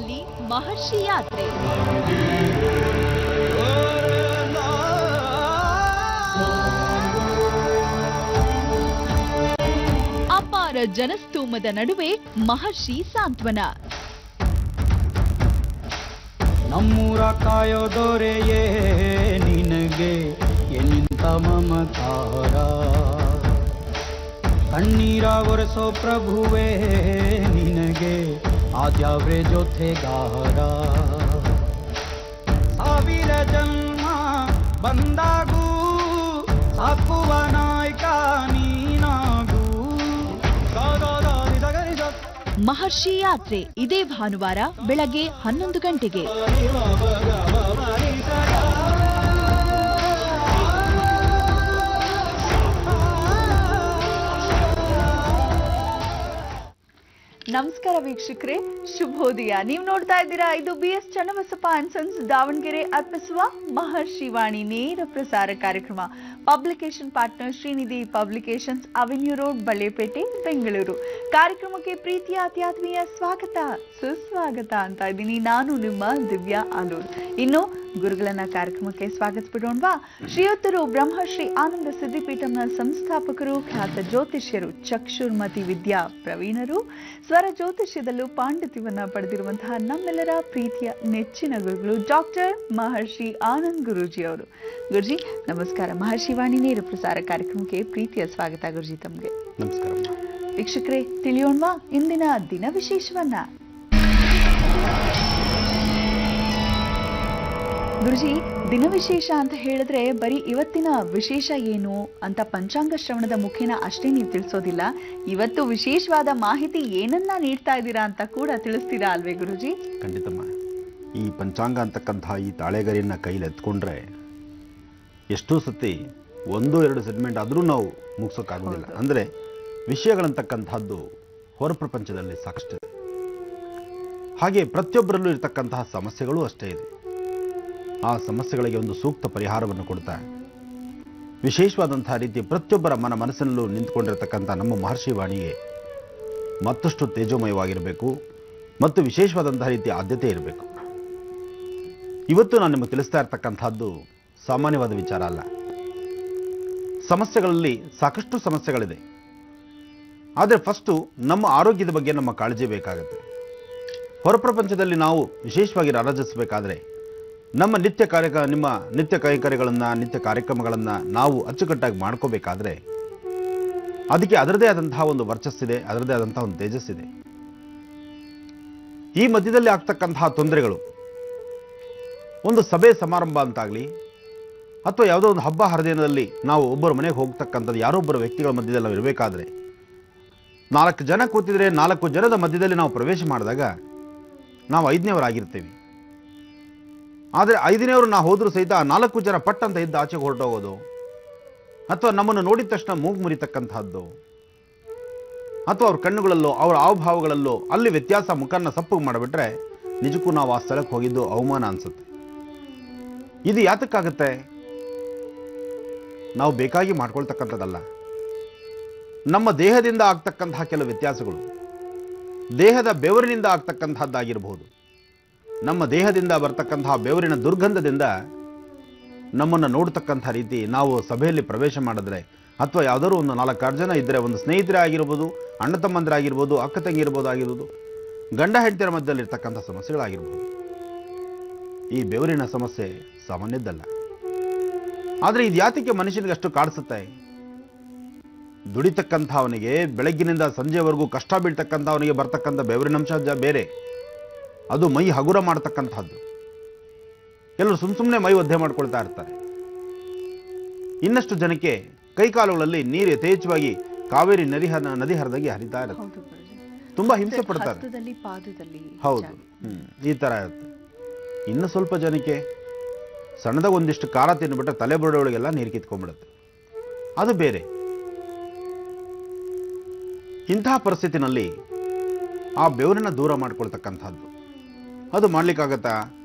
ಬೆಂಗಳೂರಿನಲ್ಲಿ ಮಹರ್ಷಿ ಯಾತ್ರೆ. ಅಪಾರ ಜನಸ್ತೋಮದ ನಡುವೆ ಮಹರ್ಷಿ ಸಾಂತ್ವನ. ನಮ್ಮೂರ ಕಾಯೋದೊರೆಯೇ ನಿನಗೆ ಎನ್ನಿಂತ ಮಮಕಾರ, ಕಣ್ಣೀರ ಒರೆಸೋ ಪ್ರಭುವೇ ನಿನಗೆ ಆದ್ಯಾವ್ರೆ ಜೊತೆಗಾರ. ಸಾವಿರ ಜನ್ಮ ಬಂದಾಗೂ ಸಾಕುವ ನಾಯಕ ನೀನಾಗೂ. ಮಹರ್ಷಿ ಯಾತ್ರೆ ಇದೇ ಭಾನುವಾರ ಬೆಳಗ್ಗೆ 11 ಗಂಟೆಗೆ. ನಮಸ್ಕಾರ ವೀಕ್ಷಕರೇ, ಶುಭೋದಯ. ನೀವು ನೋಡ್ತಾ ಇದ್ದೀರಾ, ಇದು BS Channabasappa and sons Davanagere ಅರ್ಪಿಸುವ ಮಹರ್ಷಿ ವಾಣಿ ನೇರ ಪ್ರಸಾರ ಕಾರ್ಯಕ್ರಮ. Publication partner Shrinidhi publications, avenue road, Ballepete, Bengaluru. ಕಾರ್ಯಕ್ರಮಕ್ಕೆ ಪ್ರೀತಿಯ ಅತ್ಯಾತ್ಮೀಯ ಸ್ವಾಗತ, ಸುಸ್ವಾಗತ ಅಂತ ಇದ್ದೀನಿ. ನಾನು ನಿಮ್ಮ ದಿವ್ಯಾ ಆಲೂರ್. ಇನ್ನು ಗುರುಗಳನ್ನ ಕಾರ್ಯಕ್ರಮಕ್ಕೆ ಸ್ವಾಗತಿಸ್ಬಿಡೋಣವಾ. ಶ್ರೀಯುತರು ಬ್ರಹ್ಮಶ್ರೀ ಆನಂದ ಸಿದ್ಧಿಪೀಠಂನ ಸಂಸ್ಥಾಪಕರು, ಖ್ಯಾತ ಜ್ಯೋತಿಷ್ಯರು, ಚಕ್ಷುರ್ಮತಿ ವಿದ್ಯಾ ಪ್ರವೀಣರು, ಸ್ವರ ಜ್ಯೋತಿಷ್ಯದಲ್ಲೂ ಪಾಂಡಿತ್ಯವನ್ನ ಪಡೆದಿರುವಂತಹ ನಮ್ಮೆಲ್ಲರ ಪ್ರೀತಿಯ ನೆಚ್ಚಿನ ಗುರುಗಳು ಡಾಕ್ಟರ್ ಮಹರ್ಷಿ ಆನಂದ್ ಗುರೂಜಿ ಅವರು. ಗುರುಜಿ ನಮಸ್ಕಾರ. ಮಹರ್ಷಿ ವಾಣಿ ನೇರ ಪ್ರಸಾರ ಕಾರ್ಯಕ್ರಮಕ್ಕೆ ಪ್ರೀತಿಯ ಸ್ವಾಗತ ಗುರುಜಿ ತಮ್ಗೆ. ನಮಸ್ಕಾರ ವೀಕ್ಷಕರೇ, ತಿಳಿಯೋಣವಾ ಇಂದಿನ ದಿನ ವಿಶೇಷವನ್ನ. ಗುರುಜಿ, ದಿನ ವಿಶೇಷ ಅಂತ ಹೇಳಿದ್ರೆ ಬರೀ ಇವತ್ತಿನ ವಿಶೇಷ ಏನು ಅಂತ ಪಂಚಾಂಗ ಶ್ರವಣದ ಮುಖೇನ ಅಷ್ಟೇ ನೀವು ತಿಳಿಸೋದಿಲ್ಲ. ಇವತ್ತು ವಿಶೇಷವಾದ ಮಾಹಿತಿ ಏನನ್ನ ನೀಡ್ತಾ ಇದ್ದೀರಾ ಅಂತ ಕೂಡ ತಿಳಿಸ್ತೀರಾ ಅಲ್ವೇ ಗುರುಜಿ? ಖಂಡಿತಮ್ಮ. ಈ ಪಂಚಾಂಗ ಅಂತಕ್ಕಂತಹ ಈ ತಾಳೆಗರಿಯನ್ನು ಕೈಲಿ ಎತ್ಕೊಂಡ್ರೆ ಎಷ್ಟೋ ಸತಿ 1-2 ಸೆಗ್ಮೆಂಟ್ ಆದರೂ ನಾವು ಮುಗಿಸೋಕ್ಕಾಗೋದಿಲ್ಲ. ಅಂದರೆ ವಿಷಯಗಳಂತಕ್ಕಂಥದ್ದು ಹೊರ ಪ್ರಪಂಚದಲ್ಲಿ ಸಾಕಷ್ಟಿದೆ. ಹಾಗೆ ಪ್ರತಿಯೊಬ್ಬರಲ್ಲೂ ಇರತಕ್ಕಂತಹ ಸಮಸ್ಯೆಗಳು ಅಷ್ಟೇ ಇದೆ. ಆ ಸಮಸ್ಯೆಗಳಿಗೆ ಒಂದು ಸೂಕ್ತ ಪರಿಹಾರವನ್ನು ಕೊಡ್ತಾ ವಿಶೇಷವಾದಂತಹ ರೀತಿ ಪ್ರತಿಯೊಬ್ಬರ ಮನಸ್ಸಿನಲ್ಲೂ ನಿಂತ್ಕೊಂಡಿರತಕ್ಕಂಥ ನಮ್ಮ ಮಹರ್ಷಿ ವಾಣಿಗೆ ಮತ್ತಷ್ಟು ತೇಜೋಮಯವಾಗಿರಬೇಕು ಮತ್ತು ವಿಶೇಷವಾದಂತಹ ರೀತಿಯ ಆದ್ಯತೆ ಇರಬೇಕು. ಇವತ್ತು ನಾನು ನಿಮಗೆ ತಿಳಿಸ್ತಾ ಇರತಕ್ಕಂಥದ್ದು ಸಾಮಾನ್ಯವಾದ ವಿಚಾರ ಅಲ್ಲ. ಸಮಸ್ಯೆಗಳಲ್ಲಿ ಸಾಕಷ್ಟು ಸಮಸ್ಯೆಗಳಿದೆ. ಆದರೆ ಫಸ್ಟು ನಮ್ಮ ಆರೋಗ್ಯದ ಬಗ್ಗೆ ನಮ್ಮ ಕಾಳಜಿ ಬೇಕಾಗುತ್ತೆ. ಹೊರ ಪ್ರಪಂಚದಲ್ಲಿ ನಾವು ವಿಶೇಷವಾಗಿ ರಾರಾಜಿಸಬೇಕಾದ್ರೆ ನಿಮ್ಮ ನಿತ್ಯ ಕೈಂಕರ್ಯಗಳನ್ನು, ನಿತ್ಯ ಕಾರ್ಯಕ್ರಮಗಳನ್ನು ನಾವು ಅಚ್ಚುಕಟ್ಟಾಗಿ ಮಾಡ್ಕೋಬೇಕಾದ್ರೆ ಅದಕ್ಕೆ ಅದರದೇ ಆದಂತಹ ಒಂದು ವರ್ಚಸ್ಸಿದೆ, ಅದರದೇ ಆದಂತಹ ಒಂದು ತೇಜಸ್ಸಿದೆ. ಈ ಮಧ್ಯದಲ್ಲಿ ಆಗ್ತಕ್ಕಂತಹ ತೊಂದರೆಗಳು, ಒಂದು ಸಭೆ ಸಮಾರಂಭ ಅಂತಾಗಲಿ ಅಥವಾ ಯಾವುದೋ ಒಂದು ಹಬ್ಬ ಹರಿದಿನದಲ್ಲಿ ನಾವು ಒಬ್ಬರ ಮನೆಗೆ ಹೋಗ್ತಕ್ಕಂಥದ್ದು, ಯಾರೊಬ್ಬರ ವ್ಯಕ್ತಿಗಳ ಮಧ್ಯದಲ್ಲಿ ನಾವು ಇರಬೇಕಾದ್ರೆ 4 ಜನ ಕೂತಿದ್ರೆ 4 ಜನದ ಮಧ್ಯದಲ್ಲಿ ನಾವು ಪ್ರವೇಶ ಮಾಡಿದಾಗ ನಾವು 5ನೇವರಾಗಿರ್ತೀವಿ. ಆದರೆ 5ನೇವರು ನಾವು ಹೋದರೂ ಸಹಿತ 4 ಜನ ಪಟ್ ಅಂತ ಇದ್ದು ಆಚೆಗೆ ಹೊರಟೋಗೋದು, ಅಥವಾ ನಮ್ಮನ್ನು ನೋಡಿದ ತಕ್ಷಣ ಮೂಗು ಮುರಿತಕ್ಕಂಥದ್ದು, ಅಥವಾ ಅವ್ರ ಕಣ್ಣುಗಳಲ್ಲೋ ಅವರ ಹಾವಭಾವಗಳಲ್ಲೋ ಅಲ್ಲಿ ವ್ಯತ್ಯಾಸ ಮುಖನ ಸಪ್ಪಗೆ ಮಾಡಿಬಿಟ್ರೆ ನಿಜಕ್ಕೂ ನಾವು ಆ ಸ್ಥಳಕ್ಕೆ ಹೋಗಿದ್ದು ಅವಮಾನ ಅನಿಸುತ್ತೆ. ಇದು ಯಾತಕ್ಕಾಗುತ್ತೆ? ನಾವು ಬೇಕಾಗಿ ಮಾಡ್ಕೊಳ್ತಕ್ಕಂಥದ್ದಲ್ಲ. ನಮ್ಮ ದೇಹದಿಂದ ಆಗ್ತಕ್ಕಂತಹ ಕೆಲವು ವ್ಯತ್ಯಾಸಗಳು, ದೇಹದ ಬೆವರಿನಿಂದ ಆಗ್ತಕ್ಕಂಥದ್ದಾಗಿರಬಹುದು. ನಮ್ಮ ದೇಹದಿಂದ ಬರ್ತಕ್ಕಂತಹ ಬೆವರಿನ ದುರ್ಗಂಧದಿಂದ ನಮ್ಮನ್ನು ನೋಡ್ತಕ್ಕಂಥ ರೀತಿ ನಾವು ಸಭೆಯಲ್ಲಿ ಪ್ರವೇಶ ಮಾಡಿದ್ರೆ, ಅಥವಾ ಯಾವುದಾದ್ರು ಒಂದು 4-6 ಜನ ಇದ್ದರೆ, ಒಂದು ಸ್ನೇಹಿತರೇ ಆಗಿರ್ಬೋದು, ಅಣ್ಣ ತಮ್ಮಂದಿರಾಗಿರ್ಬೋದು, ಅಕ್ಕ ತಂಗಿ ಇರ್ಬೋದಾಗಿರ್ಬೋದು, ಗಂಡ ಹೆಂಡತಿಯರ ಮಧ್ಯದಲ್ಲಿರ್ತಕ್ಕಂಥ ಸಮಸ್ಯೆಗಳಾಗಿರ್ಬೋದು. ಈ ಬೆವರಿನ ಸಮಸ್ಯೆ ಸಾಮಾನ್ಯದ್ದಲ್ಲ. ಆದರೆ ಇದು ಯಾತಕ್ಕೆ ಮನುಷ್ಯನಿಗೆ ಅಷ್ಟು ಕಾಡಿಸುತ್ತೆ? ದುಡಿತಕ್ಕಂಥವನಿಗೆ ಬೆಳಗ್ಗಿನಿಂದ ಸಂಜೆವರೆಗೂ ಕಷ್ಟ ಬೀಳ್ತಕ್ಕಂಥವನಿಗೆ ಬರ್ತಕ್ಕಂಥ ಬೆವರಿನಂಶ ಬೇರೆ, ಅದು ಮೈ ಹಗುರ ಮಾಡ್ತಕ್ಕಂಥದ್ದು. ಕೆಲವರು ಸುಮ್ಮನೆ ಮೈ ಒದ್ದೆ ಮಾಡ್ಕೊಳ್ತಾ ಇರ್ತಾರೆ. ಇನ್ನಷ್ಟು ಜನಕ್ಕೆ ಕೈಕಾಲುಗಳಲ್ಲಿ ನೀರು ಯಥೇಚ್ಛವಾಗಿ ಕಾವೇರಿ ನದಿ ಹರಿದಾಗಿ ಹರಿತಾ ಇರುತ್ತೆ, ತುಂಬಾ ಹಿಂಸೆ ಪಡ್ತಾರೆ. ಹೌದು, ಈ ತರ ಇರುತ್ತೆ. ಇನ್ನು ಸ್ವಲ್ಪ ಜನಕ್ಕೆ ಸಣ್ಣದಾಗ ಒಂದಿಷ್ಟು ಖಾರ ತಿನ್ಬಿಟ್ರೆ ತಲೆ ಬುರುಡೆಯೊಳಗೆಲ್ಲ ನೀರು ಕಿತ್ಕೊಂಡ್ಬಿಡುತ್ತೆ, ಅದು ಬೇರೆ. ಇಂತಹ ಪರಿಸ್ಥಿತಿನಲ್ಲಿ ಆ ಬೆವರನ್ನ ದೂರ ಮಾಡ್ಕೊಳ್ತಕ್ಕಂಥದ್ದು, ಅದು ಮಾಡ್ಲಿಕ್ಕಾಗತ್ತಾ?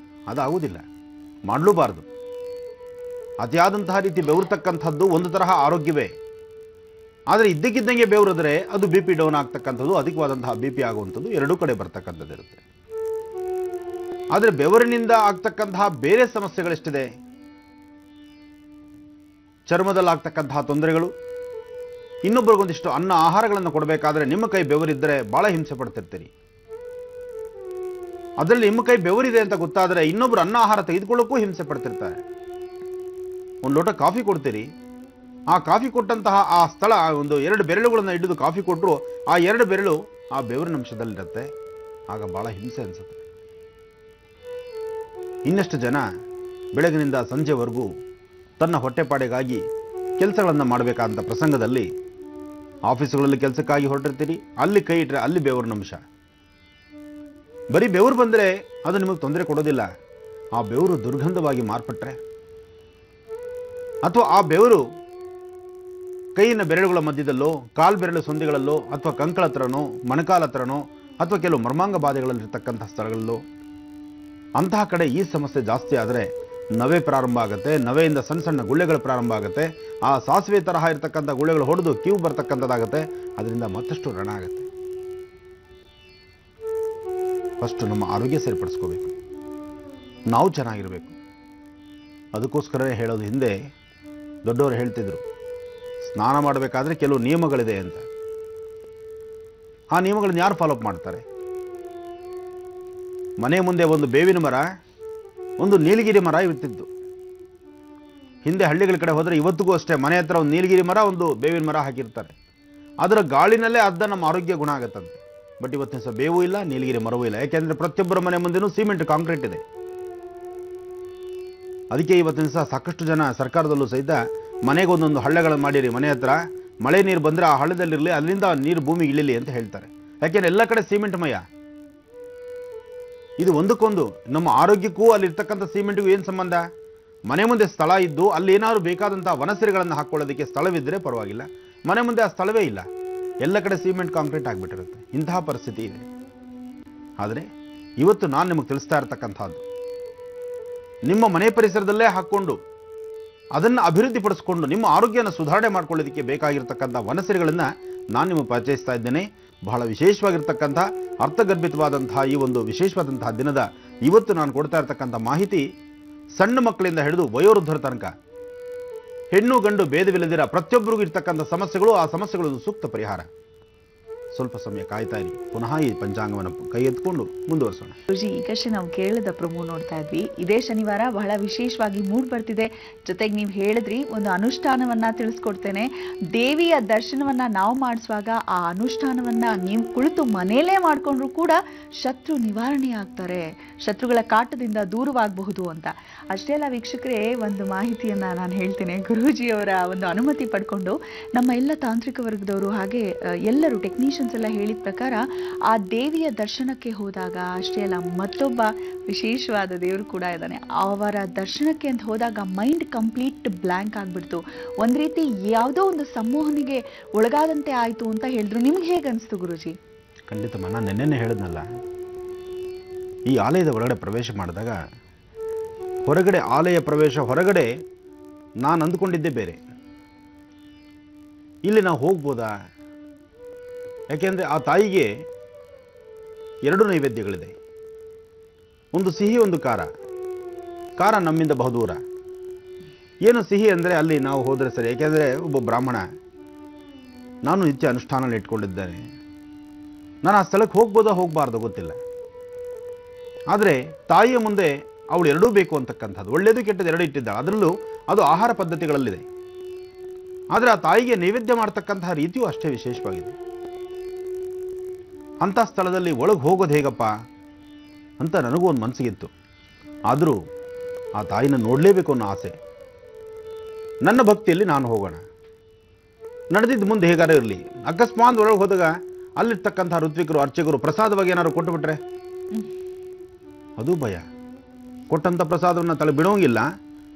ಅದಾಗುವುದಿಲ್ಲ, ಮಾಡಲೂಬಾರ್ದು. ಅತಿಯಾದಂತಹ ರೀತಿ ಬೆವರ್ತಕ್ಕಂಥದ್ದು ಒಂದು ತರಹ ಆರೋಗ್ಯವೇ. ಆದರೆ ಇದ್ದಕ್ಕಿದ್ದಂಗೆ ಬೆವರಿದ್ರೆ ಅದು BP ಡೌನ್ ಆಗ್ತಕ್ಕಂಥದ್ದು, ಅಧಿಕವಾದಂತಹ BP ಆಗುವಂಥದ್ದು ಎರಡೂ ಕಡೆ ಬರ್ತಕ್ಕಂಥದ್ದು ಇರುತ್ತೆ. ಆದರೆ ಬೆವರಿನಿಂದ ಆಗ್ತಕ್ಕಂತಹ ಬೇರೆ ಸಮಸ್ಯೆಗಳೆಷ್ಟಿದೆ. ಚರ್ಮದಲ್ಲಾಗ್ತಕ್ಕಂತಹ ತೊಂದರೆಗಳು, ಇನ್ನೊಬ್ಬರಿಗೊಂದಿಷ್ಟು ಅನ್ನ ಆಹಾರಗಳನ್ನು ಕೊಡಬೇಕಾದ್ರೆ ನಿಮ್ಮ ಕೈ ಬೆವರಿದ್ದರೆ ಬಹಳ ಹಿಂಸೆ ಪಡ್ತಿರ್ತೀರಿ. ಅದರಲ್ಲಿ ನಿಮ್ಮ ಕೈ ಬೆವರಿದೆ ಅಂತ ಗೊತ್ತಾದರೆ ಇನ್ನೊಬ್ರು ಅನ್ನ ಆಹಾರ ತೆಗೆದುಕೊಳ್ಳೋಕ್ಕೂ ಹಿಂಸೆ ಪಡ್ತಿರ್ತಾರೆ. ಒಂದು ಲೋಟ ಕಾಫಿ ಕೊಡ್ತೀರಿ, ಆ ಕಾಫಿ ಕೊಟ್ಟಂತಹ ಆ ಸ್ಥಳ ಒಂದು 2 ಬೆರಳುಗಳನ್ನು ಹಿಡಿದು ಕಾಫಿ ಕೊಟ್ಟರು ಆ 2 ಬೆರಳು ಆ ಬೆವರಿನ ಅಂಶದಲ್ಲಿರುತ್ತೆ. ಆಗ ಬಹಳ ಹಿಂಸೆ ಅನಿಸುತ್ತೆ. ಇನ್ನಷ್ಟು ಜನ ಬೆಳಗಿನಿಂದ ಸಂಜೆವರೆಗೂ ತನ್ನ ಹೊಟ್ಟೆಪಾಡಿಗಾಗಿ ಕೆಲಸಗಳನ್ನು ಮಾಡಬೇಕಾದಂಥ ಪ್ರಸಂಗದಲ್ಲಿ ಆಫೀಸುಗಳಲ್ಲಿ ಕೆಲಸಕ್ಕಾಗಿ ಹೊರಟಿರ್ತೀರಿ, ಅಲ್ಲಿ ಕೈ ಇಟ್ಟರೆ ಅಲ್ಲಿ ಬೆವರಿನ ಅಂಶ. ಬರೀ ಬೆವರು ಬಂದರೆ ಅದು ನಿಮಗೆ ತೊಂದರೆ ಕೊಡೋದಿಲ್ಲ. ಆ ಬೆವರು ದುರ್ಗಂಧವಾಗಿ ಮಾರ್ಪಟ್ರೆ, ಅಥವಾ ಆ ಬೆವರು ಕೈಯಿನ ಬೆರಳುಗಳ ಮಧ್ಯದಲ್ಲೋ, ಕಾಲು ಬೆರಳು ಸಂಧಿಗಳಲ್ಲೋ, ಅಥವಾ ಕಂಕಳ ಹತ್ರನೋ, ಮೊಣಕಾಲ ಹತ್ರನೋ, ಅಥವಾ ಕೆಲವು ಮರ್ಮಾಂಗ ಬಾಧೆಗಳಲ್ಲಿರ್ತಕ್ಕಂಥ ಸ್ಥಳಗಳಲ್ಲೋ, ಅಂತಹ ಕಡೆ ಈ ಸಮಸ್ಯೆ ಜಾಸ್ತಿ ಆದರೆ ನವೆ ಪ್ರಾರಂಭ ಆಗುತ್ತೆ. ನವೆಯಿಂದ ಸಣ್ಣ ಸಣ್ಣ ಗುಳ್ಳೆಗಳು ಪ್ರಾರಂಭ ಆಗುತ್ತೆ. ಆ ಸಾಸಿವೆ ತರಹ ಇರತಕ್ಕಂಥ ಗುಳ್ಳೆಗಳು ಹೊಡೆದು ಕಿವು ಬರ್ತಕ್ಕಂಥದ್ದಾಗುತ್ತೆ. ಅದರಿಂದ ಮತ್ತಷ್ಟು ರಣ ಆಗುತ್ತೆ. ಫಸ್ಟು ನಮ್ಮ ಆರೋಗ್ಯ ಸರಿಪಡಿಸ್ಕೋಬೇಕು, ನಾವು ಚೆನ್ನಾಗಿರಬೇಕು. ಅದಕ್ಕೋಸ್ಕರ ಹೇಳೋದು, ಹಿಂದೆ ದೊಡ್ಡವರು ಹೇಳ್ತಿದ್ರು ಸ್ನಾನ ಮಾಡಬೇಕಾದ್ರೆ ಕೆಲವು ನಿಯಮಗಳಿದೆ ಅಂತ. ಆ ನಿಯಮಗಳನ್ನ ಯಾರು ಫಾಲೋಅಪ್ ಮಾಡ್ತಾರೆ? ಮನೆ ಮುಂದೆ ಒಂದು ಬೇವಿನ ಮರ, ಒಂದು ನೀಲಗಿರಿ ಮರ ಇರ್ತಿದ್ದು. ಹಿಂದೆ ಹಳ್ಳಿಗಳ ಕಡೆ ಹೋದರೆ ಇವತ್ತಿಗೂ ಅಷ್ಟೇ ಮನೆ ಹತ್ರ ಒಂದು ನೀಲಗಿರಿ ಮರ, ಒಂದು ಬೇವಿನ ಮರ ಹಾಕಿರ್ತಾರೆ. ಅದರ ಗಾಳಿನಲ್ಲೇ ಅರ್ಧ ನಮ್ಮ ಆರೋಗ್ಯ ಗುಣ ಆಗುತ್ತಂತೆ. ಬಟ್ ಇವತ್ತಿನ ಸಹ ಬೇವೂ ಇಲ್ಲ, ನೀಲಗಿರಿ ಮರವೂ ಇಲ್ಲ. ಯಾಕೆಂದರೆ ಪ್ರತಿಯೊಬ್ಬರ ಮನೆ ಮುಂದೆನೂ ಸಿಮೆಂಟ್ ಕಾಂಕ್ರೀಟ್ ಇದೆ. ಅದಕ್ಕೆ ಇವತ್ತಿನ ಸಹ ಸಾಕಷ್ಟು ಜನ ಸರ್ಕಾರದಲ್ಲೂ ಸಹಿತ ಮನೆಗೆ ಒಂದೊಂದು ಹಳ್ಳಗಳನ್ನು ಮಾಡಿರಿ, ಮನೆ ಹತ್ರ ಮಳೆ ನೀರು ಬಂದರೆ ಆ ಹಳ್ಳದಲ್ಲಿರಲಿ, ಅಲ್ಲಿಂದ ನೀರು ಭೂಮಿಗೆ ಇಳಿಲಿ ಅಂತ ಹೇಳ್ತಾರೆ. ಯಾಕೆಂದರೆ ಎಲ್ಲ ಕಡೆ ಸಿಮೆಂಟ್ಮಯ. ಇದು ಒಂದಕ್ಕೊಂದು ನಮ್ಮ ಆರೋಗ್ಯಕ್ಕೂ ಅಲ್ಲಿರ್ತಕ್ಕಂಥ ಸಿಮೆಂಟ್ಗೂ ಏನು ಸಂಬಂಧ? ಮನೆ ಮುಂದೆ ಸ್ಥಳ ಇದ್ದು ಅಲ್ಲಿ ಏನಾದ್ರು ಬೇಕಾದಂಥ ವನಸಿರಿಗಳನ್ನು ಹಾಕ್ಕೊಳ್ಳೋದಕ್ಕೆ ಸ್ಥಳವಿದ್ದರೆ ಪರವಾಗಿಲ್ಲ. ಮನೆ ಮುಂದೆ ಆ ಸ್ಥಳವೇ ಇಲ್ಲ, ಎಲ್ಲ ಕಡೆ ಸಿಮೆಂಟ್ ಕಾಂಕ್ರೀಟ್ ಆಗಿಬಿಟ್ಟಿರುತ್ತೆ. ಇಂತಹ ಪರಿಸ್ಥಿತಿ ಇದೆ. ಆದರೆ ಇವತ್ತು ನಾನು ನಿಮಗೆ ತಿಳಿಸ್ತಾ ಇರತಕ್ಕಂಥದ್ದು, ನಿಮ್ಮ ಮನೆ ಪರಿಸರದಲ್ಲೇ ಹಾಕ್ಕೊಂಡು ಅದನ್ನು ಅಭಿವೃದ್ಧಿಪಡಿಸ್ಕೊಂಡು ನಿಮ್ಮ ಆರೋಗ್ಯನ ಸುಧಾರಣೆ ಮಾಡ್ಕೊಳ್ಳೋದಕ್ಕೆ ಬೇಕಾಗಿರ್ತಕ್ಕಂಥ ವನಸಿರಿಗಳನ್ನು ನಾನು ನಿಮಗೆ ಪರಿಚಯಿಸ್ತಾ ಇದ್ದೇನೆ. ಬಹಳ ವಿಶೇಷವಾಗಿರ್ತಕ್ಕಂಥ ಅರ್ಥಗರ್ಭಿತವಾದಂತಹ ಈ ಒಂದು ವಿಶೇಷವಾದಂತಹ ದಿನದ ಇವತ್ತು ನಾನು ಕೊಡ್ತಾ ಇರ್ತಕ್ಕಂಥ ಮಾಹಿತಿ, ಸಣ್ಣ ಮಕ್ಕಳಿಂದ ಹಿಡಿದು ವಯೋವೃದ್ಧರ ತನಕ ಹೆಣ್ಣು ಗಂಡು ಭೇದವಿಲ್ಲದಿರ ಪ್ರತಿಯೊಬ್ಬರಿಗೂ ಇರ್ತಕ್ಕಂಥ ಸಮಸ್ಯೆಗಳು, ಆ ಸಮಸ್ಯೆಗಳು ಸೂಕ್ತ ಪರಿಹಾರ. ಸ್ವಲ್ಪ ಸಮಯ ಕಾಯ್ತಾ ಇರಿ. ಪುನಃ ಈ ಪಂಚಾಂಗವನ್ನು ಕೈ ಎತ್ಕೊಂಡು ಮುಂದುವರಿಸೋಣ. ಗುರುಜಿ, ಈಗಷ್ಟೇ ನಾವು ಕೇಳಿದ ಪ್ರಮೋ ನೋಡ್ತಾ ಇದ್ವಿ. ಇದೇ ಶನಿವಾರ ಬಹಳ ವಿಶೇಷವಾಗಿ ಮೂಡ್ ಬರ್ತಿದೆ. ಜೊತೆಗೆ ನೀವು ಹೇಳಿದ್ರಿ, ಒಂದು ಅನುಷ್ಠಾನವನ್ನ ತಿಳಿಸ್ಕೊಡ್ತೇನೆ. ದೇವಿಯ ದರ್ಶನವನ್ನ ನಾವು ಮಾಡಿಸುವಾಗ ಆ ಅನುಷ್ಠಾನವನ್ನ ನೀವು ಕುಳಿತು ಮನೆಯಲ್ಲೇ ಮಾಡ್ಕೊಂಡ್ರು ಕೂಡ ಶತ್ರು ನಿವಾರಣೆ ಆಗ್ತಾರೆ, ಶತ್ರುಗಳ ಕಾಟದಿಂದ ದೂರವಾಗಬಹುದು ಅಂತ. ಅಷ್ಟೇ ಅಲ್ಲ ವೀಕ್ಷಕರೇ, ಒಂದು ಮಾಹಿತಿಯನ್ನ ನಾನು ಹೇಳ್ತೇನೆ. ಗುರೂಜಿಯವರ ಒಂದು ಅನುಮತಿ ಪಡ್ಕೊಂಡು ನಮ್ಮ ಎಲ್ಲ ತಾಂತ್ರಿಕ ವರ್ಗದವರು ಹಾಗೆ ಎಲ್ಲರೂ ಟೆಕ್ನಿಷಿಯನ್ಸ್ ಎಲ್ಲ ಹೇಳಿದ ಪ್ರಕಾರ ಆ ದೇವಿಯ ದರ್ಶನಕ್ಕೆ ಹೋದಾಗ, ಅಷ್ಟೇ ಅಲ್ಲ ಮತ್ತೊಬ್ಬ ವಿಶೇಷವಾದ ದೇವರು ಕೂಡ ಇದ್ದಾನೆ, ಅವರ ದರ್ಶನಕ್ಕೆ ಅಂತ ಹೋದಾಗ ಮೈಂಡ್ ಕಂಪ್ಲೀಟ್ ಬ್ಲ್ಯಾಂಕ್ ಆಗ್ಬಿಡ್ತು. ಒಂದ್ ರೀತಿ ಯಾವುದೋ ಒಂದು ಸಂಮೋಹನೆಗೆ ಒಳಗಾದಂತೆ ಆಯ್ತು ಅಂತ ಹೇಳಿದ್ರು. ನಿಮ್ಗೆ ಹೇಗೆ ಅನಿಸ್ತು ಗುರುಜಿ? ಖಂಡಿತಮ್ಮ, ನಾನು ನೆನ್ನೆ ಹೇಳಿದ್ನಲ್ಲ, ಈ ಆಲಯದ ಒಳಗಡೆ ಪ್ರವೇಶ ಮಾಡಿದಾಗ ಹೊರಗಡೆ ಆಲಯ ಪ್ರವೇಶ ಹೊರಗಡೆ ನಾನು ಅಂದುಕೊಂಡಿದ್ದೆ ಬೇರೆ. ಇಲ್ಲಿ ನಾವು ಹೋಗ್ಬೋದಾ? ಯಾಕೆಂದರೆ ಆ ತಾಯಿಗೆ 2 ನೈವೇದ್ಯಗಳಿದೆ, ಒಂದು ಸಿಹಿ ಒಂದು ಖಾರ. ಖಾರ ನಮ್ಮಿಂದ ಬಹುದೂರ. ಏನು ಸಿಹಿ ಅಂದರೆ ಅಲ್ಲಿ ನಾವು ಹೋದರೆ ಸರಿ. ಯಾಕೆಂದರೆ ಒಬ್ಬ ಬ್ರಾಹ್ಮಣ, ನಾನು ನಿತ್ಯ ಅನುಷ್ಠಾನ ಇಟ್ಕೊಂಡಿದ್ದೇನೆ, ನಾನು ಆ ಸ್ಥಳಕ್ಕೆ ಹೋಗ್ಬೋದಾ ಹೋಗಬಾರ್ದು ಗೊತ್ತಿಲ್ಲ. ಆದರೆ ತಾಯಿಯ ಮುಂದೆ ಅವಳು ಎರಡೂ ಬೇಕು ಅಂತಕ್ಕಂಥದ್ದು, ಒಳ್ಳೆಯದು ಕೆಟ್ಟದ್ದು ಎರಡು ಇಟ್ಟಿದ್ದಾಳೆ. ಅದರಲ್ಲೂ ಅದು ಆಹಾರ ಪದ್ಧತಿಗಳಲ್ಲಿದೆ. ಆದರೆ ಆ ತಾಯಿಗೆ ನೈವೇದ್ಯ ಮಾಡ್ತಕ್ಕಂತಹ ರೀತಿಯೂ ಅಷ್ಟೇ ವಿಶೇಷವಾಗಿದೆ. ಅಂಥ ಸ್ಥಳದಲ್ಲಿ ಒಳಗೆ ಹೋಗೋದು ಹೇಗಪ್ಪ ಅಂತ ನನಗೂ ಒಂದು ಮನಸ್ಸಿಗಿತ್ತು. ಆದರೂ ಆ ತಾಯಿನ ನೋಡಲೇಬೇಕು ಅನ್ನೋ ಆಸೆ. ನನ್ನ ಭಕ್ತಿಯಲ್ಲಿ ನಾನು ಹೋಗೋಣ, ನಡೆದಿದ್ದು ಮುಂದೆ ಹೇಗಾರ ಇರಲಿ. ಅಕಸ್ಮಾತ್ ಒಳಗೆ ಹೋದಾಗ ಅಲ್ಲಿರ್ತಕ್ಕಂಥ ಋತ್ವಿಕರು ಅರ್ಚಕರು ಪ್ರಸಾದವಾಗಿ ಏನಾದ್ರು ಕೊಟ್ಟುಬಿಟ್ರೆ ಅದು ಭಯ. ಕೊಟ್ಟಂಥ ಪ್ರಸಾದವನ್ನು ತಲೆ ಬಿಡೋಂಗಿಲ್ಲ,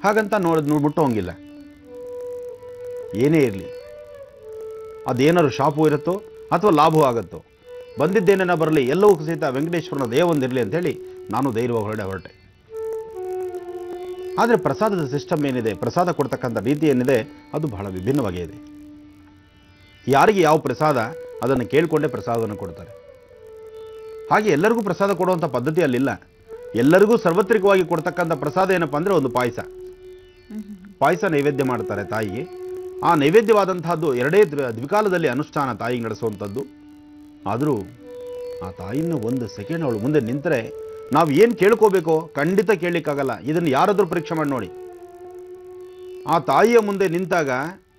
ಹಾಗಂತ ನೋಡ್ಬಿಟ್ಟೋಂಗಿಲ್ಲ. ಏನೇ ಇರಲಿ, ಅದೇನಾದ್ರು ಶಾಪು ಇರುತ್ತೋ ಅಥವಾ ಲಾಭವೂ ಆಗುತ್ತೋ, ಬಂದಿದ್ದೇನೇನ ಬರಲಿ, ಎಲ್ಲವೂ ಸಹಿತ ವೆಂಕಟೇಶ್ವರನ ದಯ ಒಂದಿರಲಿ ಅಂತೇಳಿ ನಾನು ಧೈರ್ಯವಾಗಿ ಹೊರಟೆ. ಆದರೆ ಪ್ರಸಾದದ ಸಿಸ್ಟಮ್ ಏನಿದೆ, ಪ್ರಸಾದ ಕೊಡ್ತಕ್ಕಂಥ ರೀತಿ ಏನಿದೆ, ಅದು ಬಹಳ ವಿಭಿನ್ನವಾಗಿದೆ. ಯಾರಿಗೆ ಯಾವ ಪ್ರಸಾದ ಅದನ್ನು ಕೇಳಿಕೊಂಡೇ ಪ್ರಸಾದವನ್ನು ಕೊಡ್ತಾರೆ. ಹಾಗೆ ಎಲ್ಲರಿಗೂ ಪ್ರಸಾದ ಕೊಡುವಂಥ ಪದ್ಧತಿ ಅಲ್ಲಿಲ್ಲ. ಎಲ್ಲರಿಗೂ ಸಾರ್ವತ್ರಿಕವಾಗಿ ಕೊಡ್ತಕ್ಕಂಥ ಪ್ರಸಾದ ಏನಪ್ಪ ಅಂದರೆ ಒಂದು ಪಾಯಸ. ಪಾಯಸ ನೈವೇದ್ಯ ಮಾಡ್ತಾರೆ ತಾಯಿಗೆ. ಆ ನೈವೇದ್ಯವಾದಂತಹದ್ದು ಎರಡೇ ದ್ವಿಕಾಲದಲ್ಲಿ ಅನುಷ್ಠಾನ ತಾಯಿಗೆ ನಡೆಸುವಂಥದ್ದು. ಆದರೂ ಆ ತಾಯಿನ ಒಂದು ಸೆಕೆಂಡ್ ಅವಳು ಮುಂದೆ ನಿಂತರೆ ನಾವು ಏನು ಕೇಳ್ಕೋಬೇಕೋ ಖಂಡಿತ ಕೇಳಲಿಕ್ಕಾಗಲ್ಲ. ಇದನ್ನು ಯಾರಾದರೂ ಪರೀಕ್ಷೆ ಮಾಡಿ ನೋಡಿ. ಆ ತಾಯಿಯ ಮುಂದೆ ನಿಂತಾಗ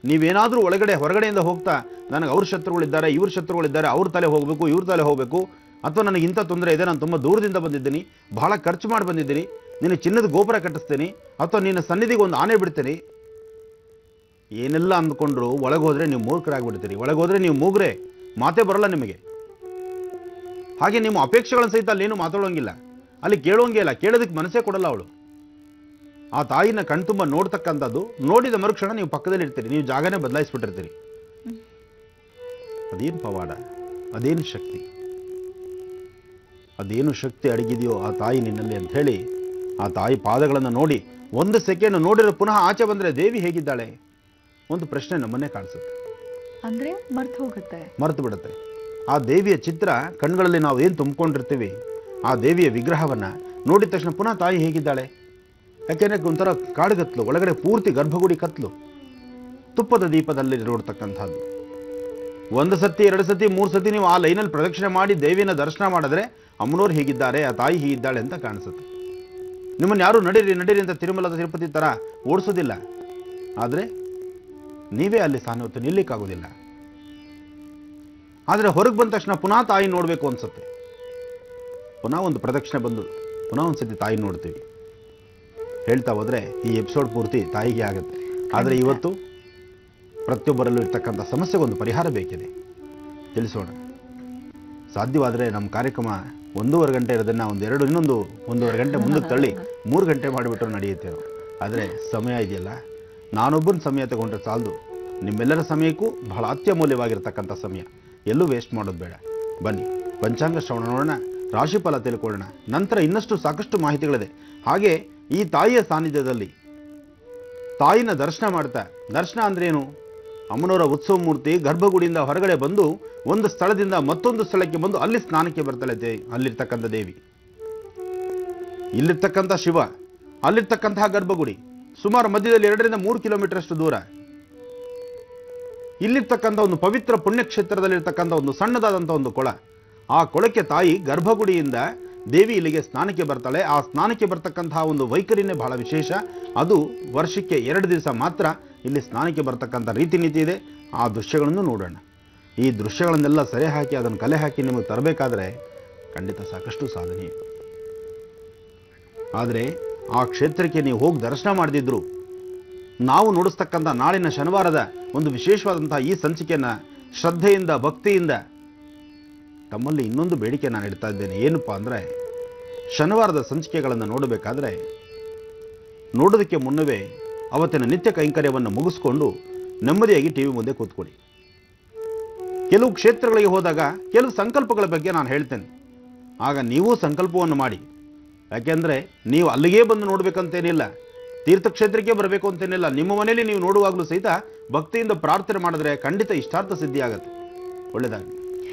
ನೀವೇನಾದರೂ ಹೊರಗಡೆಯಿಂದ ಹೋಗ್ತಾ ನನಗೆ ಅವ್ರ ಶತ್ರುಗಳಿದ್ದಾರೆ, ಇವ್ರ ಶತ್ರುಗಳಿದ್ದಾರೆ, ಅವ್ರ ತಲೆ ಹೋಗಬೇಕು, ಇವ್ರ ತಲೆ ಹೋಗಬೇಕು, ಅಥವಾ ನನಗೆ ಇಂಥ ತೊಂದರೆ ಇದೆ, ನಾನು ತುಂಬ ದೂರದಿಂದ ಬಂದಿದ್ದೀನಿ, ಬಹಳ ಖರ್ಚು ಮಾಡಿ ಬಂದಿದ್ದೀನಿ, ನಿನ್ನ ಚಿನ್ನದ ಗೋಪುರ ಕಟ್ಟಿಸ್ತೀನಿ, ಅಥವಾ ನಿನ್ನ ಸನ್ನಿಧಿಗೆ ಒಂದು ಆನೆ ಬಿಡ್ತೀನಿ, ಏನೆಲ್ಲ ಅಂದ್ಕೊಂಡ್ರು ಒಳಗೆ ಹೋದರೆ ನೀವು ಮೂರ್ಖರಾಗಿಬಿಡ್ತೀರಿ. ಒಳಗೆ ಹೋದರೆ ನೀವು ಮೂಗ್ರೆ, ಮಾತೇ ಬರಲ್ಲ ನಿಮಗೆ. ಹಾಗೆ ನಿಮ್ಮ ಅಪೇಕ್ಷೆಗಳನ್ನು ಸಹಿತ ಅಲ್ಲೇನು ಮಾತಾಡೋಂಗಿಲ್ಲ, ಅಲ್ಲಿ ಕೇಳೋಂಗೇ ಇಲ್ಲ, ಕೇಳೋದಕ್ಕೆ ಮನಸ್ಸೇ ಕೊಡಲ್ಲ ಅವಳು. ಆ ತಾಯಿನ ಕಣ್ತುಂಬ ನೋಡ್ತಕ್ಕಂಥದ್ದು, ನೋಡಿದ ಮರುಕ್ಷಣ ನೀವು ಪಕ್ಕದಲ್ಲಿ ಇರ್ತೀರಿ, ನೀವು ಜಾಗನೇ ಬದಲಾಯಿಸ್ಬಿಟ್ಟಿರ್ತೀರಿ. ಅದೇನು ಪವಾಡ, ಅದೇನು ಶಕ್ತಿ, ಅದೇನು ಶಕ್ತಿ ಅಡಗಿದೆಯೋ ಆ ತಾಯಿ ನಿನ್ನಲ್ಲಿ ಅಂತ ಹೇಳಿ ಆ ತಾಯಿ ಪಾದಗಳನ್ನು ನೋಡಿ ಒಂದು ಸೆಕೆಂಡ್ ನೋಡಿರೋ ಪುನಃ ಆಚೆ ಬಂದರೆ ದೇವಿ ಹೇಗಿದ್ದಾಳೆ ಒಂದು ಪ್ರಶ್ನೆ ನಮ್ಮನ್ನೇ ಕಾಣಿಸುತ್ತೆ. ಅಂದ್ರೆ ಮರೆತು ಬಿಡುತ್ತೆ. ಆ ದೇವಿಯ ಚಿತ್ರ ಕಣ್ಗಳಲ್ಲಿ ನಾವು ಏನು ತುಂಬಿಕೊಂಡಿರ್ತೀವಿ, ಆ ದೇವಿಯ ವಿಗ್ರಹವನ್ನು ನೋಡಿದ ತಕ್ಷಣ ಪುನಃ ತಾಯಿ ಹೇಗಿದ್ದಾಳೆ. ಯಾಕೆಂದರೆ ಒಂಥರ ಕಾಡುಗತ್ಲು, ಒಳಗಡೆ ಪೂರ್ತಿ ಗರ್ಭಗುಡಿ ಕತ್ಲು, ತುಪ್ಪದ ದೀಪದಲ್ಲಿ ನೋಡ್ತಕ್ಕಂಥದ್ದು. ಒಂದು ಸತಿ, ಎರಡು ಸತಿ, ಮೂರು ಸತಿ ನೀವು ಆ ಲೈನಲ್ಲಿ ಪ್ರದಕ್ಷಿಣೆ ಮಾಡಿ ದೇವಿನ ದರ್ಶನ ಮಾಡಿದ್ರೆ ಅಮ್ಮನವ್ರು ಹೀಗಿದ್ದಾರೆ, ಆ ತಾಯಿ ಹೀಗಿದ್ದಾಳೆ ಅಂತ ಕಾಣಿಸುತ್ತೆ. ನಿಮ್ಮನ್ನು ಯಾರು ನಡೀರಿ ನಡೀರಿ ಅಂತ ತಿರುಮಲದ ತಿರುಪತಿ ಥರ ಓಡಿಸೋದಿಲ್ಲ. ಆದರೆ ನೀವೇ ಅಲ್ಲಿ ಸಾನ್ಯವತ್ತು ನಿಲ್ಲಿಕ್ಕಾಗೋದಿಲ್ಲ. ಆದರೆ ಹೊರಗೆ ಬಂದ ತಕ್ಷಣ ಪುನಃ ತಾಯಿ ನೋಡಬೇಕು ಅನ್ಸುತ್ತೆ. ಪುನಃ ಒಂದು ಪ್ರದಕ್ಷಿಣೆ ಬಂದು ಪುನಃ ಒಂದು ಸತಿ ತಾಯಿ ನೋಡ್ತೀವಿ. ಹೇಳ್ತಾ ಹೋದರೆ ಈ ಎಪಿಸೋಡ್ ಪೂರ್ತಿ ತಾಯಿಗೆ ಆಗುತ್ತೆ. ಆದರೆ ಇವತ್ತು ಪ್ರತಿಯೊಬ್ಬರಲ್ಲೂ ಇರ್ತಕ್ಕಂಥ ಸಮಸ್ಯೆಗೊಂದು ಪರಿಹಾರ ಬೇಕಿದೆ, ತಿಳಿಸೋಣ. ಸಾಧ್ಯವಾದರೆ ನಮ್ಮ ಕಾರ್ಯಕ್ರಮ 1.5 ಗಂಟೆ ಇರೋದನ್ನು ಇನ್ನೊಂದು 1.5 ಗಂಟೆ ಮುಂದಕ್ಕೆ ತಳ್ಳಿ 3 ಗಂಟೆ ಮಾಡಿಬಿಟ್ರು ನಡೆಯುತ್ತೆ. ಆದರೆ ಸಮಯ ಇದೆಯಲ್ಲ, ನಾನೊಬ್ಬನ ಸಮಯ ತಗೊಂಡ್ರೆ ಸಾಲದು, ನಿಮ್ಮೆಲ್ಲರ ಸಮಯಕ್ಕೂ ಬಹಳ ಅತ್ಯಮೂಲ್ಯವಾಗಿರ್ತಕ್ಕಂಥ ಸಮಯ. ಎಲ್ಲೂ ವೇಸ್ಟ್ ಮಾಡೋದು ಬೇಡ. ಬನ್ನಿ ಪಂಚಾಂಗ ಶ್ರವಣ ನೋಡೋಣ, ರಾಶಿಫಲ ತಿಳ್ಕೊಳ್ಳೋಣ. ನಂತರ ಇನ್ನಷ್ಟು ಸಾಕಷ್ಟು ಮಾಹಿತಿಗಳಿದೆ. ಹಾಗೆ ಈ ತಾಯಿಯ ಸಾನ್ನಿಧ್ಯದಲ್ಲಿ ತಾಯಿನ ದರ್ಶನ ಮಾಡ್ತಾ, ದರ್ಶನ ಅಂದ್ರೇನು, ಅಮ್ಮನವರ ಉತ್ಸವ ಮೂರ್ತಿ ಗರ್ಭಗುಡಿಯಿಂದ ಹೊರಗಡೆ ಬಂದು ಒಂದು ಸ್ಥಳದಿಂದ ಮತ್ತೊಂದು ಸ್ಥಳಕ್ಕೆ ಬಂದು ಅಲ್ಲಿ ಸ್ನಾನಕ್ಕೆ ಬರ್ತಾಳೆ ಅಲ್ಲಿರ್ತಕ್ಕಂಥ ದೇವಿ, ಇಲ್ಲಿರ್ತಕ್ಕಂಥ ಶಿವ, ಅಲ್ಲಿರ್ತಕ್ಕಂತಹ ಗರ್ಭಗುಡಿ ಸುಮಾರು ಮಧ್ಯದಲ್ಲಿ 2-3 ಕಿಲೋಮೀಟರ್ ಅಷ್ಟು ದೂರ. ಇಲ್ಲಿರ್ತಕ್ಕಂಥ ಒಂದು ಪವಿತ್ರ ಪುಣ್ಯಕ್ಷೇತ್ರದಲ್ಲಿರ್ತಕ್ಕಂಥ ಒಂದು ಸಣ್ಣದಾದಂಥ ಒಂದು ಕೊಳ, ಆ ಕೊಳಕ್ಕೆ ತಾಯಿ ಗರ್ಭಗುಡಿಯಿಂದ ದೇವಿ ಇಲ್ಲಿಗೆ ಸ್ನಾನಕ್ಕೆ ಬರ್ತಾಳೆ. ಆ ಸ್ನಾನಕ್ಕೆ ಬರ್ತಕ್ಕಂತಹ ಒಂದು ವೈಖರಿನೇ ಬಹಳ ವಿಶೇಷ. ಅದು ವರ್ಷಕ್ಕೆ 2 ದಿವಸ ಮಾತ್ರ ಇಲ್ಲಿ ಸ್ನಾನಕ್ಕೆ ಬರ್ತಕ್ಕಂಥ ರೀತಿ ನೀತಿ ಇದೆ. ಆ ದೃಶ್ಯಗಳನ್ನು ನೋಡೋಣ. ಈ ದೃಶ್ಯಗಳನ್ನೆಲ್ಲ ಸೆರೆ ಹಾಕಿ ಅದನ್ನು ಕಲೆ ಹಾಕಿ ನಿಮಗೆ ತರಬೇಕಾದ್ರೆ ಖಂಡಿತ ಸಾಕಷ್ಟು ಸಾಧನೆ. ಆದರೆ ಆ ಕ್ಷೇತ್ರಕ್ಕೆ ನೀವು ಹೋಗಿ ದರ್ಶನ ಮಾಡದಿದ್ರು, ನಾವು ನೋಡಿಸ್ತಕ್ಕಂಥ ನಾಳಿನ ಶನಿವಾರದ ಒಂದು ವಿಶೇಷವಾದಂತಹ ಈ ಸಂಚಿಕೆಯನ್ನು ಶ್ರದ್ಧೆಯಿಂದ ಭಕ್ತಿಯಿಂದ ತಮ್ಮಲ್ಲಿ ಇನ್ನೊಂದು ಬೇಡಿಕೆ ನಾನು ಇಡ್ತಾ ಇದ್ದೇನೆ. ಏನಪ್ಪ ಅಂದರೆ, ಶನಿವಾರದ ಸಂಚಿಕೆಗಳನ್ನು ನೋಡಬೇಕಾದ್ರೆ ನೋಡೋದಕ್ಕೆ ಮುನ್ನವೇ ಅವತ್ತಿನ ನಿತ್ಯ ಕೈಂಕರ್ಯವನ್ನು ಮುಗಿಸ್ಕೊಂಡು ನೆಮ್ಮದಿಯಾಗಿ ಟಿವಿ ಮುಂದೆ ಕೂತ್ಕೊಳ್ಳಿ. ಕೆಲವು ಕ್ಷೇತ್ರಗಳಿಗೆ ಹೋದಾಗ ಕೆಲವು ಸಂಕಲ್ಪಗಳ ಬಗ್ಗೆ ನಾನು ಹೇಳ್ತೇನೆ. ಆಗ ನೀವು ಸಂಕಲ್ಪವನ್ನು ಮಾಡಿ. ಯಾಕೆಂದರೆ ನೀವು ಅಲ್ಲಿಗೇ ಬಂದು ನೋಡಬೇಕಂತೇನಿಲ್ಲ, ತೀರ್ಥಕ್ಷೇತ್ರಕ್ಕೆ ಬರಬೇಕು ಅಂತೇನಿಲ್ಲ. ನಿಮ್ಮ ಮನೆಯಲ್ಲಿ ನೀವು ನೋಡುವಾಗಲೂ ಸಹಿತ ಭಕ್ತಿಯಿಂದ ಪ್ರಾರ್ಥನೆ ಮಾಡಿದ್ರೆ ಖಂಡಿತ ಇಷ್ಟಾರ್ಥ ಸಿದ್ಧಿ ಆಗುತ್ತೆ. ಒಳ್ಳೆಯದಾಗಲಿ.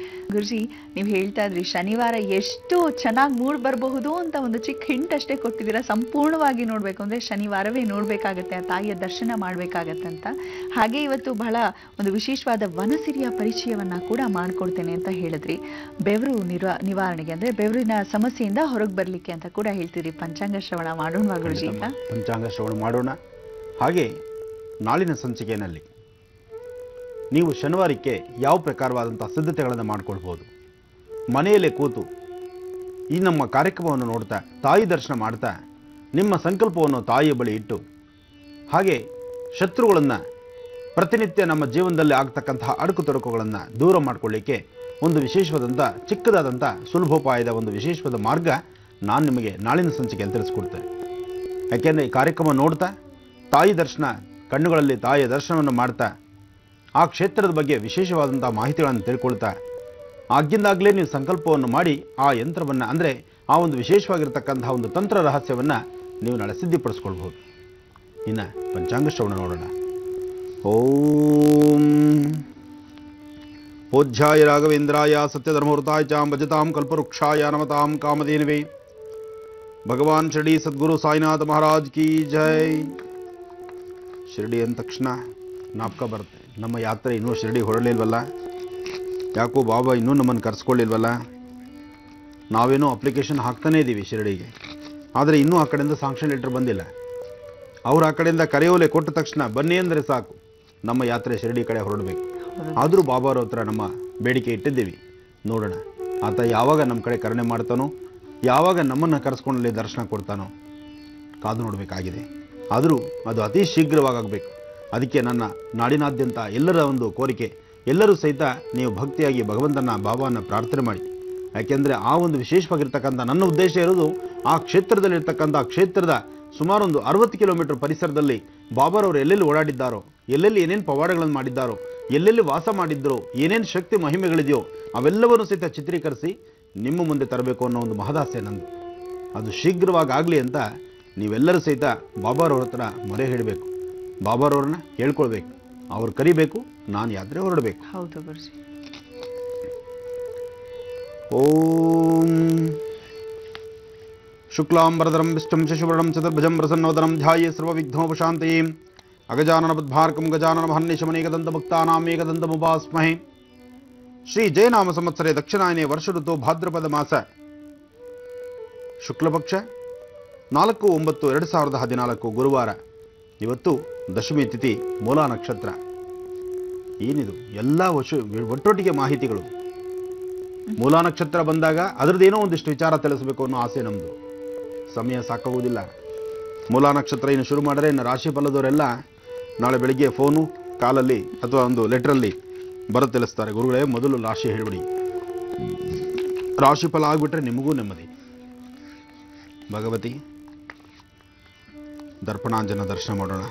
ಗುರುಜಿ, ನೀವು ಹೇಳ್ತಾ ಇದ್ರಿ ಶನಿವಾರ ಎಷ್ಟು ಚೆನ್ನಾಗಿ ಮೂಡ್ ಬರಬಹುದು ಅಂತ ಒಂದು ಚಿಕ್ಕ ಹಿಂಟ್ ಅಷ್ಟೇ ಕೊಟ್ಟಿದ್ದೀರಾ. ಸಂಪೂರ್ಣವಾಗಿ ನೋಡ್ಬೇಕು ಅಂದ್ರೆ ಶನಿವಾರವೇ ನೋಡ್ಬೇಕಾಗತ್ತೆ, ಆ ತಾಯಿಯ ದರ್ಶನ ಮಾಡ್ಬೇಕಾಗತ್ತೆ ಅಂತ. ಹಾಗೆ ಇವತ್ತು ಬಹಳ ಒಂದು ವಿಶೇಷವಾದ ವನಸಿರಿಯ ಪರಿಚಯವನ್ನ ಕೂಡ ಮಾಡ್ಕೊಡ್ತೇನೆ ಅಂತ ಹೇಳಿದ್ರಿ. ಬೆವರು ನಿವಾರಣೆಗೆ ಅಂದ್ರೆ ಬೆವರಿನ ಸಮಸ್ಯೆಯಿಂದ ಹೊರಗೆ ಬರ್ಲಿಕ್ಕೆ ಅಂತ ಕೂಡ ಹೇಳ್ತೀರಿ. ಪಂಚಾಂಗ ಶ್ರವಣ ಮಾಡೋಣ ಗುರುಜಿ? ಪಂಚಾಂಗ ಶ್ರವಣ ಮಾಡೋಣ. ಹಾಗೆ ನಾಳಿನ ಸಂಚಿಕೆಯಲ್ಲಿ ನೀವು ಶನಿವಾರಕ್ಕೆ ಯಾವ ಪ್ರಕಾರವಾದಂಥ ಸಿದ್ಧತೆಗಳನ್ನು ಮಾಡಿಕೊಳ್ಬೋದು. ಮನೆಯಲ್ಲೇ ಕೂತು ಈ ನಮ್ಮ ಕಾರ್ಯಕ್ರಮವನ್ನು ನೋಡ್ತಾ ತಾಯಿ ದರ್ಶನ ಮಾಡ್ತಾ ನಿಮ್ಮ ಸಂಕಲ್ಪವನ್ನು ತಾಯಿಯ ಬಳಿ ಇಟ್ಟು, ಹಾಗೆ ಶತ್ರುಗಳನ್ನು ಪ್ರತಿನಿತ್ಯ ನಮ್ಮ ಜೀವನದಲ್ಲಿ ಆಗ್ತಕ್ಕಂತಹ ಅಡುಕು ತೊಡಕುಗಳನ್ನು ದೂರ ಮಾಡಿಕೊಳ್ಳಿಕ್ಕೆ ಒಂದು ವಿಶೇಷವಾದಂಥ ಚಿಕ್ಕದಾದಂಥ ಸುಲಭೋಪಾಯದ ಒಂದು ವಿಶೇಷವಾದ ಮಾರ್ಗ ನಾನು ನಿಮಗೆ ನಾಳಿನ ಸಂಚಿಕೆಯಲ್ಲಿ ತಿಳಿಸ್ಕೊಡ್ತೇನೆ. ಯಾಕೆಂದರೆ ಈ ಕಾರ್ಯಕ್ರಮ ನೋಡ್ತಾ ತಾಯಿ ದರ್ಶನ, ಕಣ್ಣುಗಳಲ್ಲಿ ತಾಯಿಯ ದರ್ಶನವನ್ನು ಮಾಡ್ತಾ ಆ ಕ್ಷೇತ್ರದ ಬಗ್ಗೆ ವಿಶೇಷವಾದಂಥ ಮಾಹಿತಿಗಳನ್ನು ತಿಳ್ಕೊಳ್ತಾ ಆಗಿಂದಾಗಲೇ ನೀವು ಸಂಕಲ್ಪವನ್ನು ಮಾಡಿ ಆ ಯಂತ್ರವನ್ನು ಅಂದರೆ ಆ ಒಂದು ವಿಶೇಷವಾಗಿರ್ತಕ್ಕಂತಹ ಒಂದು ತಂತ್ರ ರಹಸ್ಯವನ್ನು ನೀವು ನಾಳೆ ಸಿದ್ಧಿಪಡಿಸ್ಕೊಳ್ಬೋದು. ಇನ್ನು ಪಂಚಾಂಗ ಶ್ರವಣ ನೋಡೋಣ. ಓಂ ಪೂಜ್ಯಾಯ ರಾಘವೇಂದ್ರಾಯ ಸತ್ಯಧರ್ಮವೃತಾಯ ಚ ಭಜತಾಂ ಕಲ್ಪವೃಕ್ಷಾಯ ನಮತಾಂ ಕಾಮಧೇನವೇ ಭಗವಾನ್ ಶಿರಡಿ ಸದ್ಗುರು ಸಾಯಿನಾಥ ಮಹಾರಾಜ್ ಕಿ ಜೈ. ಶಿರಡಿ ಅಂದ ತಕ್ಷಣ ಜ್ಞಾಪಕ ಬರುತ್ತೆ, ನಮ್ಮ ಯಾತ್ರೆ ಇನ್ನೂ ಶಿರಡಿ ಹೊರಲಿಲ್ವಲ್ಲ, ಯಾಕೋ ಬಾಬಾ ಇನ್ನೂ ನಮ್ಮನ್ನು ಕರೆಸ್ಕೊಳ್ಳಿಲ್ವಲ್ಲ. ನಾವೇನೋ ಅಪ್ಲಿಕೇಶನ್ ಹಾಕ್ತಾನೇ ಇದ್ದೀವಿ ಶಿರಡಿಗೆ, ಆದರೆ ಇನ್ನೂ ಆ ಕಡೆಯಿಂದ ಸಾಂಕ್ಷನ್ ಲೆಟರ್ ಬಂದಿಲ್ಲ. ಅವ್ರು ಆ ಕಡೆಯಿಂದ ಕರೆಯೋಲೆ ಕೊಟ್ಟ ತಕ್ಷಣ ಬನ್ನಿ ಅಂದರೆ ಸಾಕು, ನಮ್ಮ ಯಾತ್ರೆ ಶಿರಡಿ ಕಡೆ ಹೊರಡಬೇಕು. ಆದರೂ ಬಾಬಾರ ಹತ್ರ ನಮ್ಮ ಬೇಡಿಕೆ ಇಟ್ಟಿದ್ದೀವಿ, ನೋಡೋಣ ಆತ ಯಾವಾಗ ನಮ್ಮ ಕಡೆ ಕರುಣೆ ಮಾಡ್ತಾನೋ, ಯಾವಾಗ ನಮ್ಮನ್ನು ಕರೆಸ್ಕೊಂಡಲ್ಲಿ ದರ್ಶನ ಕೊಡ್ತಾನೋ ಕಾದು ನೋಡಬೇಕಾಗಿದೆ. ಆದರೂ ಅದು ಅತಿ ಶೀಘ್ರವಾಗಬೇಕು. ಅದಕ್ಕೆ ನನ್ನ ನಾಡಿನಾದ್ಯಂತ ಎಲ್ಲರ ಒಂದು ಕೋರಿಕೆ, ಎಲ್ಲರೂ ಸಹಿತ ನೀವು ಭಕ್ತಿಯಾಗಿ ಭಗವಂತನ ಬಾಬಾನ ಪ್ರಾರ್ಥನೆ ಮಾಡಿ. ಯಾಕೆಂದರೆ ಆ ಒಂದು ವಿಶೇಷವಾಗಿರ್ತಕ್ಕಂಥ ನನ್ನ ಉದ್ದೇಶ ಇರೋದು ಆ ಕ್ಷೇತ್ರದಲ್ಲಿರ್ತಕ್ಕಂಥ ಕ್ಷೇತ್ರದ ಸುಮಾರು ಒಂದು 60 ಕಿಲೋಮೀಟರ್ ಪರಿಸರದಲ್ಲಿ ಬಾಬಾರವರು ಎಲ್ಲೆಲ್ಲಿ ಓಡಾಡಿದ್ದಾರೋ, ಎಲ್ಲೆಲ್ಲಿ ಏನೇನು ಪವಾಡಗಳನ್ನು ಮಾಡಿದ್ದಾರೋ, ಎಲ್ಲೆಲ್ಲಿ ವಾಸ ಮಾಡಿದ್ದರೋ, ಏನೇನು ಶಕ್ತಿ ಮಹಿಮೆಗಳಿದೆಯೋ ಅವೆಲ್ಲವನ್ನೂ ಸಹಿತ ಚಿತ್ರೀಕರಿಸಿ ನಿಮ್ಮ ಮುಂದೆ ತರಬೇಕು ಅನ್ನೋ ಒಂದು ಮಹದಾಸೆ ನಂದು. ಅದು ಶೀಘ್ರವಾಗಿ ಆಗಲಿ ಅಂತ ನೀವೆಲ್ಲರೂ ಸಹಿತ ಬಾಬಾರವ್ರ ಹತ್ರ ಮೊರೆ ಹೇಳಬೇಕು, ಬಾಬಾರವ್ರನ್ನ ಕೇಳ್ಕೊಳ್ಬೇಕು, ಅವ್ರು ಕರಿಬೇಕು, ನಾನು ಯಾತ್ರೆ ಹೊರಡಬೇಕು. ಹೌದು ಗುರುಜಿ. ಓಂ ಶುಕ್ಲಾಂಬರಧರಂ ವಿಷ್ಣುಂ ಶಶಿವರ್ಣಂ ಚತುರ್ಭುಜಂ ಪ್ರಸನ್ನವದನಂ ಧ್ಯಾಯೇ ಸರ್ವವಿಘ್ನೋಪಶಾಂತಯೇ. ಅಗಜಾನನಬದ್ಧಾರ್ಕಂ ಗಜಾನನಮಹರ್ನಿಶಮನೇಕದಂತಭಕ್ತಾನಾಂ ಏಕದಂತಮುಪಾಸ್ಮಹೇ. ಶ್ರೀ ಜಯನಾಮ ಸಂವತ್ಸರೆ ದಕ್ಷಿಣಾಯನೆ ವರ್ಷ ಋತು ಭಾದ್ರಪದ ಮಾಸ ಶುಕ್ಲಪಕ್ಷ 4/9/2014 ಗುರುವಾರ. ಇವತ್ತು ದಶಮಿ ತಿಥಿ, ಮೂಲಾ ನಕ್ಷತ್ರ. ಏನಿದು ಎಲ್ಲ ಒಟ್ಟೊಟ್ಟಿಗೆ ಮಾಹಿತಿಗಳು. ಮೂಲಾ ನಕ್ಷತ್ರ ಬಂದಾಗ ಅದರದ್ದೇನೋ ಒಂದಿಷ್ಟು ವಿಚಾರ ತಿಳಿಸಬೇಕು ಅನ್ನೋ ಆಸೆ ನಮ್ಮದು. ಸಮಯ ಸಾಕಾಗುವುದಿಲ್ಲ. ಮೂಲಾ ನಕ್ಷತ್ರ ಇನ್ನು ಶುರು ಮಾಡಿದ್ರೆ ಇನ್ನು ರಾಶಿ ಫಲದವರೆಲ್ಲ ನಾಳೆ ಬೆಳಿಗ್ಗೆ ಫೋನು ಕಾಲಲ್ಲಿ ಅಥವಾ ಒಂದು ಲೆಟ್ರಲ್ಲಿ ಬರೋದು ತಿಳಿಸ್ತಾರೆ, ಗುರುಗಳೇ ಮೊದಲು ರಾಶಿ ಹೇಳಿಬಿಡಿ, ರಾಶಿ ಫಲ ಆಗಿಬಿಟ್ರೆ ನಿಮಗೂ ನೆಮ್ಮದಿ. ಭಗವತಿ ದರ್ಪಣಾಂಜನ ದರ್ಶನ ಮಾಡೋಣ.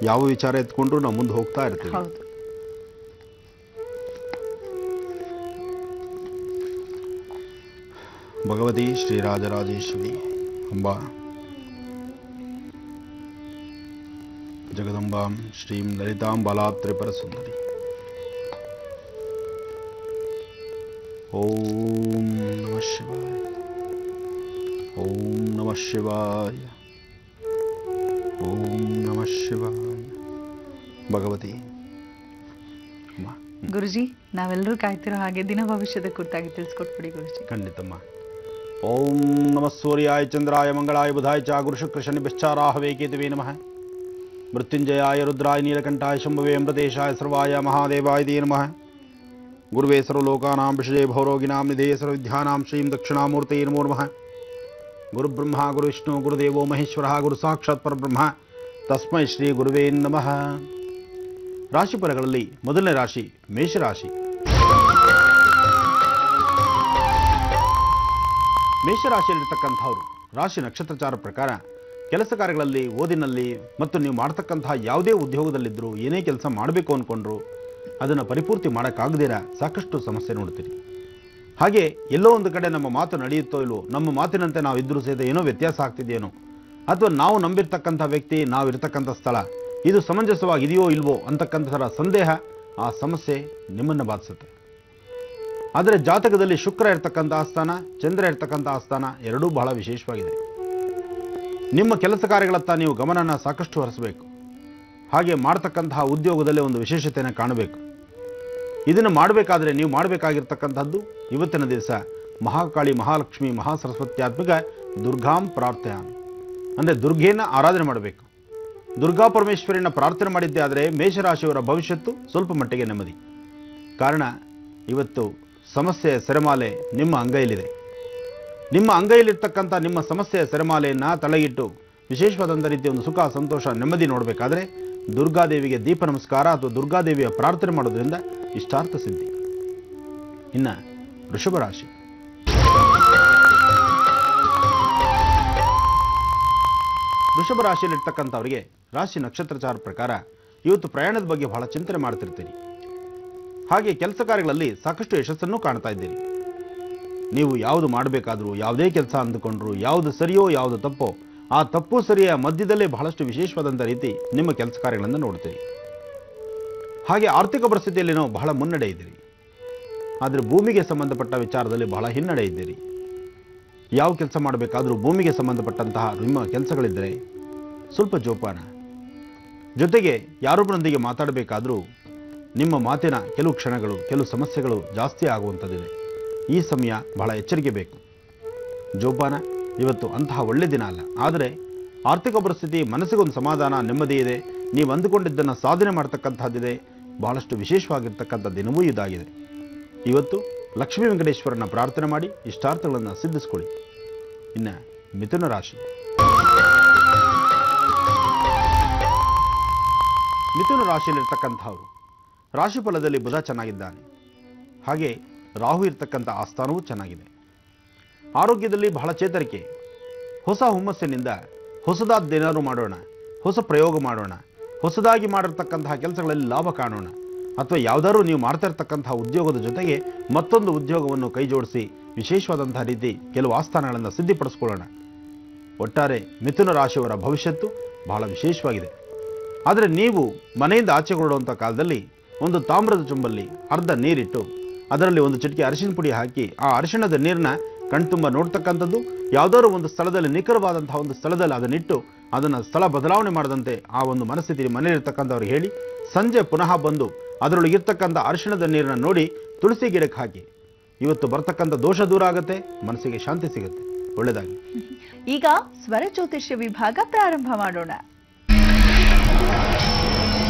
ಯಾವ ವಿಚಾರ ಎತ್ಕೊಂಡ್ರು ನಾವು ಮುಂದೆ ಹೋಗ್ತಾ ಇರ್ತೀವಿ. ಭಗವತಿ ಶ್ರೀರಾಜರಾಜೇಶ್ವರಿ ಅಂಬಾ ಜಗದಂಬಾಂ ಶ್ರೀಂ ಲಲಿತಾಂ ಬಾಲಾಂ ತ್ರಿಪುರ ಸುಂದರಿ. ಓಂ ನಮಃ ಶಿವಾಯ, ಓಂ ನಮಃ ಶಿವಾಯ, ಓಂ ನಮಃ ಶಿವಾಯ. ಭಗವತಿ ಅಮ್ಮ. ಗುರುಜಿ, ನಾವೆಲ್ಲರೂ ಕಾಯ್ತಿರೋ ಹಾಗೆ ದಿನ ಭವಿಷ್ಯದ ಕುರಿತಾಗಿ ತಿಳಿಸ್ಕೊಟ್ಬಿಡಿ ಗುರುಜಿ. ಖಂಡಿತಮ್ಮ. ಓಂ ನಮಃ ಸೂರ್ಯಾಯ ಚಂದ್ರಾಯ ಮಂಗಳಾಯ ಬುಧಾಯ ಚ ಗುರು ಶುಕ್ರ ಶನಿಶ್ಚಾರಾಹವೇ ಕೇತುವೇ ನಮಃ. ಮೃತ್ಯುಂಜಯಾಯ ರುದ್ರಾಯ ನೀಲಕಂಠಾಯ ಶಂಭವೇ ಅಮೃತೇಶಾಯ ಸರ್ವಾಯ ಮಹಾದೇವಾಯ ದೇ ನಮಃ. ಗುರುವೇ ಸರ್ವಲೋಕಾನಾಂ ವಿಷಯೇ ಭವರೋಗಿನಾಂ ನಿಧೇಯ ಸರ್ವವಿದ್ಯಾನಾಂ ಶ್ರೀಂ ದಕ್ಷಿಣಾಮೂರ್ತಯೇ ನಮೋ ನಮಃ. ಗುರುಬ್ರಹ್ಮ ಗುರುವಿಷ್ಣು ಗುರುದೇವೋ ಮಹೇಶ್ವರಃ ಗುರು ಸಾಕ್ಷಾತ್ ಪರಬ್ರಹ್ಮ ತಸ್ಮೈ ಶ್ರೀ ಗುರುವೇ ನಮಃ. ರಾಶಿಫಲಗಳಲ್ಲಿ ಮೊದಲನೇ ರಾಶಿ ಮೇಷರಾಶಿ. ಮೇಷರಾಶಿಯಲ್ಲಿರ್ತಕ್ಕಂಥವ್ರು ರಾಶಿ ನಕ್ಷತ್ರಚಾರ ಪ್ರಕಾರ ಕೆಲಸ ಕಾರ್ಯಗಳಲ್ಲಿ, ಓದಿನಲ್ಲಿ ಮತ್ತು ನೀವು ಮಾಡ್ತಕ್ಕಂತಹ ಯಾವುದೇ ಉದ್ಯೋಗದಲ್ಲಿದ್ದರೂ, ಏನೇ ಕೆಲಸ ಮಾಡಬೇಕು ಅಂದ್ಕೊಂಡ್ರು ಅದನ್ನು ಪರಿಪೂರ್ತಿ ಮಾಡೋಕ್ಕಾಗದಿರ ಸಾಕಷ್ಟು ಸಮಸ್ಯೆ ನೋಡ್ತೀರಿ. ಹಾಗೆ ಎಲ್ಲೋ ಒಂದು ಕಡೆ ನಮ್ಮ ಮಾತು ನಡೆಯುತ್ತೋ ಇಲ್ವೋ, ನಮ್ಮ ಮಾತಿನಂತೆ ನಾವು ಇದ್ರೂ ಸಹಿತ ಏನೋ ವ್ಯತ್ಯಾಸ ಆಗ್ತಿದೆಯೇನೋ, ಅಥವಾ ನಾವು ನಂಬಿರ್ತಕ್ಕಂಥ ವ್ಯಕ್ತಿ, ನಾವಿರ್ತಕ್ಕಂಥ ಸ್ಥಳ ಇದು ಸಮಂಜಸವಾಗಿದೆಯೋ ಇಲ್ವೋ ಅಂತಕ್ಕಂಥರ ಸಂದೇಹ, ಆ ಸಮಸ್ಯೆ ನಿಮ್ಮನ್ನು ಬಾಧಿಸುತ್ತೆ. ಆದರೆ ಜಾತಕದಲ್ಲಿ ಶುಕ್ರ ಇರ್ತಕ್ಕಂಥ ಆಸ್ಥಾನ, ಚಂದ್ರ ಇರ್ತಕ್ಕಂಥ ಆಸ್ಥಾನ ಎರಡೂ ಬಹಳ ವಿಶೇಷವಾಗಿದೆ. ನಿಮ್ಮ ಕೆಲಸ ಕಾರ್ಯಗಳತ್ತ ನೀವು ಗಮನನ ಸಾಕಷ್ಟು ಹರಿಸಬೇಕು. ಹಾಗೆ ಮಾಡ್ತಕ್ಕಂತಹ ಉದ್ಯೋಗದಲ್ಲೇ ಒಂದು ವಿಶೇಷತೆಯನ್ನು ಕಾಣಬೇಕು. ಇದನ್ನು ಮಾಡಬೇಕಾದ್ರೆ ನೀವು ಮಾಡಬೇಕಾಗಿರ್ತಕ್ಕಂಥದ್ದು ಇವತ್ತಿನ ದಿವಸ ಮಹಾಕಾಳಿ, ಮಹಾಲಕ್ಷ್ಮಿ, ಮಹಾಸರಸ್ವತ್ಯಾತ್ಮಿಕ ದುರ್ಗಾಂ ಪ್ರಾರ್ಥಯಾಮಿ, ಅಂದರೆ ದುರ್ಗೆಯನ್ನು ಆರಾಧನೆ ಮಾಡಬೇಕು. ದುರ್ಗಾ ಪರಮೇಶ್ವರಿನ ಪ್ರಾರ್ಥನೆ ಮಾಡಿದ್ದೇ ಆದರೆ ಮೇಷರಾಶಿಯವರ ಭವಿಷ್ಯತ್ತು ಸ್ವಲ್ಪ ಮಟ್ಟಿಗೆ ನೆಮ್ಮದಿ. ಕಾರಣ ಇವತ್ತು ಸಮಸ್ಯೆಯ ಸೆರೆಮಾಲೆ ನಿಮ್ಮ ಅಂಗೈಲಿದೆ. ನಿಮ್ಮ ಅಂಗೈಲಿರ್ತಕ್ಕಂಥ ನಿಮ್ಮ ಸಮಸ್ಯೆಯ ಸೆರೆಮಾಲೆಯನ್ನು ತಲೆಗಿಟ್ಟು ವಿಶೇಷವಾದಂಥ ರೀತಿಯ ಒಂದು ಸುಖ, ಸಂತೋಷ, ನೆಮ್ಮದಿ ನೋಡಬೇಕಾದ್ರೆ ದುರ್ಗಾದೇವಿಗೆ ದೀಪ ನಮಸ್ಕಾರ ಅಥವಾ ದುರ್ಗಾದೇವಿಯ ಪ್ರಾರ್ಥನೆ ಮಾಡೋದ್ರಿಂದ ಇಷ್ಟಾರ್ಥ ಸಿದ್ಧಿ. ಇನ್ನು ವೃಷಭ ರಾಶಿ. ವೃಷಭ ರಾಶಿಯಲ್ಲಿರ್ತಕ್ಕಂಥವರಿಗೆ ರಾಶಿ ನಕ್ಷತ್ರಚಾರ ಪ್ರಕಾರ ಇವತ್ತು ಪ್ರಯಾಣದ ಬಗ್ಗೆ ಬಹಳ ಚಿಂತನೆ ಮಾಡ್ತಿರ್ತೀರಿ. ಹಾಗೆ ಕೆಲಸ ಕಾರ್ಯಗಳಲ್ಲಿ ಸಾಕಷ್ಟು ಯಶಸ್ಸನ್ನು ಕಾಣ್ತಾ ಇದ್ದೀರಿ. ನೀವು ಯಾವುದು ಮಾಡಬೇಕಾದ್ರೂ, ಯಾವುದೇ ಕೆಲಸ ಅಂದುಕೊಂಡ್ರು, ಯಾವುದು ಸರಿಯೋ ಯಾವುದು ತಪ್ಪೋ, ಆ ತಪ್ಪು ಸರಿಯ ಮಧ್ಯದಲ್ಲೇ ಬಹಳಷ್ಟು ವಿಶೇಷವಾದಂಥ ರೀತಿ ನಿಮ್ಮ ಕೆಲಸ ಕಾರ್ಯಗಳನ್ನು ನೋಡ್ತೀರಿ. ಹಾಗೆ ಆರ್ಥಿಕ ಪರಿಸ್ಥಿತಿಯಲ್ಲಿನೋ ಬಹಳ ಮುನ್ನಡೆ ಇದ್ದೀರಿ. ಆದರೆ ಭೂಮಿಗೆ ಸಂಬಂಧಪಟ್ಟ ವಿಚಾರದಲ್ಲಿ ಬಹಳ ಹಿನ್ನಡೆ ಇದ್ದೀರಿ. ಯಾವ ಕೆಲಸ ಮಾಡಬೇಕಾದ್ರೂ ಭೂಮಿಗೆ ಸಂಬಂಧಪಟ್ಟಂತಹ ನಿಮ್ಮ ಕೆಲಸಗಳಿದ್ದರೆ ಸ್ವಲ್ಪ ಜೋಪಾನ. ಜೊತೆಗೆ ಯಾರೊಬ್ಬರೊಂದಿಗೆ ಮಾತಾಡಬೇಕಾದ್ರೂ ನಿಮ್ಮ ಮಾತಿನ ಕೆಲವು ಕ್ಷಣಗಳು ಕೆಲವು ಸಮಸ್ಯೆಗಳು ಜಾಸ್ತಿ ಆಗುವಂಥದ್ದಿದೆ. ಈ ಸಮಯ ಬಹಳ ಎಚ್ಚರಿಕೆ ಬೇಕು. ಜೋಪಾನ. ಇವತ್ತು ಅಂತಹ ಒಳ್ಳೆ ದಿನ ಅಲ್ಲ, ಆದರೆ ಆರ್ಥಿಕ ಪರಿಸ್ಥಿತಿ, ಮನಸ್ಸಿಗೊಂದು ಸಮಾಧಾನ, ನೆಮ್ಮದಿ ಇದೆ. ನೀವು ಅಂದುಕೊಂಡಿದ್ದನ್ನು ಸಾಧನೆ ಮಾಡ್ತಕ್ಕಂಥದ್ದಿದೆ. ಬಹಳಷ್ಟು ವಿಶೇಷವಾಗಿರ್ತಕ್ಕಂಥ ದಿನವೂ ಇದಾಗಿದೆ. ಇವತ್ತು ಲಕ್ಷ್ಮೀ ವೆಂಕಟೇಶ್ವರನ ಪ್ರಾರ್ಥನೆ ಮಾಡಿ ಇಷ್ಟಾರ್ಥಗಳನ್ನು ಸಿದ್ಧಿಸ್ಕೊಳ್ಳಿ. ಇನ್ನು ಮಿಥುನ ರಾಶಿ. ಮಿಥುನ ರಾಶಿಯಲ್ಲಿರ್ತಕ್ಕಂಥವರು ರಾಶಿಫಲದಲ್ಲಿ ಬುಧ ಚೆನ್ನಾಗಿದ್ದಾನೆ, ಹಾಗೆ ರಾಹು ಇರ್ತಕ್ಕಂಥ ಆಸ್ಥಾನವೂ ಚೆನ್ನಾಗಿದೆ. ಆರೋಗ್ಯದಲ್ಲಿ ಬಹಳ ಚೇತರಿಕೆ, ಹೊಸ ಹುಮ್ಮಸ್ಸಿನಿಂದ ಹೊಸದಾದ್ದೇನಾದ್ರು ಮಾಡೋಣ, ಹೊಸ ಪ್ರಯೋಗ ಮಾಡೋಣ, ಹೊಸದಾಗಿ ಮಾಡಿರ್ತಕ್ಕಂತಹ ಕೆಲಸಗಳಲ್ಲಿ ಲಾಭ ಕಾಣೋಣ, ಅಥವಾ ಯಾವುದಾದ್ರೂ ನೀವು ಮಾಡ್ತಾ ಇರ್ತಕ್ಕಂತಹ ಉದ್ಯೋಗದ ಜೊತೆಗೆ ಮತ್ತೊಂದು ಉದ್ಯೋಗವನ್ನು ಕೈ ಜೋಡಿಸಿ ವಿಶೇಷವಾದಂತಹ ರೀತಿ ಕೆಲವು ಆಸ್ಥಾನಗಳನ್ನು ಸಿದ್ಧಿಪಡಿಸ್ಕೊಳ್ಳೋಣ. ಒಟ್ಟಾರೆ ಮಿಥುನ ರಾಶಿಯವರ ಭವಿಷ್ಯತ್ತು ಬಹಳ ವಿಶೇಷವಾಗಿದೆ. ಆದರೆ ನೀವು ಮನೆಯಿಂದ ಆಚೆ ಹೊರಡುವಂಥ ಕಾಲದಲ್ಲಿ ಒಂದು ತಾಮ್ರದ ಚುಂಬಲ್ಲಿ ಅರ್ಧ ನೀರಿಟ್ಟು ಅದರಲ್ಲಿ ಒಂದು ಚಿಟಿಕೆ ಅರಿಶಿನ ಪುಡಿ ಹಾಕಿ ಆ ಅರಿಶಿಣದ ನೀರನ್ನ ಕಣ್ತುಂಬ ನೋಡ್ತಕ್ಕಂಥದ್ದು, ಯಾವುದಾದ್ರೂ ಒಂದು ಸ್ಥಳದಲ್ಲಿ ನಿಖರವಾದಂತಹ ಒಂದು ಸ್ಥಳದಲ್ಲಿ ಅದನ್ನಿಟ್ಟು ಅದನ್ನು ಸ್ಥಳ ಬದಲಾವಣೆ ಮಾಡದಂತೆ ಆ ಒಂದು ಮನಸ್ಥಿತಿ ಮನೆಯಲ್ಲಿರ್ತಕ್ಕಂಥವ್ರಿಗೆ ಹೇಳಿ ಸಂಜೆ ಪುನಃ ಬಂದು ಅದರೊಳಗಿರ್ತಕ್ಕಂಥ ಅರಿಶಿಣದ ನೀರನ್ನ ನೋಡಿ ತುಳಸಿ ಗಿಡಕ್ಕೆ ಹಾಕಿ. ಇವತ್ತು ಬರ್ತಕ್ಕಂಥ ದೋಷ ದೂರ ಆಗುತ್ತೆ, ಮನಸ್ಸಿಗೆ ಶಾಂತಿ ಸಿಗುತ್ತೆ. ಒಳ್ಳೆಯದಾಗಿ. ಈಗ ಸ್ವರ ಜ್ಯೋತಿಷ್ಯ ವಿಭಾಗ ಪ್ರಾರಂಭ ಮಾಡೋಣ.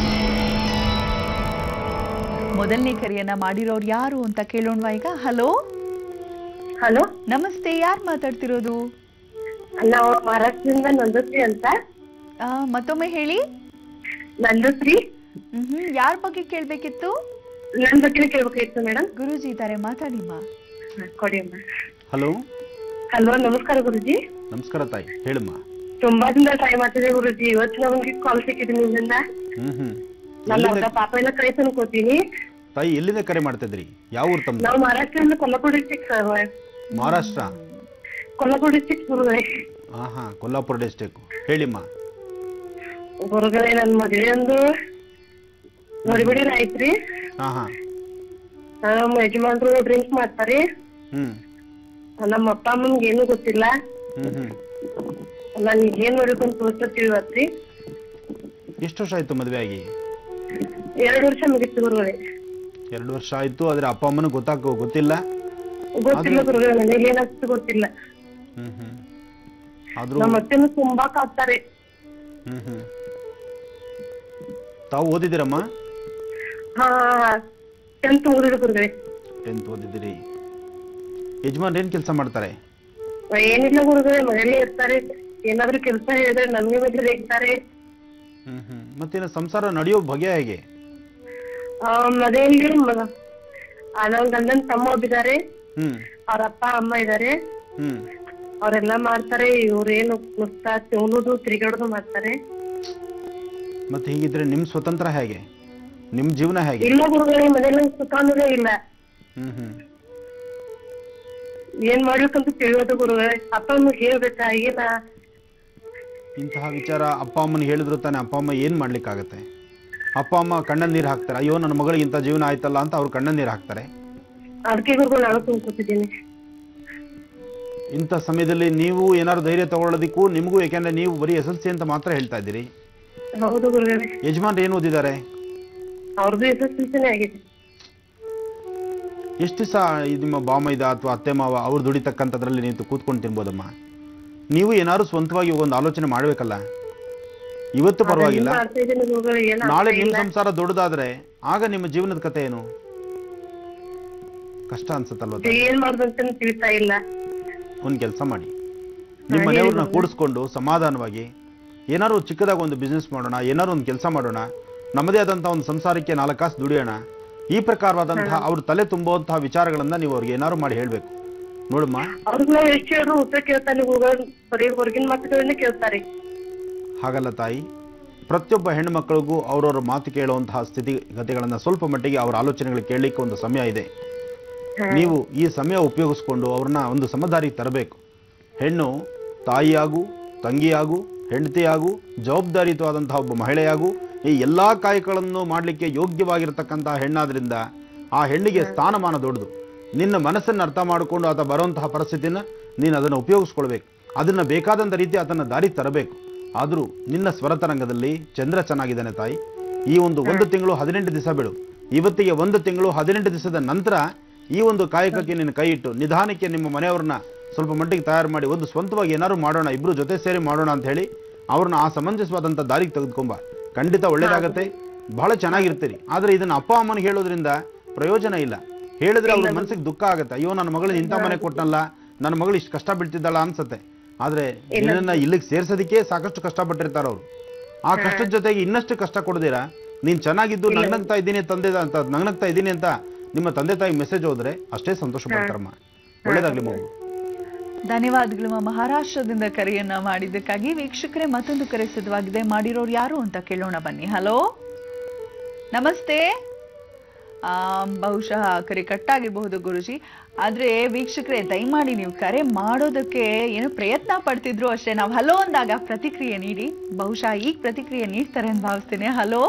ಮೊದಲನೇ ಕರೆಯನ್ನ ಮಾಡಿರೋರು ಯಾರು ಅಂತ ಕೇಳೋಣವಾ ಈಗ? ಹಲೋ ಹಲೋ, ನಮಸ್ತೆ, ಯಾರು ಮಾತಾಡ್ತಿರೋದು? ನಾವು ಮಹಾರಾಷ್ಟ್ರದಿಂದ ನಂದುಶ್ರೀ ಅಂತ. ಮತ್ತೊಮ್ಮೆ ಹೇಳಿ. ನಂದುಶ್ರೀ. ಯಾರ ಬಗ್ಗೆ ಕೇಳ್ಬೇಕಿತ್ತು? ನನ್ ಬಗ್ಗೆ ಕೇಳ್ಬೇಕಾಗಿತ್ತು ಮೇಡಮ್. ಗುರೂಜಿ ಇದ್ದಾರೆ, ಮಾತಾಡಿಮ್ಮ. ಕೊಡಿ ಅಮ್ಮ. ಹಲೋ. ಹಲೋ, ನಮಸ್ಕಾರ ಗುರುಜಿ. ನಮಸ್ಕಾರ ತಾಯಿ, ಹೇಳಮ್ಮ. ತುಂಬಾ ದಿನ ಟ್ರೈ ಮಾಡ್ತಿದ್ದೆ ಗುರುಜಿ, ಇವತ್ತು ನಮ್ಗೆ ಕಾಲ್ ಸಿಕ್ಕಿದೆ ನಿಮ್ಮಿಂದ. ನಾನು ಪಾಪ ಎಲ್ಲ ಕೈ ಅನ್ಕೋತೀನಿ. ತಾಯಿ ಎಲ್ಲಿಂದ ಕರೆ ಮಾಡ್ತಿದ್ರಿ? ಯಾವ ಊರು ತಮ್ಮ? ನಾವು ಮಹಾರಾಷ್ಟ್ರದಿಂದ ಕೊಲ್ಲಾಪುರ ಡಿಸ್ಟ್ರಿಕ್ಟ್. ಮಹಾರಾಷ್ಟ್ರ, ಕೊಲ್ಲಾಪುರ ಡಿಸ್ಟ್ರಿಕ್ಟ್ ಗುರುಗಳೇ. ಕೊಲ್ಲಾಪುರ ಡಿಸ್ಟ್ರಿಕ್ಟ್. ಹೇಳಿಮ್ಮ. ಗುರುಗಳೇ, ನನ್ ಮದುವೆ ಒಂದು ನೋಡಿಬಿಡಿ ಆಯ್ತ್ರಿ. ನಮ್ಮ ಯಜಮಾನ್ರು ಡ್ರಿಂಕ್ ಮಾಡ್ತಾರೆ. ನಮ್ಮ ಅಪ್ಪ ಅಮ್ಮನ್ಗೆ ಏನು ಗೊತ್ತಿಲ್ಲ. ನಾನು ಏನ್ ಮಾಡ್ಬೇಕಂತ ತೋರ್ಸ್ತೀವಿ ಇವತ್ರಿ. ಎಷ್ಟು ವರ್ಷ ಆಯ್ತು ಮದುವೆ ಆಗಿ? 2 ವರ್ಷ ಮುಗಿತ್ತು ಗುರುಗಳೇ. 2 ವರ್ಷ ಆಯ್ತು, ಆದ್ರೆ ಅಪ್ಪ ಅಮ್ಮನ ಗೊತ್ತಿಲ್ಲ. ಗೊತ್ತಿಲ್ಲ ಗುರುಗಳೇ, ನನಗೆ ಏನಾಗ್ತದೆ ಗೊತ್ತಿಲ್ಲ. ನಮ್ಮ ಅತ್ತೆನೂ ತುಂಬಾ ಕಾಡ್ತಾರೆ. ತಾವು ಓದಿದಿರಮ್ಮ? 10th ಓದಿದೆ ಗುರುಗಳೇ. 10th ಓದಿದಿರಿ. ಯಜಮಾನ್ ಏನ್ ಕೆಲಸ ಮಾಡ್ತಾರೆ? ಏನಿಲ್ಲ ಗುರುಗಳೇ, ಮನೆಯಲ್ಲೇ ಇರ್ತಾರೆ. ಏನಾದ್ರೂ ಕೆಲಸ ಹೇಳಿದ್ರೆ ನಮ್ಗೆ ಮೇಲೆ ರೇಗ್ತಾರೆ. ಮತ್ತೇನ ಸಂಸಾರ ನಡೆಯೋ ಬಗೆ ಹೇಗೆ? ಮನೆಯಲ್ಲಿ ನನ್ನ ಗಂಡನ್ ತಮ್ಮ ಒಬ್ಬಿದ್ದಾರೆ, ಅವ್ರ ಅಪ್ಪ ಅಮ್ಮ ಇದಾರೆ. ಅವ್ರೆಲ್ಲಾ ಮಾಡ್ತಾರೆ. ಇವ್ರೇನು ನುಸ್ತಾ ತಿನ್ನೋದು ತಿರುಗಾಡೋದು ಮಾಡ್ತಾರೆ. ಮತ್ತೆ ಹೀಗಿದ್ರೆ ನಿಮ್ ಸ್ವತಂತ್ರ ಹೇಗೆ? ನಿಮ್ ಜೀವನ ಹೇಗೆ? ಇಲ್ಲ ಗುರುಗಳೇ, ಮನೇಲಿ ಸುಖಾನುದೇ ಇಲ್ಲ. ಏನ್ ಮಾಡ್ಬೇಕಂತ ತಿಳಿಯೋದು ಗುರುಗಳೇ. ಅಪ್ಪ ಅಮ್ಮ ಹೇಳ್ಬೇಕಾ ಏನ? ಇಂತಹ ವಿಚಾರ ಅಪ್ಪ ಅಮ್ಮನ ಹೇಳಿದ್ರು ತಾನೆ ಅಪ್ಪ ಅಮ್ಮ ಏನ್ ಮಾಡ್ಲಿಕ್ಕಾಗತ್ತೆ? ಅಪ್ಪ ಅಮ್ಮ ಕಣ್ಣಲ್ಲಿ ನೀರು ಹಾಕ್ತಾರೆ. ಅಯ್ಯೋ ನನ್ನ ಮಗಳಿಗೆ ಇಂಥ ಜೀವನ ಆಯ್ತಲ್ಲ ಅಂತ ಅವ್ರು ಕಣ್ಣಲ್ಲಿ ನೀರು ಹಾಕ್ತಾರೆ. ಅದಕ್ಕೆ ಗುರುಗಳು ನಾನು ಕೂತಿದ್ದೀನಿ. ಇಂಥ ಸಮಯದಲ್ಲಿ ನೀವು ಏನಾದ್ರು ಧೈರ್ಯ ತಗೊಳ್ಳೋದಕ್ಕೂ ನಿಮಗೂ, ಯಾಕೆಂದ್ರೆ ನೀವು ಬರೀ SSLC ಅಂತ ಮಾತ್ರ ಹೇಳ್ತಾ ಇದ್ದೀರಿ. ಹೌದು ಗುರುಗಳೇ. ಯಜಮಾನ್ ಏನ್ ಓದಿದ್ದಾರೆ? ಅವ್ರದ್ದು SSLC ಆಗಿದೆ. ಎಷ್ಟು ದಿವಸ ನಿಮ್ಮ ಬಾಮೈದ ಅಥವಾ ಅತ್ತೆ ಮಾವ ಅವ್ರು ದುಡಿತಕ್ಕಂಥದ್ರಲ್ಲಿ ನೀವು ಕೂತ್ಕೊಂಡು ತಿನ್ಬೋದಮ್ಮ? ನೀವು ಏನಾದ್ರು ಸ್ವಂತವಾಗಿ ಒಂದು ಆಲೋಚನೆ ಮಾಡ್ಬೇಕಲ್ಲ. ಇವತ್ತು ಪರವಾಗಿಲ್ಲ, ನಾಳೆ ನಿಮ್ಮ ಸಂಸಾರ ದೊಡ್ಡದಾದ್ರೆ ಆಗ ನಿಮ್ಮ ಜೀವನದ ಕಥೆ ಏನು? ಕಷ್ಟ ಅನ್ಸುತ್ತಲ್ವ? ಏನ್ ಮಾಡ್ಬೇಕಂತ ತಿಳಿತಾ ಇಲ್ಲ. ಒಂದ್ ಕೆಲಸ ಮಾಡಿ, ನಿಮ್ಮ ಮನೆಯವ್ರನ್ನ ಕೂಡಿಸ್ಕೊಂಡು ಸಮಾಧಾನವಾಗಿ ಏನಾದ್ರು ಚಿಕ್ಕದಾಗ ಒಂದು ಬಿಸ್ನೆಸ್ ಮಾಡೋಣ, ಏನಾದ್ರು ಒಂದು ಕೆಲಸ ಮಾಡೋಣ, ನಮ್ಮದೇ ಆದಂತಹ ಒಂದು ಸಂಸಾರಕ್ಕೆ 4 ಕಾಸು ದುಡಿಯೋಣ. ಈ ಪ್ರಕಾರವಾದಂತಹ ಅವ್ರ ತಲೆ ತುಂಬುವಂತಹ ವಿಚಾರಗಳನ್ನ ನೀವು ಅವ್ರಿಗೆ ಏನಾದ್ರು ಮಾಡಿ ಹೇಳ್ಬೇಕು. ನೋಡಮ್ಮ, ಅವ್ರಿಗೆ ನಾವು ಎಷ್ಟು ಹೇಳಿದ್ರು ಉತ್ತರ ಕೇಳ್ತಾನೆ ಗುರುಗಳು, ಬರೀ ಹೊರಗಿನ ಮಾತುಗಳನ್ನೇ ಕೇಳ್ತಾರೆ. ಹಾಗಲ್ಲ ತಾಯಿ, ಪ್ರತಿಯೊಬ್ಬ ಹೆಣ್ಣು ಮಕ್ಕಳಿಗೂ ಅವ್ರವ್ರ ಮಾತು ಕೇಳುವಂತಹ ಸ್ಥಿತಿಗತಿಗಳನ್ನ ಸ್ವಲ್ಪ ಮಟ್ಟಿಗೆ ಅವರ ಆಲೋಚನೆಗಳು ಕೇಳಲಿಕ್ಕೆ ಒಂದು ಸಮಯ ಇದೆ. ನೀವು ಈ ಸಮಯ ಉಪಯೋಗಿಸ್ಕೊಂಡು ಅವ್ರನ್ನ ಒಂದು ಸಮದಾರಿಗೆ ತರಬೇಕು. ಹೆಣ್ಣು ತಾಯಿಯಾಗು, ತಂಗಿಯಾಗು, ಹೆಂಡತಿಯಾಗು, ಜವಾಬ್ದಾರಿಯುತವಾದಂತಹ ಒಬ್ಬ ಮಹಿಳೆಯಾಗು, ಈ ಎಲ್ಲ ಕಾಯಕಗಳನ್ನು ಮಾಡಲಿಕ್ಕೆ ಯೋಗ್ಯವಾಗಿರ್ತಕ್ಕಂತಹ ಹೆಣ್ಣಾದ್ರಿಂದ ಆ ಹೆಣ್ಣಿಗೆ ಸ್ಥಾನಮಾನ ದೊಡ್ಡದು. ನಿನ್ನ ಮನಸ್ಸನ್ನು ಅರ್ಥ ಮಾಡಿಕೊಂಡು ಆತ ಬರುವಂತಹ ಪರಿಸ್ಥಿತಿನ ನೀನು ಅದನ್ನು ಉಪಯೋಗಿಸ್ಕೊಳ್ಬೇಕು. ಅದನ್ನು ಬೇಕಾದಂಥ ರೀತಿ ಅದನ್ನು ದಾರಿ ತರಬೇಕು. ಆದರೂ ನಿನ್ನ ಸ್ವರತರಂಗದಲ್ಲಿ ಚಂದ್ರ ಚೆನ್ನಾಗಿದ್ದಾನೆ ತಾಯಿ. ಈ ಒಂದು 1 ತಿಂಗಳು 18 ದಿವಸ ಬಿಡು. ಇವತ್ತಿಗೆ 1 ತಿಂಗಳು 18 ದಿವಸದ ನಂತರ ಈ ಒಂದು ಕಾಯಕಕ್ಕೆ ನೀನು ಕೈ ಇಟ್ಟು ನಿಧಾನಕ್ಕೆ ನಿಮ್ಮ ಮನೆಯವ್ರನ್ನ ಸ್ವಲ್ಪ ಮಟ್ಟಿಗೆ ತಯಾರು ಮಾಡಿ ಒಂದು ಸ್ವಂತವಾಗಿ ಏನಾದ್ರು ಮಾಡೋಣ, ಇಬ್ಬರು ಜೊತೆ ಸೇರಿ ಮಾಡೋಣ ಅಂತ ಹೇಳಿ ಅವ್ರನ್ನ ಆ ಸಮಂಜಸವಾದಂಥ ದಾರಿಗೆ ತೆಗೆದುಕೊಂಬ. ಖಂಡಿತ ಒಳ್ಳೇದಾಗತ್ತೆ, ಬಹಳ ಚೆನ್ನಾಗಿರ್ತೀರಿ. ಆದರೆ ಇದನ್ನು ಅಪ್ಪ ಅಮ್ಮನಿಗೆ ಹೇಳೋದ್ರಿಂದ ಪ್ರಯೋಜನ ಇಲ್ಲ. ಹೇಳಿದ್ರೆ ಅವ್ರ ಮನಸ್ಸಿಗೆ ದುಃಖ ಆಗುತ್ತೆ. ಅಯ್ಯೋ ನನ್ನ ಮಗಳನ್ನ ಇಂಥ ಮನೆ ಕೊಟ್ಟನಲ್ಲ, ನನ್ನ ಮಗಳು ಇಷ್ಟು ಕಷ್ಟ ಬೀಳ್ತಿದ್ದಾಳ ಅನ್ಸತ್ತೆ. ಆದರೆ ನಿನ್ನನ್ನು ಇಲ್ಲಿಗೆ ಸೇರ್ಸೋದಕ್ಕೆ ಸಾಕಷ್ಟು ಕಷ್ಟಪಟ್ಟಿರ್ತಾರೆ ಅವರು. ಆ ಕಷ್ಟದ ಜೊತೆಗೆ ಇನ್ನಷ್ಟು ಕಷ್ಟ ಕೊಡದಿರಾ ನೀನು ಚೆನ್ನಾಗಿದ್ದು ನಗ್ನಗ್ತಾ ಇದ್ದೀನಿ ನಗ್ನಗ್ತಾ ಇದ್ದೀನಿ ಅಂತ ನಿಮ್ಮ ತಂದೆ ತಾಯಿಗೆ ಮೆಸೇಜ್ ಹೋದ್ರೆ ಅಷ್ಟೇ ಸಂತೋಷ ಪಡ್ತಾರಮ್ಮ. ಒಳ್ಳೇದಾಗ್ಲಿ ಮಗು. ಧನ್ಯವಾದಗಳು. ಮಹಾರಾಷ್ಟ್ರದಿಂದ ಕರೆಯನ್ನ ಮಾಡಿದ್ದಕ್ಕಾಗಿ. ವೀಕ್ಷಕರೇ, ಮತ್ತೊಂದು ಕರೆ ಸಿದ್ಧವಾಗಿದೆ. ಮಾಡಿರೋರು ಯಾರು ಅಂತ ಕೇಳೋಣ ಬನ್ನಿ. ಹಲೋ, ನಮಸ್ತೆ. ಬಹುಶಃ ಕರೆ ಕಟ್ಟಾಗಿರಬಹುದು ಗುರುಜಿ. ಆದ್ರೆ ವೀಕ್ಷಕರೇ, ದಯಮಾಡಿ ನೀವು ಕರೆ ಮಾಡೋದಕ್ಕೆ ಏನೋ ಪ್ರಯತ್ನ ಪಡ್ತಿದ್ರು ಅಷ್ಟೇ. ನಾವು ಹಲೋ ಅಂದಾಗ ಪ್ರತಿಕ್ರಿಯೆ ನೀಡಿ. ಬಹುಶಃ ಈಗ ಪ್ರತಿಕ್ರಿಯೆ ನೀಡ್ತಾರೆ ಅಂತ ಭಾವಿಸ್ತೇನೆ. ಹಲೋ.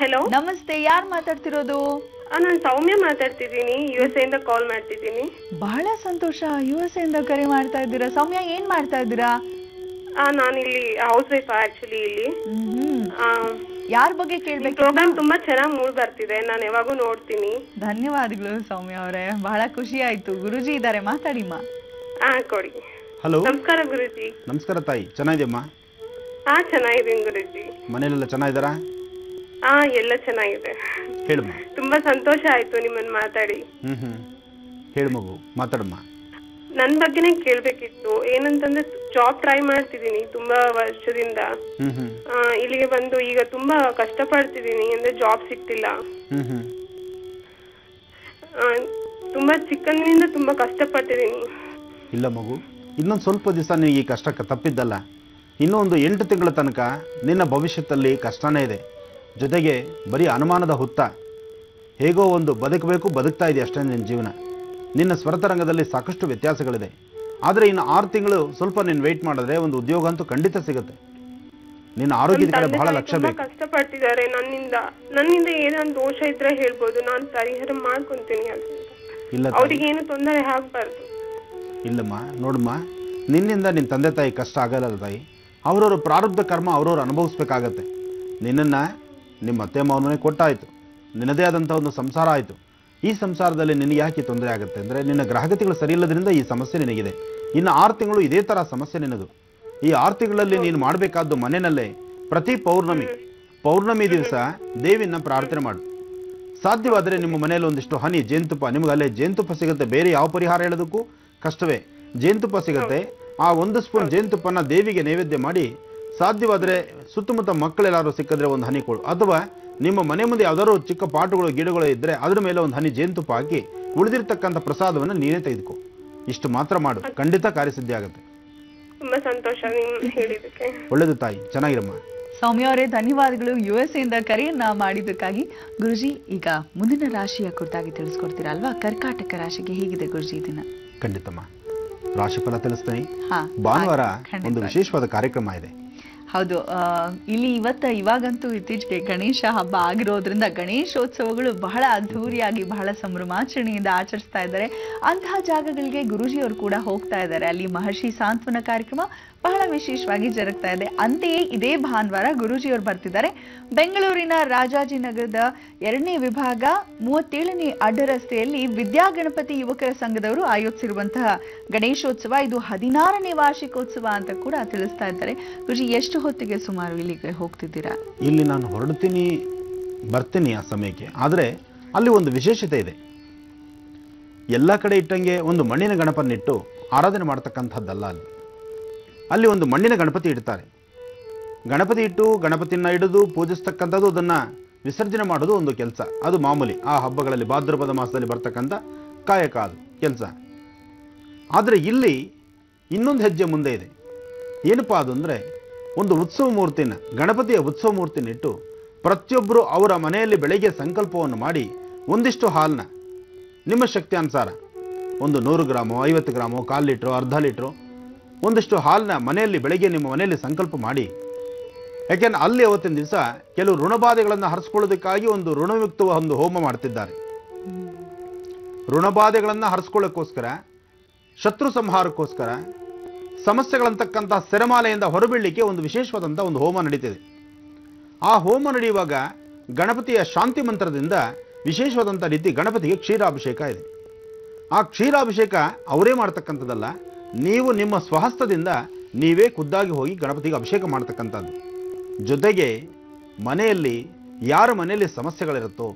ಹಲೋ, ನಮಸ್ತೆ. ಯಾರು ಮಾತಾಡ್ತಿರೋದು? ನಾನು ಸೌಮ್ಯ ಮಾತಾಡ್ತಿದ್ದೀನಿ, USA ಇಂದ ಕಾಲ್ ಮಾಡ್ತಿದ್ದೀನಿ. ಬಹಳ ಸಂತೋಷ. USA ಇಂದ ಕರೆ ಮಾಡ್ತಾ ಇದ್ದೀರಾ. ಸೌಮ್ಯ, ಏನ್ ಮಾಡ್ತಾ ಇದ್ದೀರಾ? ನಾನಿಲ್ಲಿ ಹೌಸ್ ವೈಫ್ ಆಕ್ಚುಲಿ. ಇಲ್ಲಿ ಯಾರ ಬಗ್ಗೆ ಕೇಳ್ಬೇಕು? ಪ್ರೋಗ್ರಾಮ್ ತುಂಬಾ ಚೆನ್ನಾಗಿ ಮೂಡ್ ಬರ್ತಿದೆ, ನಾನು ಯಾವಾಗೂ ನೋಡ್ತೀನಿ. ಧನ್ಯವಾದಗಳು ಸೌಮ್ಯ ಅವರೇ, ಬಹಳ ಖುಷಿ ಆಯ್ತು. ಗುರುಜಿ ಇದ್ದಾರೆ, ಮಾತಾಡಿಮ್ಮ. ಕೊಡಿ. ಹಲೋ. ನಮಸ್ಕಾರ ಗುರುಜಿ. ನಮಸ್ಕಾರ ತಾಯಿ, ಚೆನ್ನಾಗಿದೆಯಮ್ಮ? ಚೆನ್ನಾಗಿದ್ದೀನಿ ಗುರುಜಿ. ಮನೇಲೆಲ್ಲ ಚೆನ್ನಾಗಿದ್ದಾರಾ? ಎಲ್ಲ ಚೆನ್ನಾಗಿದೆ. ಹೇಳಮ್ಮ. ತುಂಬಾ ಸಂತೋಷ ಆಯ್ತು ನಿಮ್ಮನ್ನ ಮಾತಾಡಿ. ಹೇಳು ಮಗು, ಮಾತಾಡಮ್ಮ. ನನ್ ಬಗ್ಗೆನೇ ಕೇಳ್ಬೇಕಿತ್ತು. ಏನಂತಂದ್ರೆ ಜಾಬ್ ಟ್ರೈ ಮಾಡ್ತಿದ್ದೀನಿ ತುಂಬಾ ವರ್ಷದಿಂದ. ಇಲ್ಲಿಗೆ ಬಂದು ಈಗ ತುಂಬಾ ಕಷ್ಟ ಪಡ್ತಿದ್ದೀನಿ, ಅಂದ್ರೆ ಜಾಬ್ ಸಿಗ್ತಿಲ್ಲ. ತುಂಬಾ ಚಿಕ್ಕಂದಿನಿಂದ ತುಂಬಾ ಕಷ್ಟಪಟ್ಟಿದ್ದೀನಿ. ಇಲ್ಲ ಮಗು, ಇನ್ನೊಂದು ಸ್ವಲ್ಪ ದಿವಸ ನೀನು ಈ ಕಷ್ಟಕ್ಕೆ ತಪ್ಪಿದ್ದಲ್ಲ. ಇನ್ನೊಂದು 8 ತಿಂಗಳ ತನಕ ನಿನ್ನ ಭವಿಷ್ಯದಲ್ಲಿ ಕಷ್ಟನೇ ಇದೆ. ಜೊತೆಗೆ ಬರೀ ಅನುಮಾನದ ಹುತ್ತ. ಹೇಗೋ ಒಂದು ಬದುಕಬೇಕು, ಬದುಕ್ತಾ ಇದೆ ಅಷ್ಟೇ ನಿನ್ನ ಜೀವನ. ನಿನ್ನ ಸ್ವರತರಂಗದಲ್ಲಿ ಸಾಕಷ್ಟು ವ್ಯತ್ಯಾಸಗಳಿದೆ. ಆದರೆ ಇನ್ನು 6 ತಿಂಗಳು ಸ್ವಲ್ಪ ನೀನು ವೆಯ್ಟ್ ಮಾಡಿದ್ರೆ ಒಂದು ಉದ್ಯೋಗ ಅಂತೂ ಖಂಡಿತ ಸಿಗುತ್ತೆ. ನಿನ್ನ ಆರೋಗ್ಯದ ಕಡೆ ಬಹಳ ಲಕ್ಷ್ಯ ಬೇಕು. ಕಷ್ಟಪಡ್ತಿದ್ದಾರೆ. ನನ್ನಿಂದ ಏನೊಂದು ದೋಷ ಇದ್ರೆ ಹೇಳ್ಬೋದು, ನಾನು ಪರಿಹಾರ ಮಾಡ್ಕೊಂತೀನಿ. ಇಲ್ಲ, ಅವ್ರಿಗೆ ಏನು ತೊಂದರೆ ಆಗ್ಬಾರ್ದು. ಇಲ್ಲಮ್ಮ, ನೋಡಮ್ಮ, ನಿನ್ನಿಂದ ನಿನ್ನ ತಂದೆ ತಾಯಿ ಕಷ್ಟ ಆಗಲ್ಲ ತಾಯಿ. ಅವರವ್ರ ಪ್ರಾರಬ್ಧ ಕರ್ಮ ಅವ್ರವ್ರು ಅನುಭವಿಸ್ಬೇಕಾಗತ್ತೆ. ನಿನ್ನನ್ನು ನಿಮ್ಮ ಅತ್ತೆ ಮಾವನೇ ಕೊಟ್ಟಾಯಿತು, ನಿನ್ನದೇ ಆದಂಥ ಒಂದು ಸಂಸಾರ ಆಯಿತು. ಈ ಸಂಸಾರದಲ್ಲಿ ನಿನಗೆ ಯಾಕೆ ತೊಂದರೆ ಆಗುತ್ತೆ ಅಂದರೆ ನಿನ್ನ ಗ್ರಹಗತಿಗಳು ಸರಿ ಇಲ್ಲದ್ರಿಂದ ಈ ಸಮಸ್ಯೆ ನಿನಗಿದೆ. ಇನ್ನು 6 ತಿಂಗಳು ಇದೇ ಥರ ಸಮಸ್ಯೆ ನಿನ್ನದು. ಈ 6 ತಿಂಗಳಲ್ಲಿ ನೀನು ಮಾಡಬೇಕಾದ್ದು ಮನೆಯಲ್ಲೇ ಪ್ರತಿ ಪೌರ್ಣಮಿ ದಿವಸ ದೇವಿನ ಪ್ರಾರ್ಥನೆ ಮಾಡು. ಸಾಧ್ಯವಾದರೆ ನಿಮ್ಮ ಮನೆಯಲ್ಲಿ ಒಂದಿಷ್ಟು ಹನಿ ಜೇನುತುಪ್ಪ, ನಿಮಗೆ ಅಲ್ಲೇ ಜೇನುತುಪ್ಪ ಸಿಗುತ್ತೆ. ಬೇರೆ ಯಾವ ಪರಿಹಾರ ಹೇಳೋದಕ್ಕೂ ಕಷ್ಟವೇ. ಜೇನುತುಪ್ಪ ಸಿಗುತ್ತೆ. ಆ 1 ಸ್ಪೂನ್ ಜೇನುತುಪ್ಪನ ದೇವಿಗೆ ನೈವೇದ್ಯ ಮಾಡಿ, ಸಾಧ್ಯವಾದರೆ ಸುತ್ತಮುತ್ತ ಮಕ್ಕಳೆಲ್ಲಾರು ಸಿಕ್ಕಿದ್ರೆ ಒಂದು ಹನಿ ಕೊಡು. ಅಥವಾ ನಿಮ್ಮ ಮನೆ ಮುಂದೆ ಯಾವ್ದಾದ್ರು ಚಿಕ್ಕ ಪಾಟುಗಳು ಗಿಡಗಳು ಇದ್ದರೆ ಅದ್ರ ಮೇಲೆ ಒಂದು ಹನಿ ಜೇನುತುಪ್ಪ ಹಾಕಿ ಉಳಿದಿರ್ತಕ್ಕಂಥ ಪ್ರಸಾದವನ್ನು ನೀನೇ ತೆಗೆದುಕೋ. ಇಷ್ಟು ಮಾತ್ರ ಮಾಡು, ಖಂಡಿತ ಕಾರ್ಯಸಿದ್ಧಿ ಆಗುತ್ತೆ. ತುಂಬಾ ಸಂತೋಷ ಹೇಳಿದಕ್ಕೆ. ಒಳ್ಳೇದು ತಾಯಿ, ಚೆನ್ನಾಗಿರಮ್ಮ. ಸೌಮ್ಯ ಅವರೇ, ಧನ್ಯವಾದಗಳು USA ಇಂದ ಕರೆಯನ್ನ ಮಾಡಿದ್ದಕ್ಕಾಗಿ. ಗುರುಜಿ, ಈಗ ಮುಂದಿನ ರಾಶಿಯ ಕುರಿತಾಗಿ ತಿಳಿಸ್ಕೊಡ್ತೀರಾ ಅಲ್ವಾ? ಕರ್ಕಾಟಕ ರಾಶಿಗೆ ಹೇಗಿದೆ ಗುರುಜಿ ದಿನ? ಖಂಡಿತಮ್ಮ, ರಾಶಿಫಲ ತಿಳಿಸ್ತೀನಿ. ಭಾನುವಾರ ಒಂದು ವಿಶೇಷವಾದ ಕಾರ್ಯಕ್ರಮ ಇದೆ. ಹೌದು. ಇಲ್ಲಿ ಇವಾಗಂತೂ ಇತ್ತೀಚೆಗೆ ಗಣೇಶ ಹಬ್ಬ ಆಗಿರೋದ್ರಿಂದ ಗಣೇಶೋತ್ಸವಗಳು ಬಹಳ ಅದ್ಧೂರಿಯಾಗಿ ಬಹಳ ಸಂಭ್ರಮಾಚರಣೆಯಿಂದ ಆಚರಿಸ್ತಾ ಇದ್ದಾರೆ. ಅಂತಹ ಜಾಗಗಳಿಗೆ ಗುರುಜಿಯವರು ಕೂಡ ಹೋಗ್ತಾ ಇದ್ದಾರೆ. ಅಲ್ಲಿ ಮಹರ್ಷಿ ಸಾಂತ್ವನ ಕಾರ್ಯಕ್ರಮ ಬಹಳ ವಿಶೇಷವಾಗಿ ಜರುಗ್ತಾ ಇದೆ. ಅಂತೆಯೇ ಇದೇ ಭಾನುವಾರ ಗುರೂಜಿಯವರು ಬರ್ತಿದ್ದಾರೆ. ಬೆಂಗಳೂರಿನ ರಾಜಾಜಿನಗರದ 2ನೇ ವಿಭಾಗ 37ನೇ ಅಡ್ಡ ರಸ್ತೆಯಲ್ಲಿ ವಿದ್ಯಾಗಣಪತಿ ಯುವಕರ ಸಂಘದವರು ಆಯೋಜಿಸಿರುವಂತಹ ಗಣೇಶೋತ್ಸವ ಇದು 16ನೇ ವಾರ್ಷಿಕೋತ್ಸವ ಅಂತ ಕೂಡ ತಿಳಿಸ್ತಾ ಇದ್ದಾರೆ. ಗುರುಜಿ, ಎಷ್ಟು ಹೊತ್ತಿಗೆ ಸುಮಾರು ಇಲ್ಲಿಗೆ ಹೋಗ್ತಿದ್ದೀರಾ? ಇಲ್ಲಿ ನಾನು ಬರ್ತೀನಿ ಆ ಸಮಯಕ್ಕೆ. ಆದರೆ ಅಲ್ಲಿ ಒಂದು ವಿಶೇಷತೆ ಇದೆ. ಎಲ್ಲ ಕಡೆ ಇಟ್ಟಂಗೆ ಒಂದು ಮಣ್ಣಿನ ಗಣಪನಿಟ್ಟು ಆರಾಧನೆ ಮಾಡ್ತಕ್ಕಂಥದ್ದಲ್ಲ. ಅಲ್ಲಿ ಒಂದು ಮಣ್ಣಿನ ಗಣಪತಿ ಇಡ್ತಾರೆ. ಗಣಪತಿ ಇಟ್ಟು ಗಣಪತಿನ ಹಿಡಿದು ಪೂಜಿಸ್ತಕ್ಕಂಥದ್ದು, ಅದನ್ನು ವಿಸರ್ಜನೆ ಮಾಡೋದು ಒಂದು ಕೆಲಸ. ಅದು ಮಾಮೂಲಿ ಆ ಹಬ್ಬಗಳಲ್ಲಿ ಭಾದ್ರಪದ ಮಾಸದಲ್ಲಿ ಬರ್ತಕ್ಕಂಥ ಕಾಯಕ ಅದು ಕೆಲಸ. ಆದರೆ ಇಲ್ಲಿ ಇನ್ನೊಂದು ಹೆಜ್ಜೆ ಮುಂದೆ ಇದೆ. ಏನಪ್ಪಾ ಅದು ಅಂದರೆ, ಒಂದು ಉತ್ಸವ ಮೂರ್ತಿನ, ಗಣಪತಿಯ ಉತ್ಸವ ಮೂರ್ತಿನ ಇಟ್ಟು ಪ್ರತಿಯೊಬ್ಬರು ಅವರ ಮನೆಯಲ್ಲಿ ಬೆಳಗ್ಗೆ ಸಂಕಲ್ಪವನ್ನು ಮಾಡಿ ಒಂದಿಷ್ಟು ಹಾಲನ್ನ ನಿಮ್ಮ ಶಕ್ತಿ ಅನುಸಾರ ಒಂದು 100 ಗ್ರಾಮೋ 50 ಗ್ರಾಮೋ 1/4 ಲೀಟ್ರು ಅರ್ಧ ಲೀಟ್ರು ಒಂದಿಷ್ಟು ಹಾಲನ್ನ ಮನೆಯಲ್ಲಿ ಬೆಳಗ್ಗೆ ನಿಮ್ಮ ಮನೆಯಲ್ಲಿ ಸಂಕಲ್ಪ ಮಾಡಿ. ಯಾಕೆಂದ್ರೆ ಅಲ್ಲಿ ಅವತ್ತಿನ ದಿವಸ ಕೆಲವು ಋಣಬಾಧೆಗಳನ್ನು ಹರಿಸ್ಕೊಳ್ಳೋದಕ್ಕಾಗಿ ಒಂದು ಋಣಯುಕ್ತ ಒಂದು ಹೋಮ ಮಾಡ್ತಿದ್ದಾರೆ. ಋಣಬಾಧೆಗಳನ್ನು ಹರಿಸ್ಕೊಳ್ಳೋಕ್ಕೋಸ್ಕರ, ಶತ್ರು ಸಂಹಾರಕ್ಕೋಸ್ಕರ, ಸಮಸ್ಯೆಗಳಂತಕ್ಕಂಥ ಸೆರೆಮಾಲೆಯಿಂದ ಹೊರಬೀಳಲಿಕ್ಕೆ ಒಂದು ವಿಶೇಷವಾದಂಥ ಒಂದು ಹೋಮ ನಡೀತಿದೆ. ಆ ಹೋಮ ನಡೆಯುವಾಗ ಗಣಪತಿಯ ಶಾಂತಿ ಮಂತ್ರದಿಂದ ವಿಶೇಷವಾದಂಥ ರೀತಿ ಗಣಪತಿಗೆ ಕ್ಷೀರಾಭಿಷೇಕ ಇದೆ. ಆ ಕ್ಷೀರಾಭಿಷೇಕ ಅವರೇ ಮಾಡ್ತಕ್ಕಂಥದ್ದಲ್ಲ, ನೀವು ನಿಮ್ಮ ಸ್ವಹಸ್ತದಿಂದ ನೀವೇ ಖುದ್ದಾಗಿ ಹೋಗಿ ಗಣಪತಿಗೆ ಅಭಿಷೇಕ ಮಾಡ್ತಕ್ಕಂಥದ್ದು. ಜೊತೆಗೆ ಮನೆಯಲ್ಲಿ ಯಾರ ಮನೆಯಲ್ಲಿ ಸಮಸ್ಯೆಗಳಿರುತ್ತೋ,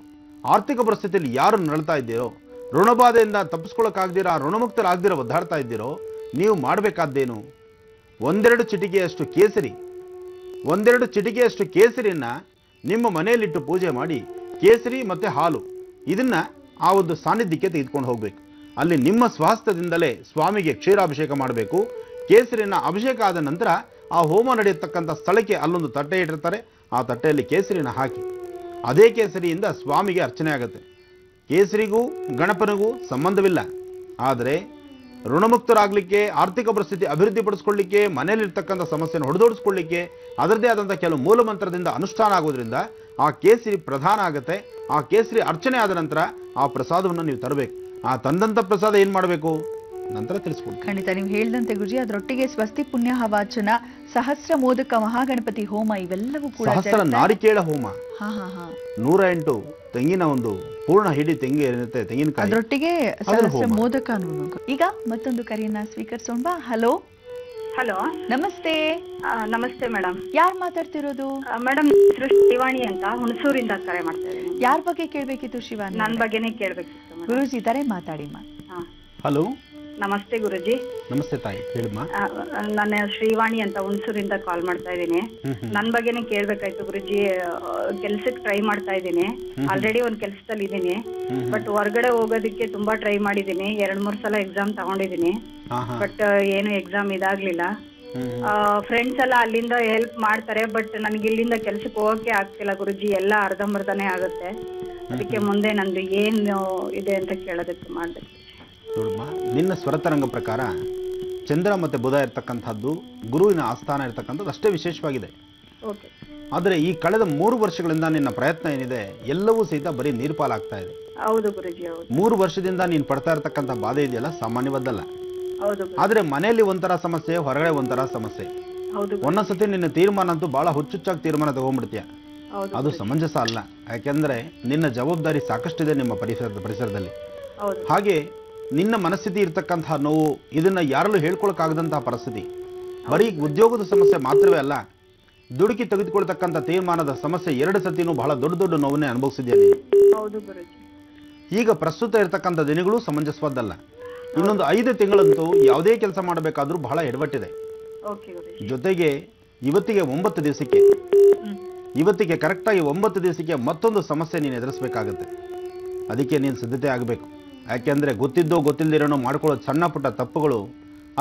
ಆರ್ಥಿಕ ಪರಿಸ್ಥಿತಿಯಲ್ಲಿ ಯಾರು ನರಳ್ತಾ ಇದ್ದೀರೋ, ಋಣಬಾಧೆಯಿಂದ ತಪ್ಪಿಸ್ಕೊಳ್ಳೋಕ್ಕಾಗ್ದಿರೋ, ಋಣಮುಕ್ತರಾಗ್ದಿರೋ ಒದ್ದಾಡ್ತಾ ಇದ್ದೀರೋ, ನೀವು ಮಾಡಬೇಕಾದ್ದೇನು, ಒಂದೆರಡು ಚಿಟಿಕೆಯಷ್ಟು ಕೇಸರಿಯನ್ನು ನಿಮ್ಮ ಮನೆಯಲ್ಲಿಟ್ಟು ಪೂಜೆ ಮಾಡಿ, ಕೇಸರಿ ಮತ್ತು ಹಾಲು ಇದನ್ನು ಆ ಒಂದು ಸಾನ್ನಿಧ್ಯಕ್ಕೆ ತೆಗೆದುಕೊಂಡು ಹೋಗಬೇಕು. ಅಲ್ಲಿ ನಿಮ್ಮ ಸ್ವಹಸ್ತದಿಂದಲೇ ಸ್ವಾಮಿಗೆ ಕ್ಷೀರಾಭಿಷೇಕ ಮಾಡಬೇಕು. ಕೇಸರಿನ ಅಭಿಷೇಕ ಆದ ನಂತರ ಆ ಹೋಮ ನಡೆಯತಕ್ಕಂಥ ಸ್ಥಳಕ್ಕೆ ಅಲ್ಲೊಂದು ತಟ್ಟೆ ಇಟ್ಟಿರ್ತಾರೆ. ಆ ತಟ್ಟೆಯಲ್ಲಿ ಕೇಸರಿನ ಹಾಕಿ ಅದೇ ಕೇಸರಿಯಿಂದ ಸ್ವಾಮಿಗೆ ಅರ್ಚನೆ ಆಗುತ್ತೆ. ಕೇಸರಿಗೂ ಗಣಪನಿಗೂ ಸಂಬಂಧವಿಲ್ಲ. ಆದರೆ ಋಣಮುಕ್ತರಾಗಲಿಕ್ಕೆ, ಆರ್ಥಿಕ ಪರಿಸ್ಥಿತಿ ಅಭಿವೃದ್ಧಿಪಡಿಸ್ಕೊಳ್ಳಿಕ್ಕೆ, ಮನೆಯಲ್ಲಿರ್ತಕ್ಕಂಥ ಸಮಸ್ಯೆಯನ್ನು ಹೊಡೆದೋಡಿಸ್ಕೊಳ್ಳಿಕ್ಕೆ ಅದರದೇ ಆದಂಥ ಕೆಲವು ಮೂಲ ಮಂತ್ರದಿಂದ ಅನುಷ್ಠಾನ ಆಗೋದ್ರಿಂದ ಆ ಕೇಸರಿ ಪ್ರಧಾನ ಆಗುತ್ತೆ. ಆ ಕೇಸರಿ ಅರ್ಚನೆ ಆದ ನಂತರ ಆ ಪ್ರಸಾದವನ್ನು ನೀವು ತರಬೇಕು. ಆ ತಂದಂಥ ಪ್ರಸಾದ ಏನು ಮಾಡಬೇಕು ನಂತರ ತಿಳಿಸ್ಕೊಡಿ. ಖಂಡಿತ ನೀವು ಹೇಳಿದಂತೆ ಗುರುಜಿ, ಅದರೊಟ್ಟಿಗೆ ಸ್ವಸ್ತಿ ಪುಣ್ಯ ವಾಚನ, ಸಹಸ್ರ ಮೋದಕ ಮಹಾಗಣಪತಿ ಹೋಮ ಇವೆಲ್ಲವೂ ಕೂಡ ಸಹಸ್ರ ನಾರಿಕೇಳ ಹೋಮ, 108 ತೆಂಗಿನ ಒಂದು ಪೂರ್ಣ ಹಿಡಿ ತೆಂಗಿನಕಾಯಿ, ಅದರೊಟ್ಟಿಗೆ ಸಹಸ್ರ ಮೋದಕ. ಈಗ ಮತ್ತೊಂದು ಕರೆಯನ್ನ ಸ್ವೀಕರಿಸೋಣ. ಹಲೋ ಹಲೋ, ನಮಸ್ತೆ. ನಮಸ್ತೆ ಮೇಡಮ್. ಯಾರು ಮಾತಾಡ್ತಿರೋದು? ಮೇಡಮ್ ಹೆಸರು ಶಿವಾಣಿ ಅಂತ, ಹುಣಸೂರಿಂದ ಕರೆ ಮಾಡ್ತಾ ಇದ್ದೀನಿ. ಯಾರ ಬಗ್ಗೆ ಕೇಳ್ಬೇಕಿತ್ತು ಶಿವಾನಿ? ನನ್ನ ಬಗ್ಗೆನೇ ಕೇಳ್ಬೇಕಿತ್ತು. ಗುರುಜಿ ಇದ್ದಾರೆ, ಮಾತಾಡಿ. ಹಲೋ, ನಮಸ್ತೆ ಗುರುಜಿ. ನಮಸ್ತೆ ತಾಯಿ, ಹೇಳಿಮ್ಮ. ನನ್ನ ಶ್ರೀವಾಣಿ ಅಂತ ಹುಣಸೂರಿಂದ ಕಾಲ್ ಮಾಡ್ತಾ ಇದ್ದೀನಿ. ನನ್ನ ಬಗ್ಗೆನೇ ಕೇಳ್ಬೇಕಾಯ್ತು ಗುರುಜಿ. ಕೆಲ್ಸಕ್ಕೆ ಟ್ರೈ ಮಾಡ್ತಾ ಇದ್ದೀನಿ. ಆಲ್ರೆಡಿ ಒಂದ್ ಕೆಲ್ಸದಲ್ಲಿ ಇದ್ದೀನಿ. ಬಟ್ ಹೊರಗಡೆ ಹೋಗೋದಕ್ಕೆ ತುಂಬಾ ಟ್ರೈ ಮಾಡಿದ್ದೀನಿ. 2-3 ಸಲ ಎಕ್ಸಾಮ್ ತಗೊಂಡಿದ್ದೀನಿ. ಬಟ್ ಏನು ಎಕ್ಸಾಮ್ ಇದಾಗ್ಲಿಲ್ಲ. ಫ್ರೆಂಡ್ಸ್ ಎಲ್ಲ ಅಲ್ಲಿಂದ ಹೆಲ್ಪ್ ಮಾಡ್ತಾರೆ. ಬಟ್ ನನ್ಗೆ ಇಲ್ಲಿಂದ ಕೆಲ್ಸಕ್ಕೆ ಹೋಗಕ್ಕೆ ಆಗ್ತಿಲ್ಲ ಗುರುಜಿ. ಎಲ್ಲ ಅರ್ಧಂಬರ್ಧನೇ ಆಗುತ್ತೆ. ಅದಕ್ಕೆ ಮುಂದೆ ನಂದು ಏನು ಇದೆ ಅಂತ ಕೇಳೋದಕ್ಕೆ ಮಾಡ್ಬೇಕು. ನೋಡಮ್ಮ, ನಿನ್ನ ಸ್ವರತರಂಗ ಪ್ರಕಾರ ಚಂದ್ರ ಮತ್ತು ಬುಧ ಇರ್ತಕ್ಕಂಥದ್ದು ಗುರುವಿನ ಆಸ್ಥಾನ ಇರ್ತಕ್ಕಂಥದ್ದು ಅಷ್ಟೇ ವಿಶೇಷವಾಗಿದೆ. ಆದರೆ ಈ ಕಳೆದ 3 ವರ್ಷಗಳಿಂದ ನಿನ್ನ ಪ್ರಯತ್ನ ಏನಿದೆ ಎಲ್ಲವೂ ಸಹಿತ ಬರೀ ನೀರ್ಪಾಲಾಗ್ತಾ ಇದೆ. ಹೌದು ಗುರುಜಿ, ಹೌದು. 3 ವರ್ಷದಿಂದ ನೀನು ಪಡ್ತಾ ಇರ್ತಕ್ಕಂಥ ಬಾಧೆ ಇದೆಯಲ್ಲ, ಸಾಮಾನ್ಯವಾದಲ್ಲ. ಹೌದು. ಆದರೆ ಮನೆಯಲ್ಲಿ ಒಂಥರ ಸಮಸ್ಯೆ, ಹೊರಗಡೆ ಒಂಥರ ಸಮಸ್ಯೆ. ಒಂದೊಂದ್ಸತಿ ನಿನ್ನ ತೀರ್ಮಾನ ಅಂತೂ ಬಹಳ ಹುಚ್ಚುಚ್ಚಾಗಿ ತೀರ್ಮಾನ ತಗೊಂಡ್ಬಿಡ್ತೀಯ. ಅದು ಸಮಂಜಸ ಅಲ್ಲ. ಯಾಕೆಂದ್ರೆ ನಿನ್ನ ಜವಾಬ್ದಾರಿ ಸಾಕಷ್ಟಿದೆ ನಿಮ್ಮ ಪರಿಸರದಲ್ಲಿ. ಹಾಗೆ ನಿನ್ನ ಮನಸ್ಥಿತಿ ಇರ್ತಕ್ಕಂತಹ ನೋವು, ಇದನ್ನ ಯಾರಲ್ಲೂ ಹೇಳ್ಕೊಳಕ್ಕಾಗದಂತಹ ಪರಿಸ್ಥಿತಿ. ಬರೀ ಉದ್ಯೋಗದ ಸಮಸ್ಯೆ ಮಾತ್ರವೇ ಅಲ್ಲ, ದುಡುಕಿ ತೆಗೆದುಕೊಳ್ತಕ್ಕಂಥ ತೀರ್ಮಾನದ ಸಮಸ್ಯೆ 2 ಸತಿನೂ ಬಹಳ ದೊಡ್ಡ ದೊಡ್ಡ ನೋವನ್ನೇ ಅನುಭವಿಸಿದ್ದೇನೆ. ಈಗ ಪ್ರಸ್ತುತ ಇರತಕ್ಕಂಥ ದಿನಗಳು ಸಮಂಜಸವಾದಲ್ಲ. ಇನ್ನೊಂದು 5 ತಿಂಗಳಂತೂ ಯಾವುದೇ ಕೆಲಸ ಮಾಡಬೇಕಾದ್ರೂ ಬಹಳ ಎಡವಟ್ಟಿದೆ. ಜೊತೆಗೆ ಇವತ್ತಿಗೆ 9 ದಿವಸಕ್ಕೆ, ಇವತ್ತಿಗೆ ಕರೆಕ್ಟಾಗಿ 9 ದಿವಸಕ್ಕೆ ಮತ್ತೊಂದು ಸಮಸ್ಯೆ ನೀನು ಎದುರಿಸಬೇಕಾಗುತ್ತೆ. ಅದಕ್ಕೆ ನೀನು ಸಿದ್ಧತೆ ಆಗಬೇಕು. ಯಾಕೆಂದರೆ ಗೊತ್ತಿದ್ದೋ ಗೊತ್ತಿಲ್ಲದಿರೋನೋ ಮಾಡ್ಕೊಳ್ಳೋ ಸಣ್ಣ ಪುಟ್ಟ ತಪ್ಪುಗಳು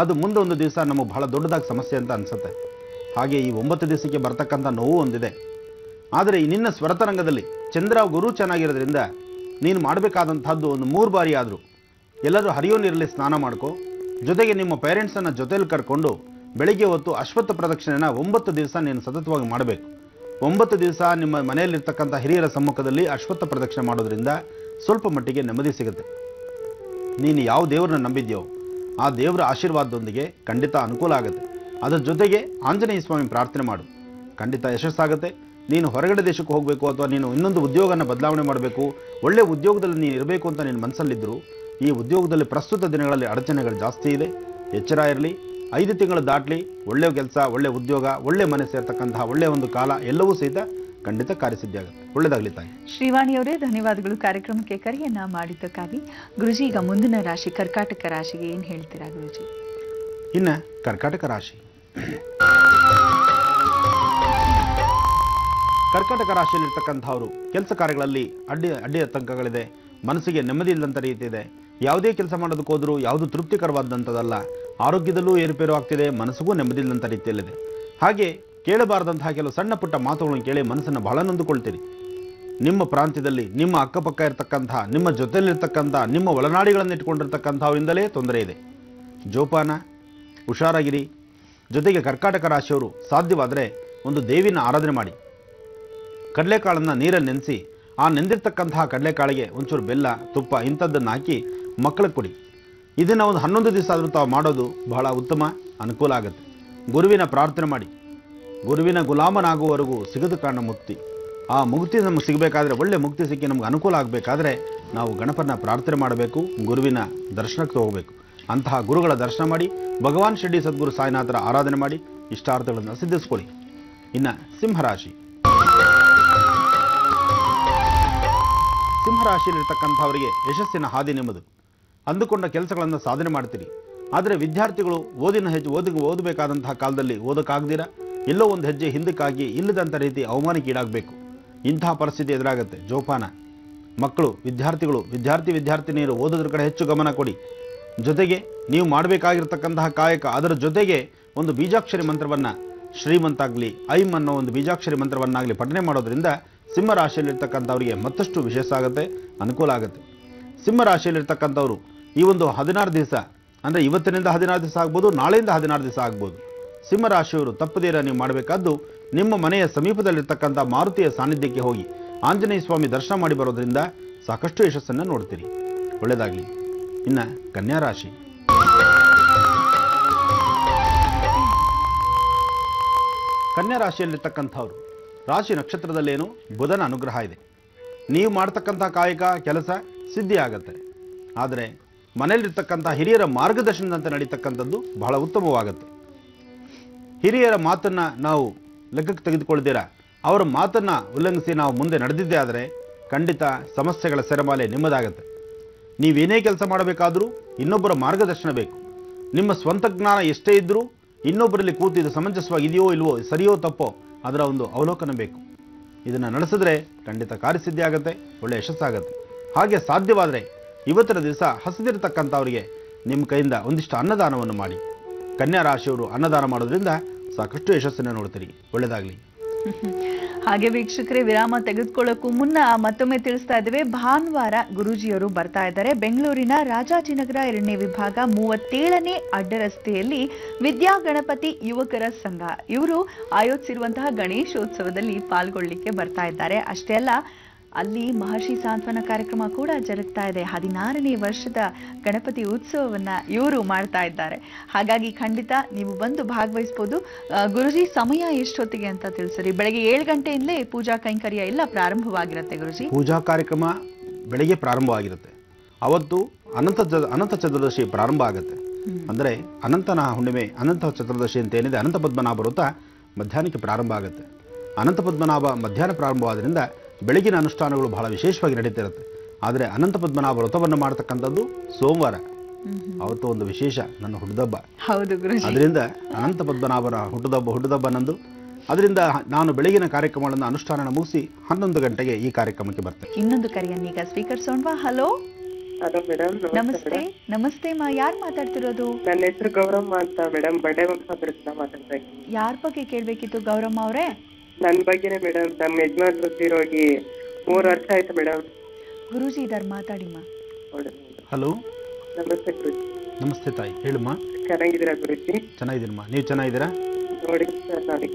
ಅದು ಮುಂದೆ ಒಂದು ದಿವಸ ನಮಗೆ ಬಹಳ ದೊಡ್ಡದಾಗಿ ಸಮಸ್ಯೆ ಅಂತ ಅನಿಸುತ್ತೆ. ಹಾಗೆ ಈ 9 ದಿವಸಕ್ಕೆ ಬರ್ತಕ್ಕಂಥ ನೋವು ಒಂದಿದೆ. ಆದರೆ ಈ ನಿನ್ನ ಸ್ವರತರಂಗದಲ್ಲಿ ಚಂದ್ರ ಗುರು ಚೆನ್ನಾಗಿರೋದ್ರಿಂದ ನೀನು ಮಾಡಬೇಕಾದಂಥದ್ದು ಒಂದು 3 ಬಾರಿ ಆದರೂ ಎಲ್ಲರೂ ಹರಿಯೋ ನೀರಲ್ಲಿ ಸ್ನಾನ ಮಾಡ್ಕೋ. ಜೊತೆಗೆ ನಿಮ್ಮ ಪೇರೆಂಟ್ಸನ್ನು ಜೊತೆಯಲ್ಲಿ ಕರ್ಕೊಂಡು ಬೆಳಿಗ್ಗೆ ಹೊತ್ತು ಅಶ್ವತ್ಥ ಪ್ರದಕ್ಷಿಣೆನ 9 ದಿವಸ ನೀನು ಸತತವಾಗಿ ಮಾಡಬೇಕು. 9 ದಿವಸ ನಿಮ್ಮ ಮನೆಯಲ್ಲಿರ್ತಕ್ಕಂಥ ಹಿರಿಯರ ಸಮ್ಮುಖದಲ್ಲಿ ಅಶ್ವತ್ಥ ಪ್ರದಕ್ಷಿಣೆ ಮಾಡೋದ್ರಿಂದ ಸ್ವಲ್ಪ ಮಟ್ಟಿಗೆ ನೆಮ್ಮದಿ ಸಿಗುತ್ತೆ. ನೀನು ಯಾವ ದೇವರನ್ನ ನಂಬಿದ್ಯೋ ಆ ದೇವರ ಆಶೀರ್ವಾದದೊಂದಿಗೆ ಖಂಡಿತ ಅನುಕೂಲ ಆಗುತ್ತೆ. ಅದರ ಜೊತೆಗೆ ಆಂಜನೇಯ ಸ್ವಾಮಿ ಪ್ರಾರ್ಥನೆ ಮಾಡು, ಖಂಡಿತ ಯಶಸ್ಸಾಗುತ್ತೆ. ನೀನು ಹೊರಗಡೆ ದೇಶಕ್ಕೆ ಹೋಗಬೇಕು ಅಥವಾ ನೀನು ಇನ್ನೊಂದು ಉದ್ಯೋಗನ ಬದಲಾವಣೆ ಮಾಡಬೇಕು, ಒಳ್ಳೆ ಉದ್ಯೋಗದಲ್ಲಿ ನೀನು ಇರಬೇಕು ಅಂತ ನಿನ್ನ ಮನಸ್ಸಲ್ಲಿದ್ದರೂ ಈ ಉದ್ಯೋಗದಲ್ಲಿ ಪ್ರಸ್ತುತ ದಿನಗಳಲ್ಲಿ ಅಡಚಣೆಗಳು ಜಾಸ್ತಿ ಇದೆ. ಎಚ್ಚರ ಇರಲಿ. 5 ತಿಂಗಳು ದಾಟಲಿ, ಒಳ್ಳೆಯ ಕೆಲಸ, ಒಳ್ಳೆ ಉದ್ಯೋಗ, ಒಳ್ಳೆ ಮನೆ ಸೇರ್ತಕ್ಕಂತಹ ಒಳ್ಳೆಯ ಒಂದು ಕಾಲ ಎಲ್ಲವೂ ಸಹಿತ ಖಂಡಿತ ಕಾರ್ಯಸಿದ್ಧಿ ಆಗುತ್ತೆ. ಒಳ್ಳೆದಾಗಲಿ ತಾಯಿ. ಶ್ರೀವಾಣಿಯವರೇ, ಧನ್ಯವಾದಗಳು ಕಾರ್ಯಕ್ರಮಕ್ಕೆ ಕರೆಯನ್ನ ಮಾಡಿದ್ದಕ್ಕಾಗಿ. ಗುರುಜಿ, ಈಗ ಮುಂದಿನ ರಾಶಿ ಕರ್ಕಾಟಕ ರಾಶಿಗೆ ಏನು ಹೇಳ್ತೀರಾ ಗುರುಜಿ? ಇನ್ನು ಕರ್ಕಾಟಕ ರಾಶಿ, ಕರ್ಕಾಟಕ ರಾಶಿಯಲ್ಲಿರ್ತಕ್ಕಂಥವರು ಕೆಲಸ ಕಾರ್ಯಗಳಲ್ಲಿ ಅಡ್ಡಿ ಆತಂಕಗಳಿದೆ. ಮನಸ್ಸಿಗೆ ನೆಮ್ಮದಿ ಇಲ್ಲದಂಥ ರೀತಿ ಇದೆ. ಯಾವುದೇ ಕೆಲಸ ಮಾಡೋದಕ್ಕೋದ್ರೂ ಯಾವುದು ತೃಪ್ತಿಕರವಾದಂಥದ್ದಲ್ಲ. ಆರೋಗ್ಯದಲ್ಲೂ ಏರುಪೇರು ಆಗ್ತಿದೆ, ಮನಸ್ಸಿಗೂ ನೆಮ್ಮದಿ ಇಲ್ಲದಂಥ ರೀತಿಯಲ್ಲಿದೆ. ಹಾಗೆ ಕೇಳಬಾರದಂತಹ ಕೆಲವು ಸಣ್ಣ ಪುಟ್ಟ ಮಾತುಗಳನ್ನು ಕೇಳಿ ಮನಸ್ಸನ್ನು ಬಹಳ ನೊಂದುಕೊಳ್ತೀರಿ. ನಿಮ್ಮ ಪ್ರಾಂತ್ಯದಲ್ಲಿ ನಿಮ್ಮ ಅಕ್ಕಪಕ್ಕ ಇರತಕ್ಕಂಥ, ನಿಮ್ಮ ಜೊತೆಯಲ್ಲಿರ್ತಕ್ಕಂಥ, ನಿಮ್ಮ ಒಳನಾಡಿಗಳನ್ನು ಇಟ್ಕೊಂಡಿರ್ತಕ್ಕಂಥವರಿಂದಲೇ ತೊಂದರೆ ಇದೆ. ಜೋಪಾನ, ಹುಷಾರಾಗಿರಿ. ಜೊತೆಗೆ ಕರ್ಕಾಟಕ ರಾಶಿಯವರು ಸಾಧ್ಯವಾದರೆ ಒಂದು ದೇವಿನ ಆರಾಧನೆ ಮಾಡಿ. ಕಡಲೆಕಾಳನ್ನು ನೀರಲ್ಲಿ ನೆನೆಸಿ ಆ ನೆಂದಿರ್ತಕ್ಕಂತಹ ಕಡಲೆಕಾಳಿಗೆ ಒಂಚೂರು ಬೆಲ್ಲ, ತುಪ್ಪ ಇಂಥದ್ದನ್ನು ಹಾಕಿ ಮಕ್ಕಳಿಗೆ ಕೊಡಿ. ಇದನ್ನು ಒಂದು 11 ದಿವಸ ಆದರೂ ತಾವು ಮಾಡೋದು ಬಹಳ ಉತ್ತಮ, ಅನುಕೂಲ ಆಗುತ್ತೆ. ಗುರುವಿನ ಪ್ರಾರ್ಥನೆ ಮಾಡಿ. ಗುರುವಿನ ಗುಲಾಮನಾಗುವವರೆಗೂ ಸಿಗದು ಕಾರಣ ಮುಕ್ತಿ. ಆ ಮುಕ್ತಿ ನಮಗೆ ಸಿಗಬೇಕಾದ್ರೆ, ಒಳ್ಳೆ ಮುಕ್ತಿ ಸಿಕ್ಕಿ ನಮ್ಗೆ ಅನುಕೂಲ ಆಗಬೇಕಾದ್ರೆ ನಾವು ಗಣಪನ ಪ್ರಾರ್ಥನೆ ಮಾಡಬೇಕು, ಗುರುವಿನ ದರ್ಶನಕ್ಕೆ ಹೋಗಬೇಕು. ಅಂತಹ ಗುರುಗಳ ದರ್ಶನ ಮಾಡಿ, ಭಗವಾನ್ ಶಿರ್ಡಿ ಸದ್ಗುರು ಸಾಯಿನಾಥರ ಆರಾಧನೆ ಮಾಡಿ ಇಷ್ಟಾರ್ಥಗಳನ್ನು ಸಿದ್ಧಿಸ್ಕೊಳ್ಳಿ. ಇನ್ನು ಸಿಂಹರಾಶಿ. ಸಿಂಹರಾಶಿಯಲ್ಲಿರ್ತಕ್ಕಂಥವರಿಗೆ ಯಶಸ್ಸಿನ ಹಾದಿ ನಿಮ್ಮದು. ಅಂದುಕೊಂಡ ಕೆಲಸಗಳನ್ನು ಸಾಧನೆ ಮಾಡ್ತೀರಿ. ಆದರೆ ವಿದ್ಯಾರ್ಥಿಗಳು ಓದಬೇಕಾದಂತಹ ಕಾಲದಲ್ಲಿ ಓದಕ್ಕಾಗ್ದಿರ ಎಲ್ಲೋ ಒಂದು ಹೆಜ್ಜೆ ಹಿಂದಕ್ಕಾಗಿ ಇಲ್ಲದಂಥ ರೀತಿ ಅವಮಾನಕ್ಕೀಡಾಗಬೇಕು. ಇಂತಹ ಪರಿಸ್ಥಿತಿ ಎದುರಾಗುತ್ತೆ. ಜೋಪಾನ. ಮಕ್ಕಳು, ವಿದ್ಯಾರ್ಥಿನಿಯರು ಓದೋದ್ರ ಕಡೆ ಹೆಚ್ಚು ಗಮನ ಕೊಡಿ. ಜೊತೆಗೆ ನೀವು ಮಾಡಬೇಕಾಗಿರ್ತಕ್ಕಂತಹ ಕಾಯಕ, ಅದರ ಜೊತೆಗೆ ಒಂದು ಬೀಜಾಕ್ಷರಿ ಮಂತ್ರವನ್ನು, ಶ್ರೀಮಂತಾಗಲಿ ಐಂ ಅನ್ನೋ ಒಂದು ಬೀಜಾಕ್ಷರಿ ಮಂತ್ರವನ್ನಾಗಲಿ ಪಠನೆ ಮಾಡೋದ್ರಿಂದ ಸಿಂಹರಾಶಿಯಲ್ಲಿರ್ತಕ್ಕಂಥವರಿಗೆ ಮತ್ತಷ್ಟು ವಿಶೇಷ ಆಗುತ್ತೆ, ಅನುಕೂಲ ಆಗುತ್ತೆ. ಸಿಂಹರಾಶಿಯಲ್ಲಿರ್ತಕ್ಕಂಥವ್ರು ಈ ಒಂದು 16 ದಿವಸ, ಅಂದರೆ ಇವತ್ತಿನಿಂದ 16 ದಿವಸ ಆಗ್ಬೋದು, ನಾಳೆಯಿಂದ 16 ದಿವಸ ಆಗ್ಬೋದು, ಸಿಂಹರಾಶಿಯವರು ತಪ್ಪದೇರ ನೀವು ಮಾಡಬೇಕಾದ್ದು ನಿಮ್ಮ ಮನೆಯ ಸಮೀಪದಲ್ಲಿರ್ತಕ್ಕಂಥ ಮಾರುತಿಯ ಸಾನ್ನಿಧ್ಯಕ್ಕೆ ಹೋಗಿ ಆಂಜನೇಯ ಸ್ವಾಮಿ ದರ್ಶನ ಮಾಡಿ ಬರೋದ್ರಿಂದ ಸಾಕಷ್ಟು ಯಶಸ್ಸನ್ನು ನೋಡ್ತೀರಿ. ಒಳ್ಳೆಯದಾಗಲಿ. ಇನ್ನು ಕನ್ಯಾ ರಾಶಿ. ಕನ್ಯಾ ರಾಶಿಯಲ್ಲಿರ್ತಕ್ಕಂಥವ್ರು ರಾಶಿ ನಕ್ಷತ್ರದಲ್ಲೇನು ಬುಧನ ಅನುಗ್ರಹ ಇದೆ. ನೀವು ಮಾಡ್ತಕ್ಕಂಥ ಕಾಯಕ ಕೆಲಸ ಸಿದ್ಧಿ ಆಗತ್ತೆ. ಆದರೆ ಮನೆಯಲ್ಲಿರ್ತಕ್ಕಂಥ ಹಿರಿಯರ ಮಾರ್ಗದರ್ಶನದಂತೆ ನಡೀತಕ್ಕಂಥದ್ದು ಬಹಳ ಉತ್ತಮವಾಗುತ್ತೆ. ಹಿರಿಯರ ಮಾತನ್ನು ನಾವು ಲೆಕ್ಕಕ್ಕೆ ತೆಗೆದುಕೊಳ್ಳದಿರ ಅವರ ಮಾತನ್ನು ಉಲ್ಲಂಘಿಸಿ ನಾವು ಮುಂದೆ ನಡೆದಿದ್ದೇ ಆದರೆ ಖಂಡಿತ ಸಮಸ್ಯೆಗಳ ಸೆರೆಮಾಲೆ ನಿಮ್ಮದಾಗತ್ತೆ. ನೀವೇನೇ ಕೆಲಸ ಮಾಡಬೇಕಾದರೂ ಇನ್ನೊಬ್ಬರ ಮಾರ್ಗದರ್ಶನ ಬೇಕು. ನಿಮ್ಮ ಸ್ವಂತ ಜ್ಞಾನ ಎಷ್ಟೇ ಇದ್ದರೂ ಇನ್ನೊಬ್ಬರಲ್ಲಿ ಕೂತಿದ್ದು ಸಮಂಜಸವಾಗಿದೆಯೋ ಇಲ್ವೋ, ಸರಿಯೋ ತಪ್ಪೋ ಅದರ ಒಂದು ಅವಲೋಕನ ಬೇಕು. ಇದನ್ನು ನಡೆಸಿದ್ರೆ ಖಂಡಿತ ಕಾರ್ಯಸಿದ್ಧಿ ಆಗುತ್ತೆ, ಒಳ್ಳೆಯ ಯಶಸ್ಸಾಗುತ್ತೆ. ಹಾಗೆ ಸಾಧ್ಯವಾದರೆ ಇವತ್ತಿನ ದಿವಸ ಹಸಿದಿರತಕ್ಕಂಥವರಿಗೆ ನಿಮ್ಮ ಕೈಯಿಂದ ಒಂದಿಷ್ಟು ಅನ್ನದಾನವನ್ನು ಮಾಡಿ. ಕನ್ಯಾ ರಾಶಿಯವರು ಅನ್ನದಾನ ಮಾಡೋದ್ರಿಂದ ಸಾಕಷ್ಟು ಯಶಸ್ಸನ್ನು ನೋಡ್ತೀರಿ. ಒಳ್ಳೆಯದಾಗಲಿ. ಹಾಗೆ ವೀಕ್ಷಕರೇ, ವಿರಾಮ ತೆಗೆದುಕೊಳ್ಳೋಕ್ಕೂ ಮುನ್ನ ಮತ್ತೊಮ್ಮೆ ತಿಳಿಸ್ತಾ ಇದ್ದೇವೆ, ಭಾನುವಾರ ಗುರೂಜಿಯವರು ಬರ್ತಾ ಇದ್ದಾರೆ. ಬೆಂಗಳೂರಿನ ರಾಜಾಜಿನಗರ 2ನೇ ವಿಭಾಗ 37ನೇ ಅಡ್ಡರಸ್ತೆಯಲ್ಲಿ ವಿದ್ಯಾ ಗಣಪತಿ ಯುವಕರ ಸಂಘ ಇವರು ಆಯೋಜಿಸಿರುವಂತಹ ಗಣೇಶೋತ್ಸವದಲ್ಲಿ ಪಾಲ್ಗೊಳ್ಳಿಕ್ಕೆ ಬರ್ತಾ ಇದ್ದಾರೆ. ಅಷ್ಟೇ ಅಲ್ಲ, ಅಲ್ಲಿ ಮಹರ್ಷಿ ಸಾಂತ್ವನ ಕಾರ್ಯಕ್ರಮ ಕೂಡ ಜರುಗ್ತಾ ಇದೆ. 16ನೇ ವರ್ಷದ ಗಣಪತಿ ಉತ್ಸವವನ್ನ ಇವರು ಮಾಡ್ತಾ ಇದ್ದಾರೆ. ಹಾಗಾಗಿ ಖಂಡಿತ ನೀವು ಬಂದು ಭಾಗವಹಿಸಬಹುದು. ಗುರುಜಿ, ಸಮಯ ಎಷ್ಟೊತ್ತಿಗೆ ಅಂತ ತಿಳಿಸ್ರಿ. ಬೆಳಗ್ಗೆ 7 ಗಂಟೆಯಿಂದಲೇ ಪೂಜಾ ಕೈಂಕರ್ಯ ಎಲ್ಲ ಪ್ರಾರಂಭವಾಗಿರುತ್ತೆ ಗುರುಜಿ. ಪೂಜಾ ಕಾರ್ಯಕ್ರಮ ಬೆಳಗ್ಗೆ ಪ್ರಾರಂಭವಾಗಿರುತ್ತೆ. ಅವತ್ತು ಅನಂತ ಚತುರ್ದಶಿ ಪ್ರಾರಂಭ ಆಗುತ್ತೆ. ಅಂದರೆ ಅನಂತನ ಹುಣ್ಣಿಮೆ, ಅನಂತ ಚತುರ್ದಶಿ ಅಂತ ಏನಿದೆ, ಅನಂತ ಪದ್ಮನಾಭ ವ್ರತ ಮಧ್ಯಾಹ್ನಕ್ಕೆ ಪ್ರಾರಂಭ ಆಗುತ್ತೆ. ಅನಂತ ಪದ್ಮನಾಭ ಮಧ್ಯಾಹ್ನ ಪ್ರಾರಂಭವಾದ್ರಿಂದ ಬೆಳಗಿನ ಅನುಷ್ಠಾನಗಳು ಬಹಳ ವಿಶೇಷವಾಗಿ ನಡೀತಿರುತ್ತೆ. ಆದರೆ ಅನಂತ ಪದ್ಮನಾಭ ವ್ರತವನ್ನು ಮಾಡ್ತಕ್ಕಂಥದ್ದು ಸೋಮವಾರ. ಅವತ್ತು ಒಂದು ವಿಶೇಷ, ನನ್ನ ಹುಟ್ಟುದಬ್ಬ. ಹೌದು ಗುರುಜಿ. ಅದರಿಂದ ಅನಂತ ಪದ್ಮನಾಭರ ಹುಟ್ಟುದಬ್ಬ ನಂದು. ಅದರಿಂದ ನಾನು ಬೆಳಗಿನ ಕಾರ್ಯಕ್ರಮಗಳನ್ನು ಅನುಷ್ಠಾನ ಮುಗಿಸಿ 11 ಗಂಟೆಗೆ ಈ ಕಾರ್ಯಕ್ರಮಕ್ಕೆ ಬರ್ತೇನೆ. ಇನ್ನೊಂದು ಕರೆಯನ್ನೀಗ ಸ್ವೀಕರಿಸೋಣವಾ? ಹಲೋ. Hello madam. ನಮಸ್ತೆ. ನಮಸ್ತೆ ಮಾ, ಯಾರು ಮಾತಾಡ್ತಿರೋದು? ನನ್ನ ಹೆಸರು ಗೌರಮ್ಮ ಅಂತ ಮೇಡಮ್, ಬಂಡೆ ವಂಶದಿಂದ ಮಾತಾಡ್ತಾ ಇದ್ದೀನಿ. ಯಾರ ಬಗ್ಗೆ ಕೇಳ್ಬೇಕಿತ್ತು ಗೌರಮ್ಮ ಅವರೇ? ನನ್ನ ಬಗ್ಗೆನೇ ಮೇಡಮ್. ನಮ್ಮ ಯಜಮಾನ್ರು ತೀರೋಗಿ 3 ವರ್ಷ ಆಯ್ತು ಮೇಡಮ್. ಗುರೂಜಿ ಇದಾರೆ, ಮಾತಾಡಿಮ್ಮ. ಹಲೋ. ನಮಸ್ತೆ ಗುರುಜಿ. ನಮಸ್ತೆ ತಾಯಿ, ಹೇಳಮ್ಮ. ಚೆನ್ನಾಗಿದ್ದೀರಾ ಗುರುಜಿ? ಚೆನ್ನಾಗಿದ್ದೀನಮ್ಮ, ನೀವು ಚೆನ್ನಾಗಿದ್ದೀರಾ? ನೋಡಿ ಸರ್, ನಾನು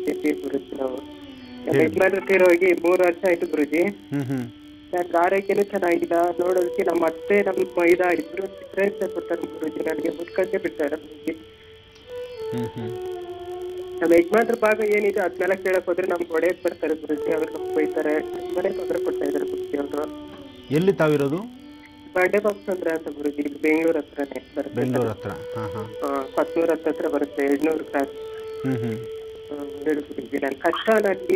ಗುರುಜಿ, ನಾವು ನಮ್ಮ ಯಜಮಾನ್ರು ತೀರೋಗಿ 3 ವರ್ಷ ಆಯ್ತು ಗುರುಜಿ. ನನ್ನ ಆರೋಗ್ಯನೂ ಚೆನ್ನಾಗಿಲ್ಲ. ನೋಡೋದಕ್ಕೆ ನಮ್ಮ ಅತ್ತೆ ನಮ್ಮ ಇಬ್ರು ಚಿತ್ರಹಿಂಸೆ ಕೊಡ್ತಾರೆ ಗುರುಜಿ. ನನಗೆ ಮುಟ್ಕೊಂಡೇ ಬಿಡ್ತಾರೆ ಗುರುಜಿ. ನಮ್ಮ ಯಜಮಾನ್ರ ಭಾಗ ಏನಿದೆ ಅದನ್ನೆಲ್ಲ ಕೇಳಕ್ ಹೋದ್ರೆ ನಮ್ಗೆ ಹೊಡೆಯಕ್ ಬರ್ತಾರೆ ಗುರುಜಿ. ಅವ್ರು ನಮ್ಗೆ ಬೈತಾರೆ, ಮನೆ ತೊಂದರೆ ಕೊಡ್ತಾ ಇದಾರೆ ಗುರುಜಿ ಅವರು. ಎಲ್ಲಿ ತಾವಿರೋದು? ಬಂಡೆ ಬಾಕ್ಸಂದ್ರ ಅಂತ ಗುರುಜಿ, ಬೆಂಗಳೂರು ಹತ್ರನೇ ಬರುತ್ತೆ. ಬೆಂಗಳೂರು ಹತ್ರ? ಕೊತ್ನೂರ್ ಹತ್ರ ಬರುತ್ತೆ, 700 ಕ್ರಾಸ್. ಹೇಳು ಗುರುಜಿ, ನನ್ನ ಕಷ್ಟ,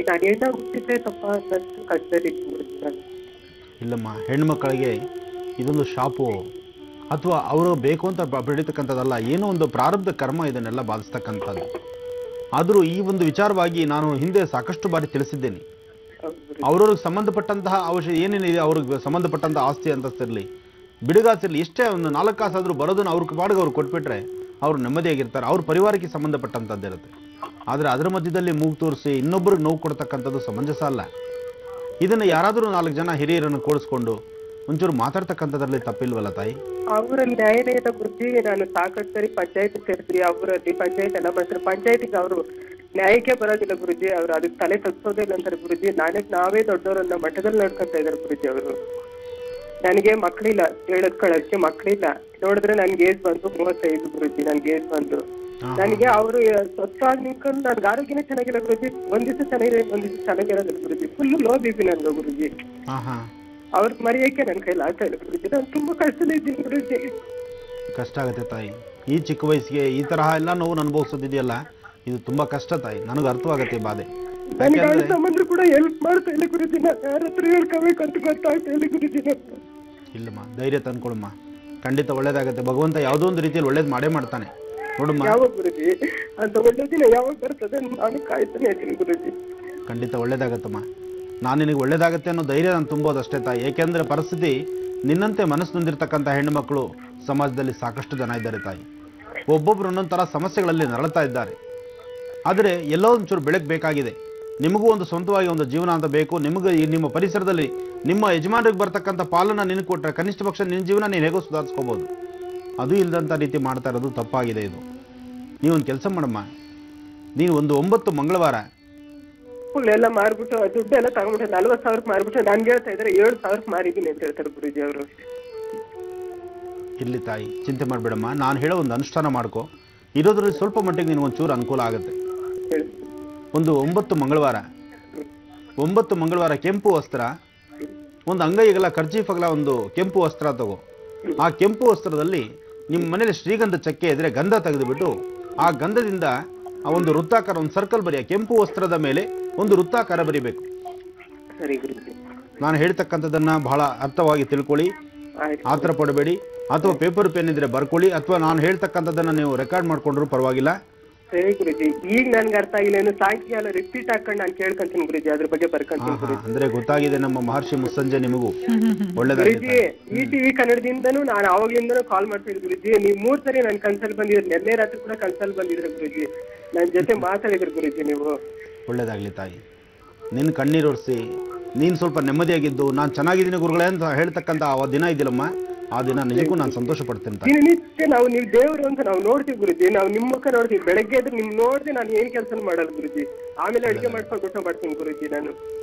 ನಾನು ಏನ ಹುಟ್ಟಿದ್ರೆ ತಪ್ಪ ಅನ್ನಷ್ಟು ಕಷ್ಟದಿತ್ತು ಗುರುಜಿ ನಾನು. ಇಲ್ಲಮ್ಮ, ಹೆಣ್ಮಕ್ಕಳಿಗೆ ಇದೊಂದು ಶಾಪು ಅಥವಾ ಅವರು ಬೇಕು ಅಂತ ಬೆಳೀತಕ್ಕಂಥದ್ದಲ್ಲ, ಏನೋ ಒಂದು ಪ್ರಾರಬ್ಧ ಕರ್ಮ ಇದನ್ನೆಲ್ಲ ಬಾಧಿಸ್ತಕ್ಕಂಥದ್ದು. ಆದರೂ ಈ ಒಂದು ವಿಚಾರವಾಗಿ ನಾನು ಹಿಂದೆ ಸಾಕಷ್ಟು ಬಾರಿ ತಿಳಿಸಿದ್ದೇನೆ. ಅವ್ರವ್ರಿಗೆ ಸಂಬಂಧಪಟ್ಟಂತಹ ಏನೇನಿದೆ, ಅವ್ರಿಗೆ ಸಂಬಂಧಪಟ್ಟಂಥ ಆಸ್ತಿ ಅಂತಸ್ತಿರಲಿ, ಬಿಡುಗಾಸಿರಲಿ, ಎಷ್ಟೇ ಒಂದು 4 ಕಾಸಾದರೂ ಬರೋದನ್ನು ಅವ್ರ ಪಾಡಿಗೆ ಅವ್ರು ಕೊಟ್ಬಿಟ್ರೆ ಅವರು ನೆಮ್ಮದಿಯಾಗಿರ್ತಾರೆ. ಅವ್ರ ಪರಿವಾರಕ್ಕೆ ಸಂಬಂಧಪಟ್ಟಂಥದ್ದಿರುತ್ತೆ. ಆದರೆ ಅದರ ಮಧ್ಯದಲ್ಲಿ ಮೂಗು ತೋರಿಸಿ ಇನ್ನೊಬ್ಬರಿಗೆ ನೋವು ಕೊಡ್ತಕ್ಕಂಥದ್ದು ಸಮಂಜಸ ಅಲ್ಲ. ಇದನ್ನು ಯಾರಾದರೂ 4 ಜನ ಹಿರಿಯರನ್ನು ಕೂಡಿಸ್ಕೊಂಡು ಒಂಚೂರು ಮಾತಾಡ್ತಕ್ಕಂಥದ್ರಲ್ಲಿ ತಪ್ಪಿಲ್ವಲ್ಲ ತಾಯಿ? ಅವರಲ್ಲಿ ನ್ಯಾಯಾಲಯದ ಗುರುಜಿ ನಾನು ಸಾಕಷ್ಟು ಸರಿ ಪಂಚಾಯತ್ ಸೇರಿದ್ರಿ. ಅವರಲ್ಲಿ ಪಂಚಾಯತ್ ಎಲ್ಲ ಮಾಡ್ತಾರೆ. ಪಂಚಾಯತಿಗೆ ಅವರು ನ್ಯಾಯಕ್ಕೆ ಬರೋದಿಲ್ಲ ಗುರುಜಿ. ಅವ್ರು ಅದಕ್ಕೆ ತಲೆ ತಗ್ಸೋದಿಲ್ಲ ಅಂತಾರೆ ಗುರುಜಿ. ನಾವೇ ದೊಡ್ಡವರನ್ನ ಮಠದಲ್ಲಿ ನಡ್ಕೊಂತ ಇದಾರೆ ಗುರುಜಿ ಅವರು. ನನಗೆ ಮಕ್ಳಿಲ್ಲ, ಹೇಳದ್ಕೊಳ್ಳಕ್ಕೆ ಮಕ್ಳಿಲ್ಲ. ನೋಡಿದ್ರೆ ನನ್ಗೆ ಏಜ್ ಬಂದು 35 ಗುರುಜಿ. ನನ್ಗೆ ಏಜ್ ಬಂದು ನನಗೆ ಅವರು ಸ್ವಚ್ಛವಾಗಿ ನಿಂತ್ಕೊಂಡು ನನ್ಗೆ ಆರೋಗ್ಯನೇ ಚೆನ್ನಾಗಿಲ್ಲ ಗುರುಜಿ. ಒಂದ್ ದಿವಸ ಚೆನ್ನಾಗಿದೆ, ಒಂದ್ ದಿವಸ ಚೆನ್ನಾಗಿರೋದಿಲ್ಲ ಗುರುಜಿ. ಫುಲ್ ಲೋ BP ನನ್ಗೆ ಗುರುಜಿ. ಅವ್ರ ಮರೆಯಕ್ಕೆ ನನ್ ಕೈಲಿ ಆಗ್ತಾ ಇಲ್ಲ ಗುರುಜಿ. ನಾನು ತುಂಬಾ ಕಷ್ಟದಲ್ಲಿ ಇದ್ದೀನಿ ಗುರುಜಿ. ಕಷ್ಟ ಆಗುತ್ತೆ ತಾಯಿ. ಈ ಚಿಕ್ಕ ವಯಸ್ಸಿಗೆ ಈ ತರಹ ಎಲ್ಲ ನೋವು ಅನುಭವಿಸೋದಿದೆಯಲ್ಲ, ಇದು ತುಂಬಾ ಕಷ್ಟ ತಾಯಿ. ನನಗೆ ಅರ್ಥವಾಗತ್ತೆ ಈ ಬಾಧೆ. ನನಗೆ ಅಣ್ಣ ತಮ್ಮಂದ್ರು ಕೂಡ ಹೆಲ್ಪ್ ಮಾಡ್ತಾ ಇಲ್ಲ ಗುರುಜಿ. ನಾನು ಯಾರ ಹತ್ರ ಹೇಳ್ಕೋಬೇಕು ಅಂತ ಗೊತ್ತಾಗ್ತಾ ಇಲ್ಲ ಗುರುಜಿ. ಇಲ್ಲಮ್ಮ, ಧೈರ್ಯ ತಂದ್ಕೊಳಮ್ಮ. ಖಂಡಿತ ಒಳ್ಳೇದಾಗತ್ತೆ. ಭಗವಂತ ಯಾವುದೋ ಒಂದು ರೀತಿಯಲ್ಲಿ ಒಳ್ಳೇದು ಮಾಡೇ ಮಾಡ್ತಾನೆ ನೋಡಮ್ಮ. ಯಾವಾಗ ಗುರುಜಿ ಅಂತ ಒಳ್ಳೆ ದಿನ ಯಾವಾಗ ಬರ್ತದೆ ನಾನು ಕಾಯ್ತಾನೆ ಇದ್ದೀನಿ ಗುರುಜಿ. ಖಂಡಿತ ಒಳ್ಳೇದಾಗತ್ತಮ್ಮ. ನಾನು ನಿನಗೆ ಒಳ್ಳೇದಾಗತ್ತೆ ಅನ್ನೋ ಧೈರ್ಯ ನಾನು ತುಂಬೋದಷ್ಟೇ ತಾಯಿ. ಏಕೆಂದರೆ ಪರಿಸ್ಥಿತಿ ನಿನ್ನಂತೆ ಮನಸ್ಸು ನೊಂದಿರ್ತಕ್ಕಂಥ ಹೆಣ್ಣು ಮಕ್ಕಳು ಸಮಾಜದಲ್ಲಿ ಸಾಕಷ್ಟು ಜನ ಇದ್ದಾರೆ ತಾಯಿ. ಒಬ್ಬೊಬ್ರು ಒಂದೊಂದು ಥರ ಸಮಸ್ಯೆಗಳಲ್ಲಿ ನರಳ್ತಾ ಇದ್ದಾರೆ. ಆದರೆ ಎಲ್ಲೋ ಒಂಚೂರು ಬೆಳಕು ಬೇಕಾಗಿದೆ. ನಿಮಗೂ ಒಂದು ಸ್ವಂತವಾಗಿ ಒಂದು ಜೀವನ ಅಂತ ಬೇಕು. ನಿಮಗೆ ನಿಮ್ಮ ಪರಿಸರದಲ್ಲಿ ನಿಮ್ಮ ಯಜಮಾನರಿಗೆ ಬರ್ತಕ್ಕಂಥ ಪಾಲನ್ನು ನಿನಗೆ ಕೊಟ್ಟರೆ ಕನಿಷ್ಠ ಪಕ್ಷ ನಿನ್ನ ಜೀವನ ನೀನು ಹೇಗೋ ಸುಧಾರಿಸ್ಕೋಬೋದು. ಅದು ಇಲ್ಲದಂಥ ರೀತಿ ಮಾಡ್ತಾ ಇರೋದು ತಪ್ಪಾಗಿದೆ. ಇದು ನೀವೊಂದು ಕೆಲಸ ಮಾಡಮ್ಮ. ನೀನು ಒಂದು 9 ಮಂಗಳವಾರ ಫುಲ್ ಎಲ್ಲ ಮಾರ್ಬಿಟ್ಟು ದುಡ್ಡೆಲ್ಲ ತಗೊಂಡ್ಬಿಟ್ಟು 40,000 ಮಾರ್ಬಿಟ್ಟು ನನ್ಗೆ ಹೇಳ್ತಾ ಇದ್ದಾರೆ 7,000 ಮಾರಿದ್ದೀನಿ ಅಂತ ಹೇಳ್ತಾರೆ ಗುರುಜಿ ಅವರು. ಇರ್ಲಿ ತಾಯಿ, ಚಿಂತೆ ಮಾಡಬೇಡಮ್ಮ. ನಾನು ಹೇಳೋ ಒಂದು ಅನುಷ್ಠಾನ ಮಾಡ್ಕೊ. ಇರೋದ್ರಲ್ಲಿ ಸ್ವಲ್ಪ ಮಟ್ಟಿಗೆ ನಿನಗೆ ಒಂಚೂರು ಅನುಕೂಲ ಆಗುತ್ತೆ. ಒಂದು 9 ಮಂಗಳವಾರ 9 ಮಂಗಳವಾರ ಕೆಂಪು ವಸ್ತ್ರ, ಒಂದು ಅಂಗೈಗೆಲ್ಲ ಕರ್ಚೀಫಗಲ ಒಂದು ಕೆಂಪು ವಸ್ತ್ರ ತಗೋ. ಆ ಕೆಂಪು ವಸ್ತ್ರದಲ್ಲಿ ನಿಮ್ಮ ಮನೇಲಿ ಶ್ರೀಗಂಧ ಚಕ್ಕೆ ಇದ್ರೆ ಗಂಧ ತೆಗೆದುಬಿಟ್ಟು ಆ ಗಂಧದಿಂದ ಆ ಒಂದು ವೃತ್ತಾಕಾರ ಒಂದು ಸರ್ಕಲ್ ಬರೆಯ. ಕೆಂಪು ವಸ್ತ್ರದ ಮೇಲೆ ಒಂದು ವೃತ್ತಾಕಾರ ಬರಿಬೇಕು. ನಾನು ಹೇಳ್ತಕ್ಕಂಥದ್ದನ್ನ ಬಹಳ ಅರ್ಥವಾಗಿ ತಿಳ್ಕೊಳ್ಳಿ. ಆತರ ಪಡಬೇಡಿ. ಅಥವಾ ಪೇಪರ್ ಪೆನ್ ಇದ್ರೆ ಬರ್ಕೊಳ್ಳಿ, ಅಥವಾ ನಾನು ಹೇಳ್ತಕ್ಕಂಥದ್ದನ್ನ ನೀವು ರೆಕಾರ್ಡ್ ಮಾಡ್ಕೊಂಡ್ರು ಪರವಾಗಿಲ್ಲ. ಸರಿ ಗುರುಜಿ. ಈಗ ನನ್ಗೆ ಅರ್ಥ ಆಗಿಲ್ಲ. ಏನು ಸಾಯಂಕಾಲ ರಿಪೀಟ್ ಹಾಕೊಂಡು ನಾನು ಕೇಳ್ಕೊಂತೀನಿ ಗುರುಜಿ, ಅದ್ರ ಬಗ್ಗೆ ಬರ್ಕೊಂತೀನಿ ಗುರುಜಿ. ಅಂದ್ರೆ ಗೊತ್ತಾಗಿದೆ ನಮ್ಮ ಮಹರ್ಷಿ ಮುಸ್ಸಂಜೆ ನಿಮಗೂ ಗುರುಜಿ. ಈ ಟಿವಿ ಕನ್ನಡದಿಂದನೂ ನಾನು ಆವಾಗ್ಲಿಂದನೂ ಕಾಲ್ ಮಾಡ್ತಿದ್ದೆ ಗುರುಜಿ. ನೀವು 3 ಸರಿ ನನ್ ಕನ್ಸಲ್ ಬಂದಿದ್ರು. ನೆನ್ನೆ ರಾತ್ರಿ ಕೂಡ ಕನ್ಸಲ್ ಬಂದಿದ್ರು ಗುರುಜಿ. ನನ್ ಜೊತೆ ಮಾತಾಡಿದ್ರು ಗುರುಜಿ ನೀವು. ಒಳ್ಳೇದಾಗ್ಲಿ ತಾಯಿ. ನಿನ್ನ ಕಣ್ಣೀರು ಒರೆಸಿ ನೀನು ಸ್ವಲ್ಪ ನೆಮ್ಮದಿಯಾಗಿದ್ದು ನಾನು ಚೆನ್ನಾಗಿದ್ದೀನಿ ಗುರುಗಳೇ ಅಂತ ಹೇಳ್ತಕ್ಕಂಥ ಆ ದಿನ ಇದೆಯಲ್ಲಮ್ಮ, ಆ ದಿನ ನಿಜಕ್ಕೂ ನಾನು ಸಂತೋಷ ಪಡ್ತೇನೆ. ದಿನನಿತ್ಯ ನಾವು ನೀವು ದೇವರು ಅಂತ ನಾವು ನೋಡ್ತೀವಿ ಗುರುಜಿ. ನಾವು ನಿಮ್ಮ ಮುಖ ನೋಡ್ತೀವಿ. ಬೆಳಗ್ಗೆ ಎದ್ರೆ ನಿಮ್ ನೋಡ್ದೆ ನಾನು ಏನ್ ಕೆಲಸ ಮಾಡಲ್ಲ ಗುರುಜಿ. ಆಮೇಲೆ ಅಡಿಗೆ ಮಾಡ್ಕೊಂಡು ಊಟ ಮಾಡ್ತೀನಿ ಗುರುಜಿ ನಾನು.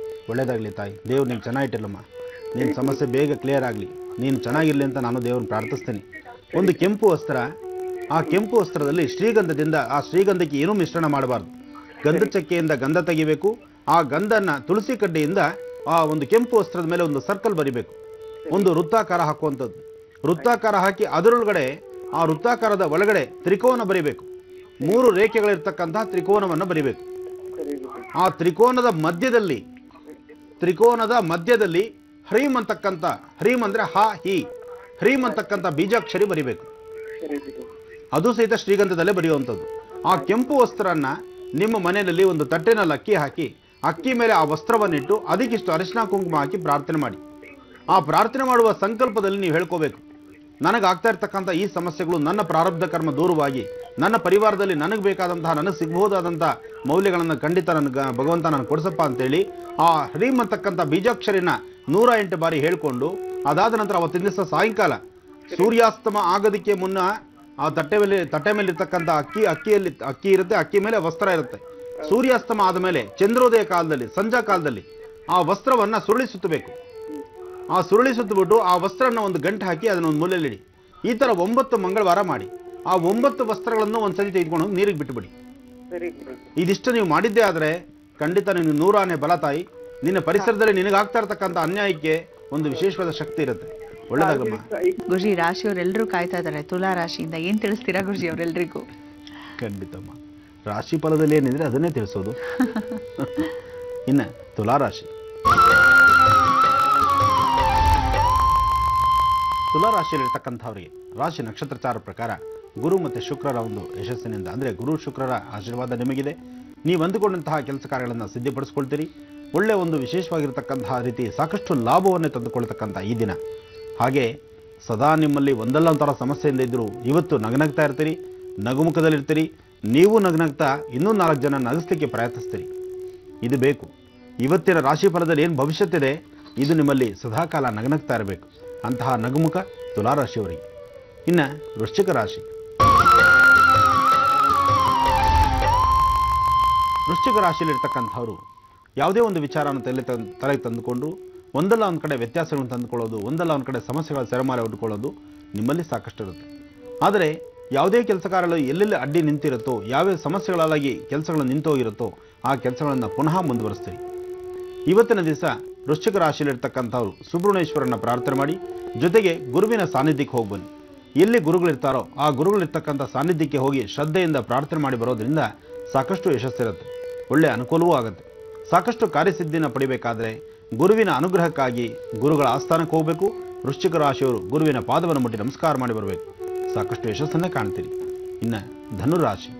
ಒಳ್ಳೇದಾಗ್ಲಿ ತಾಯಿ. ದೇವ್ರು ನಿಮ್ಗೆ ಚೆನ್ನಾಗಿಟ್ಟಿಲ್ಲಮ್ಮ. ನಿನ್ನ ಸಮಸ್ಯೆ ಬೇಗ ಕ್ಲಿಯರ್ ಆಗಲಿ, ನೀನು ಚೆನ್ನಾಗಿರ್ಲಿ ಅಂತ ನಾನು ದೇವ್ರನ್ನ ಪ್ರಾರ್ಥಿಸ್ತೇನೆ. ಒಂದು ಕೆಂಪು ವಸ್ತ್ರ, ಆ ಕೆಂಪು ವಸ್ತ್ರದಲ್ಲಿ ಶ್ರೀಗಂಧದಿಂದ, ಆ ಶ್ರೀಗಂಧಕ್ಕೆ ಏನೂ ಮಿಶ್ರಣ ಮಾಡಬಾರ್ದು. ಗಂಧ ಚಕ್ಕೆಯಿಂದ ಗಂಧ ತೆಗಿಬೇಕು. ಆ ಗಂಧನ ತುಳಸಿ ಕಡ್ಡಿಯಿಂದ ಆ ಒಂದು ಕೆಂಪು ವಸ್ತ್ರದ ಮೇಲೆ ಒಂದು ಸರ್ಕಲ್ ಬರಿಬೇಕು. ಒಂದು ವೃತ್ತಾಕಾರ ಹಾಕುವಂಥದ್ದು. ವೃತ್ತಾಕಾರ ಹಾಕಿ ಅದರೊಳಗಡೆ ಆ ವೃತ್ತಾಕಾರದ ಒಳಗಡೆ ತ್ರಿಕೋನ ಬರಿಬೇಕು. 3 ರೇಖೆಗಳಿರ್ತಕ್ಕಂತಹ ತ್ರಿಕೋನವನ್ನು ಬರಿಬೇಕು. ಆ ತ್ರಿಕೋನದ ಮಧ್ಯದಲ್ಲಿ ಹ್ರೀಂ ಅಂತಕ್ಕಂಥ, ಹ್ರೀಂ ಅಂದ್ರೆ ಹ ಹಿ, ಹ್ರೀಂ ಅಂತಕ್ಕಂಥ ಬೀಜಾಕ್ಷರಿ ಬರಿಬೇಕು. ಅದು ಸಹಿತ ಶ್ರೀಗಂಧದಲ್ಲೇ ಬರೆಯುವಂಥದ್ದು. ಆ ಕೆಂಪು ವಸ್ತ್ರನ್ನ ನಿಮ್ಮ ಮನೆಯಲ್ಲಿ ಒಂದು ತಟ್ಟೆನಲ್ಲಿ ಅಕ್ಕಿ ಹಾಕಿ, ಅಕ್ಕಿ ಮೇಲೆ ಆ ವಸ್ತ್ರವನ್ನಿಟ್ಟು ಅದಕ್ಕಿಷ್ಟು ಅರಿಶಿನ ಕುಂಕುಮ ಹಾಕಿ ಪ್ರಾರ್ಥನೆ ಮಾಡಿ. ಆ ಪ್ರಾರ್ಥನೆ ಮಾಡುವ ಸಂಕಲ್ಪದಲ್ಲಿ ನೀವು ಹೇಳ್ಕೋಬೇಕು, ನನಗಾಗ್ತಾ ಇರ್ತಕ್ಕಂಥ ಈ ಸಮಸ್ಯೆಗಳು ನನ್ನ ಪ್ರಾರಬ್ಧ ಕರ್ಮ ದೂರವಾಗಿ ನನ್ನ ಪರಿವಾರದಲ್ಲಿ ನನಗೆ ಬೇಕಾದಂತಹ, ನನಗೆ ಸಿಗಬಹುದಾದಂಥ ಮೌಲ್ಯಗಳನ್ನು ಖಂಡಿತ ನನಗೆ ಭಗವಂತ ನನಗೆ ಕೊಡಿಸಪ್ಪ ಅಂತೇಳಿ ಆ ಹ್ರೀಂ ಅಂತಕ್ಕಂಥ ಬೀಜಾಕ್ಷರಿನ 108 ಬಾರಿ ಹೇಳ್ಕೊಂಡು, ಅದಾದ ನಂತರ ಅವತ್ತಿನ ದಿವಸ ಸಾಯಂಕಾಲ ಸೂರ್ಯಾಸ್ತಮ ಆಗೋದಕ್ಕೆ ಮುನ್ನ ಆ ತಟ್ಟೆ ಮೇಲೆ ಇರ್ತಕ್ಕಂಥ ಅಕ್ಕಿ ಇರುತ್ತೆ, ಅಕ್ಕಿ ಮೇಲೆ ವಸ್ತ್ರ ಇರುತ್ತೆ. ಸೂರ್ಯಾಸ್ತಮ ಆದ ಮೇಲೆ ಚಂದ್ರೋದಯ ಕಾಲದಲ್ಲಿ, ಸಂಜಾ ಕಾಲದಲ್ಲಿ ಆ ವಸ್ತ್ರವನ್ನ ಸುರುಳಿ ಸುತ್ತಬೇಕು. ಆ ಸುರುಳಿ ಸುತ್ತಬಿಟ್ಟು ಆ ವಸ್ತ್ರನ ಒಂದು ಗಂಟೆ ಹಾಕಿ ಅದನ್ನ ಒಂದು ಮೂಲೆಯಲ್ಲಿಡಿ. ಈ ತರ 9 ಮಂಗಳವಾರ ಮಾಡಿ ಆ 9 ವಸ್ತ್ರಗಳನ್ನು ಒಂದ್ಸತಿ ತೆಗೆದುಕೊಂಡು ನೀರಿಗೆ ಬಿಟ್ಟುಬಿಡಿ. ಇದಿಷ್ಟು ನೀವು ಮಾಡಿದ್ದೇ ಆದ್ರೆ ಖಂಡಿತ ನಿಮ್ಗೆ 100 ಆನೆ ಬಲ ತಾಯಿ. ನಿನ್ನ ಪರಿಸರದಲ್ಲಿ ನಿನಗಾಗ್ತಾ ಇರ್ತಕ್ಕಂಥ ಅನ್ಯಾಯಕ್ಕೆ ಒಂದು ವಿಶೇಷವಾದ ಶಕ್ತಿ ಇರುತ್ತೆ. ಒಳ್ಳೆದಾಗಮ್ಮ. ಗುರುಜಿ, ರಾಶಿಯವರೆಲ್ಲರೂ ಕಾಯ್ತಾ ಇದ್ದಾರೆ ತುಲಾ ರಾಶಿಯಿಂದ. ಏನ್ ತಿಳಿಸ್ತೀರಾ ಗುರುಜಿ ಅವರೆಲ್ಲರಿಗೂ? ಖಂಡಿತಮ್ಮ. ರಾಶಿ ಫಲದಲ್ಲಿ ಏನಿದ್ರೆ ಅದನ್ನೇ ತಿಳಿಸೋದು. ಇನ್ನು ತುಲಾ ರಾಶಿ. ತುಲಾ ರಾಶಿಯಲ್ಲಿರ್ತಕ್ಕಂಥವ್ರಿಗೆ ರಾಶಿ ನಕ್ಷತ್ರಚಾರ ಪ್ರಕಾರ ಗುರು ಮತ್ತು ಶುಕ್ರರ ಒಂದು ಯಶಸ್ಸಿನಿಂದ, ಅಂದರೆ ಗುರು ಶುಕ್ರರ ಆಶೀರ್ವಾದ ನಿಮಗಿದೆ. ನೀವು ಅಂದುಕೊಂಡಂತಹ ಕೆಲಸ ಕಾರ್ಯಗಳನ್ನು ಸಿದ್ಧಪಡಿಸ್ಕೊಳ್ತೀರಿ. ಒಳ್ಳೆಯ ಒಂದು ವಿಶೇಷವಾಗಿರ್ತಕ್ಕಂತಹ ರೀತಿ ಸಾಕಷ್ಟು ಲಾಭವನ್ನೇ ತಂದುಕೊಳ್ತಕ್ಕಂಥ ಈ ದಿನ. ಹಾಗೆ ಸದಾ ನಿಮ್ಮಲ್ಲಿ ಒಂದಲ್ಲ ಒಂಥರ ಸಮಸ್ಯೆಯಿಂದ ಇದ್ದರೂ ಇವತ್ತು ನಗನಗ್ತಾ ಇರ್ತೀರಿ, ನಗುಮುಖದಲ್ಲಿರ್ತೀರಿ. ನೀವು ನಗ್ನಗ್ತಾ ಇನ್ನೂ 4 ಜನ ನಗಿಸ್ಲಿಕ್ಕೆ ಪ್ರಯತ್ನಿಸ್ತೀರಿ. ಇದು ಬೇಕು. ಇವತ್ತಿನ ರಾಶಿ ಫಲದಲ್ಲಿ ಏನು ಭವಿಷ್ಯತ್ತಿದೆ ಇದು ನಿಮ್ಮಲ್ಲಿ ಸದಾಕಾಲ ನಗನಗ್ತಾ ಇರಬೇಕು. ಅಂತಹ ನಗುಮುಖ ತುಲಾರಾಶಿಯವರಿಗೆ. ಇನ್ನು ವೃಶ್ಚಿಕ ರಾಶಿ. ವೃಶ್ಚಿಕ ರಾಶಿಯಲ್ಲಿರ್ತಕ್ಕಂಥವ್ರು ಯಾವುದೇ ಒಂದು ವಿಚಾರವನ್ನು ತಲೆಗೆ ತಂದುಕೊಂಡು ಒಂದಲ್ಲ ಒಂದು ಕಡೆ ವ್ಯತ್ಯಾಸಗಳನ್ನು ತಂದುಕೊಳ್ಳೋದು, ಒಂದಲ್ಲ ಒಂದು ಕಡೆ ಸಮಸ್ಯೆಗಳ ಸೆರೆಮಾಲೆ ಒಡ್ಕೊಳ್ಳೋದು ನಿಮ್ಮಲ್ಲಿ ಸಾಕಷ್ಟು ಇರುತ್ತೆ. ಆದರೆ ಯಾವುದೇ ಕೆಲಸ ಕಾರ್ಯಗಳು ಎಲ್ಲೆಲ್ಲಿ ಅಡ್ಡಿ ನಿಂತಿರುತ್ತೋ, ಯಾವ್ಯಾವ ಸಮಸ್ಯೆಗಳಾಗಿ ಕೆಲಸಗಳು ನಿಂತೋಗಿರುತ್ತೋ ಆ ಕೆಲಸಗಳನ್ನು ಪುನಃ ಮುಂದುವರಿಸ್ತೀರಿ. ಇವತ್ತಿನ ದಿವಸ ವೃಶ್ಚಿಕ ರಾಶಿಯಲ್ಲಿರ್ತಕ್ಕಂಥವ್ರು ಸುಬ್ರಹ್ಮಣ್ಯೇಶ್ವರನ ಪ್ರಾರ್ಥನೆ ಮಾಡಿ, ಜೊತೆಗೆ ಗುರುವಿನ ಸಾನ್ನಿಧ್ಯಕ್ಕೆ ಹೋಗಿ ಬನ್ನಿ. ಎಲ್ಲಿ ಗುರುಗಳಿರ್ತಾರೋ ಆ ಗುರುಗಳಿರ್ತಕ್ಕಂಥ ಸಾನ್ನಿಧ್ಯಕ್ಕೆ ಹೋಗಿ ಶ್ರದ್ಧೆಯಿಂದ ಪ್ರಾರ್ಥನೆ ಮಾಡಿ ಬರೋದ್ರಿಂದ ಸಾಕಷ್ಟು ಯಶಸ್ಸಿರುತ್ತೆ, ಒಳ್ಳೆ ಅನುಕೂಲವೂ ಆಗುತ್ತೆ. ಸಾಕಷ್ಟು ಕಾರ್ಯಸಿದ್ಧಿನ ಪಡಿಬೇಕಾದ್ರೆ ಗುರುವಿನ ಅನುಗ್ರಹಕ್ಕಾಗಿ ಗುರುಗಳ ಆಸ್ಥಾನಕ್ಕೆ ಹೋಗಬೇಕು. ವೃಶ್ಚಿಕ ರಾಶಿಯವರು ಗುರುವಿನ ಪಾದವನ್ನು ಮುಟ್ಟಿ ನಮಸ್ಕಾರ ಮಾಡಿ ಬರಬೇಕು, ಸಾಕಷ್ಟು ಯಶಸ್ಸನ್ನೇ ಕಾಣ್ತೀರಿ. ಇನ್ನು ಧನುರಾಶಿ,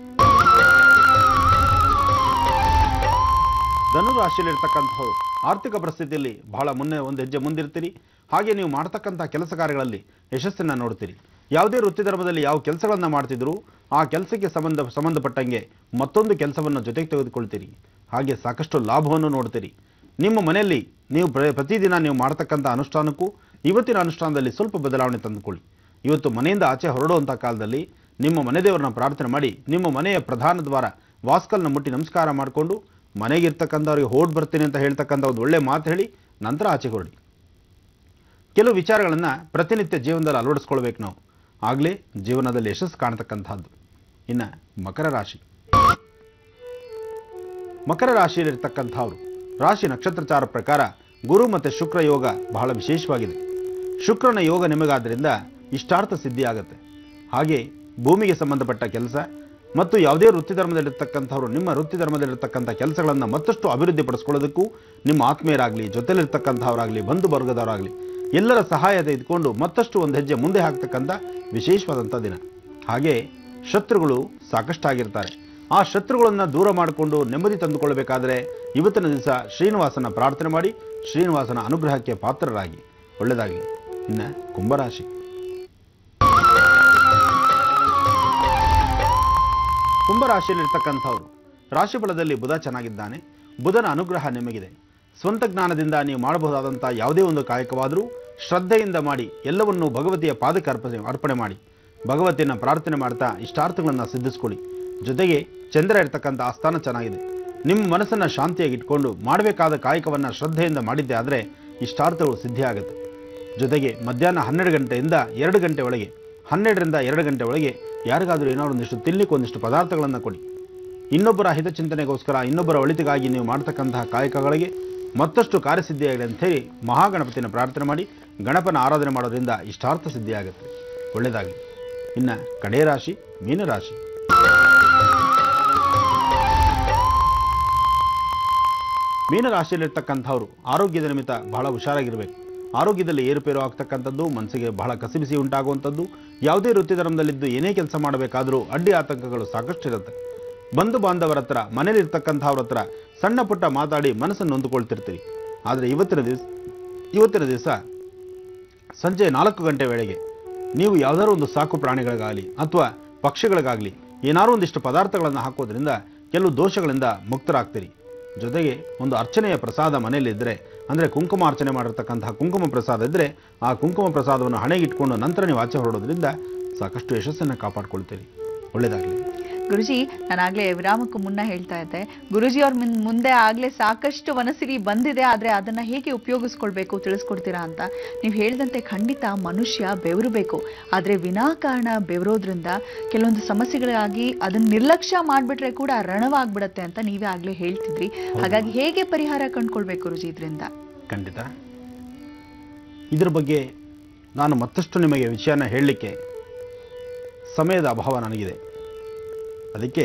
ಧನುರಾಶಿಯಲ್ಲಿರ್ತಕ್ಕಂಥವ್ರು ಆರ್ಥಿಕ ಪರಿಸ್ಥಿತಿಯಲ್ಲಿ ಬಹಳ ಒಂದು ಹೆಜ್ಜೆ ಮುಂದಿರ್ತೀರಿ. ಹಾಗೆ ನೀವು ಮಾಡ್ತಕ್ಕಂಥ ಕೆಲಸ ಕಾರ್ಯಗಳಲ್ಲಿ ಯಶಸ್ಸನ್ನು ನೋಡ್ತೀರಿ. ಯಾವುದೇ ವೃತ್ತಿ ಧರ್ಮದಲ್ಲಿ ಯಾವ ಕೆಲಸಗಳನ್ನು ಮಾಡ್ತಿದ್ರು ಆ ಕೆಲಸಕ್ಕೆ ಸಂಬಂಧಪಟ್ಟಂಗೆ ಮತ್ತೊಂದು ಕೆಲಸವನ್ನು ಜೊತೆಗೆ ತೆಗೆದುಕೊಳ್ತೀರಿ. ಹಾಗೆ ಸಾಕಷ್ಟು ಲಾಭವನ್ನು ನೋಡ್ತೀರಿ. ನಿಮ್ಮ ಮನೆಯಲ್ಲಿ ನೀವು ಪ್ರತಿದಿನ ನೀವು ಮಾಡ್ತಕ್ಕಂಥ ಅನುಷ್ಠಾನಕ್ಕೂ ಇವತ್ತಿನ ಅನುಷ್ಠಾನದಲ್ಲಿ ಸ್ವಲ್ಪ ಬದಲಾವಣೆ ತಂದುಕೊಳ್ಳಿ. ಇವತ್ತು ಮನೆಯಿಂದ ಆಚೆ ಹೊರಡುವಂಥ ಕಾಲದಲ್ಲಿ ನಿಮ್ಮ ಮನೆದೇವರನ್ನ ಪ್ರಾರ್ಥನೆ ಮಾಡಿ, ನಿಮ್ಮ ಮನೆಯ ಪ್ರಧಾನ ದ್ವಾರ ವಾಸ್ಕಲ್ನ ಮುಟ್ಟಿ ನಮಸ್ಕಾರ ಮಾಡಿಕೊಂಡು ಮನೆಗಿರ್ತಕ್ಕಂಥವ್ರಿಗೆ ಹೊರಡು ಬರ್ತೀನಿ ಅಂತ ಹೇಳ್ತಕ್ಕಂಥ ಒಂದು ಒಳ್ಳೆ ಮಾತು ಹೇಳಿ ನಂತರ ಆಚೆ ಹೊರಡಿ. ಕೆಲವು ವಿಚಾರಗಳನ್ನು ಪ್ರತಿನಿತ್ಯ ಜೀವನದಲ್ಲಿ ಅಳವಡಿಸ್ಕೊಳ್ಬೇಕು ನಾವು, ಆಗಲೇ ಜೀವನದಲ್ಲಿ ಯಶಸ್ಸು ಕಾಣತಕ್ಕಂಥದ್ದು. ಇನ್ನು ಮಕರ ರಾಶಿ, ಮಕರ ರಾಶಿಯಲ್ಲಿರ್ತಕ್ಕಂಥವ್ರು ರಾಶಿ ನಕ್ಷತ್ರಚಾರ ಪ್ರಕಾರ ಗುರು ಮತ್ತು ಶುಕ್ರ ಯೋಗ ಬಹಳ ವಿಶೇಷವಾಗಿದೆ. ಶುಕ್ರನ ಯೋಗ ನಿಮಗಾದ್ದರಿಂದ ಇಷ್ಟಾರ್ಥ ಸಿದ್ಧಿ ಆಗುತ್ತೆ. ಹಾಗೆ ಭೂಮಿಗೆ ಸಂಬಂಧಪಟ್ಟ ಕೆಲಸ ಮತ್ತು ಯಾವುದೇ ವೃತ್ತಿ ಧರ್ಮದಲ್ಲಿರ್ತಕ್ಕಂಥವ್ರು ನಿಮ್ಮ ವೃತ್ತಿ ಧರ್ಮದಲ್ಲಿರ್ತಕ್ಕಂಥ ಕೆಲಸಗಳನ್ನು ಮತ್ತಷ್ಟು ಅಭಿವೃದ್ಧಿಪಡಿಸ್ಕೊಳ್ಳೋದಕ್ಕೂ ನಿಮ್ಮ ಆತ್ಮೀಯರಾಗಲಿ, ಜೊತೆಲಿರ್ತಕ್ಕಂಥವರಾಗಲಿ, ಬಂಧು ವರ್ಗದವರಾಗಲಿ ಎಲ್ಲರ ಸಹಾಯ ತೆಗೆದುಕೊಂಡು ಮತ್ತಷ್ಟು ಒಂದು ಹೆಜ್ಜೆ ಮುಂದೆ ಹಾಕ್ತಕ್ಕಂಥ ವಿಶೇಷವಾದಂಥ ದಿನ. ಹಾಗೆ ಶತ್ರುಗಳು ಸಾಕಷ್ಟಾಗಿರ್ತಾರೆ. ಆ ಶತ್ರುಗಳನ್ನು ದೂರ ಮಾಡಿಕೊಂಡು ನೆಮ್ಮದಿ ತಂದುಕೊಳ್ಳಬೇಕಾದ್ರೆ ಇವತ್ತಿನ ದಿವಸ ಶ್ರೀನಿವಾಸನ ಪ್ರಾರ್ಥನೆ ಮಾಡಿ ಶ್ರೀನಿವಾಸನ ಅನುಗ್ರಹಕ್ಕೆ ಪಾತ್ರರಾಗಿ. ಒಳ್ಳೆಯದಾಗಲಿ. ಇನ್ನು ಕುಂಭರಾಶಿ, ಕುಂಭರಾಶಿಯಲ್ಲಿರ್ತಕ್ಕಂಥವ್ರು ರಾಶಿಫಲದಲ್ಲಿ ಬುಧ ಚೆನ್ನಾಗಿದ್ದಾನೆ. ಬುಧನ ಅನುಗ್ರಹ ನಿಮಗಿದೆ. ಸ್ವಂತ ಜ್ಞಾನದಿಂದ ನೀವು ಮಾಡಬಹುದಾದಂಥ ಯಾವುದೇ ಒಂದು ಕಾಯಕವಾದರೂ ಶ್ರದ್ಧೆಯಿಂದ ಮಾಡಿ ಎಲ್ಲವನ್ನೂ ಭಗವತಿಯ ಪಾದಕ್ಕೆ ಅರ್ಪಣೆ ಮಾಡಿ ಭಗವತಿಯನ್ನು ಪ್ರಾರ್ಥನೆ ಮಾಡ್ತಾ ಇಷ್ಟಾರ್ಥಗಳನ್ನು ಸಿದ್ಧಿಸ್ಕೊಳ್ಳಿ. ಜೊತೆಗೆ ಚಂದ್ರ ಇರ್ತಕ್ಕಂಥ ಆಸ್ಥಾನ ಚೆನ್ನಾಗಿದೆ. ನಿಮ್ಮ ಮನಸ್ಸನ್ನು ಶಾಂತಿಯಾಗಿ ಇಟ್ಕೊಂಡು ಮಾಡಬೇಕಾದ ಕಾಯಕವನ್ನು ಶ್ರದ್ಧೆಯಿಂದ ಮಾಡಿದ್ದೆ ಆದರೆ ಇಷ್ಟಾರ್ಥಗಳು ಸಿದ್ಧಿಯಾಗುತ್ತೆ. ಜೊತೆಗೆ ಮಧ್ಯಾಹ್ನ 12 ಗಂಟೆಯಿಂದ 2 ಗಂಟೆ ಒಳಗೆ 12ರಿಂದ 2 ಗಂಟೆ ಒಳಗೆ ಯಾರಿಗಾದರೂ ಏನಾದರೂ ಒಂದಿಷ್ಟು ತಿನ್ನಲಿಕ್ಕೆ ಒಂದಿಷ್ಟು ಪದಾರ್ಥಗಳನ್ನು ಕೊಡಿ. ಇನ್ನೊಬ್ಬರ ಹಿತಚಿಂತನೆಗೋಸ್ಕರ ಇನ್ನೊಬ್ಬರ ಒಳಿತಿಗಾಗಿ ನೀವು ಮಾಡ್ತಕ್ಕಂತಹ ಕಾಯಕಗಳಿಗೆ ಮತ್ತಷ್ಟು ಕಾರ್ಯಸಿದ್ಧಿಯಾಗಲಿ ಅಂಥೇಳಿ ಮಹಾಗಣಪತಿನ ಪ್ರಾರ್ಥನೆ ಮಾಡಿ ಗಣಪನ ಆರಾಧನೆ ಮಾಡೋದ್ರಿಂದ ಇಷ್ಟಾರ್ಥ ಸಿದ್ಧಿಯಾಗುತ್ತೆ. ಒಳ್ಳೆಯದಾಗಲಿ. ಇನ್ನು ಕಡೆ ರಾಶಿ ಮೀನರಾಶಿ, ಮೀನರಾಶಿಯಲ್ಲಿರ್ತಕ್ಕಂಥವ್ರು ಆರೋಗ್ಯದ ನಿಮಿತ್ತ ಬಹಳ ಹುಷಾರಾಗಿರಬೇಕು. ಆರೋಗ್ಯದಲ್ಲಿ ಏರುಪೇರು ಆಗ್ತಕ್ಕಂಥದ್ದು, ಮನಸ್ಸಿಗೆ ಬಹಳ ಕಸಿಬಿಸಿ ಉಂಟಾಗುವಂಥದ್ದು, ಯಾವುದೇ ವೃತ್ತಿ ಧರ್ಮದಲ್ಲಿದ್ದು ಏನೇ ಕೆಲಸ ಮಾಡಬೇಕಾದರೂ ಅಡ್ಡಿ ಆತಂಕಗಳು ಸಾಕಷ್ಟು ಇರುತ್ತೆ. ಬಂಧು ಬಾಂಧವರ ಹತ್ರ, ಮನೇಲಿರ್ತಕ್ಕಂಥವ್ರ ಹತ್ರ ಸಣ್ಣ ಪುಟ್ಟ ಮಾತಾಡಿ ಮನಸ್ಸನ್ನು ನೊಂದುಕೊಳ್ತಿರ್ತೀರಿ. ಆದರೆ ಇವತ್ತಿನ ದಿವಸ ಸಂಜೆ 4 ಗಂಟೆ ವೇಳೆಗೆ ನೀವು ಯಾವುದಾದ್ರು ಒಂದು ಸಾಕು ಪ್ರಾಣಿಗಳಿಗಾಗಲಿ ಅಥವಾ ಪಕ್ಷಿಗಳಿಗಾಗಲಿ ಏನಾದರೂ ಒಂದಿಷ್ಟು ಪದಾರ್ಥಗಳನ್ನು ಹಾಕೋದ್ರಿಂದ ಕೆಲವು ದೋಷಗಳಿಂದ ಮುಕ್ತರಾಗ್ತೀರಿ. ಜೊತೆಗೆ ಒಂದು ಅರ್ಚನೆಯ ಪ್ರಸಾದ ಮನೆಯಲ್ಲಿದ್ದರೆ, ಅಂದರೆ ಕುಂಕುಮ ಅರ್ಚನೆ ಮಾಡಿರ್ತಕ್ಕಂತಹ ಕುಂಕುಮ ಪ್ರಸಾದ ಇದ್ದರೆ ಆ ಕುಂಕುಮ ಪ್ರಸಾದವನ್ನು ಹಣೆಗಿಟ್ಕೊಂಡು ನಂತರ ನೀವು ಆಚೆ ಹೊರಡೋದ್ರಿಂದ ಸಾಕಷ್ಟು ಯಶಸ್ಸನ್ನು ಕಾಪಾಡ್ಕೊಳ್ತೀರಿ. ಒಳ್ಳೆಯದಾಗಲಿ. ಗುರುಜಿ, ನಾನಾಗಲೇ ವಿರಾಮಕ್ಕೂ ಮುನ್ನ ಹೇಳ್ತಾ ಇದ್ದೆ, ಗುರುಜಿ ಅವ್ರ ಮುಂದೆ ಆಗಲೇ ಸಾಕಷ್ಟು ವನಸಿರಿ ಬಂದಿದೆ, ಆದರೆ ಅದನ್ನು ಹೇಗೆ ಉಪಯೋಗಿಸ್ಕೊಳ್ಬೇಕು ತಿಳಿಸ್ಕೊಡ್ತೀರಾ ಅಂತ. ನೀವು ಹೇಳಿದಂತೆ ಖಂಡಿತ ಮನುಷ್ಯ ಬೆವರಬೇಕು, ಆದರೆ ವಿನಾಕಾರಣ ಬೆವರೋದ್ರಿಂದ ಕೆಲವೊಂದು ಸಮಸ್ಯೆಗಳಾಗಿ ಅದನ್ನು ನಿರ್ಲಕ್ಷ್ಯ ಮಾಡಿಬಿಟ್ರೆ ಕೂಡ ರಣವಾಗ್ಬಿಡತ್ತೆ ಅಂತ ನೀವೇ ಆಗಲೇ ಹೇಳ್ತಿದ್ರಿ. ಹಾಗಾಗಿ ಹೇಗೆ ಪರಿಹಾರ ಕಂಡುಕೊಳ್ಬೇಕು ಗುರುಜಿ ಇದರಿಂದ? ಖಂಡಿತ ಇದ್ರ ಬಗ್ಗೆ ನಾನು ಮತ್ತಷ್ಟು ನಿಮಗೆ ವಿಷಯನ ಹೇಳಲಿಕ್ಕೆ ಸಮಯದ ಅಭಾವ ನನಗಿದೆ. ಅದಕ್ಕೆ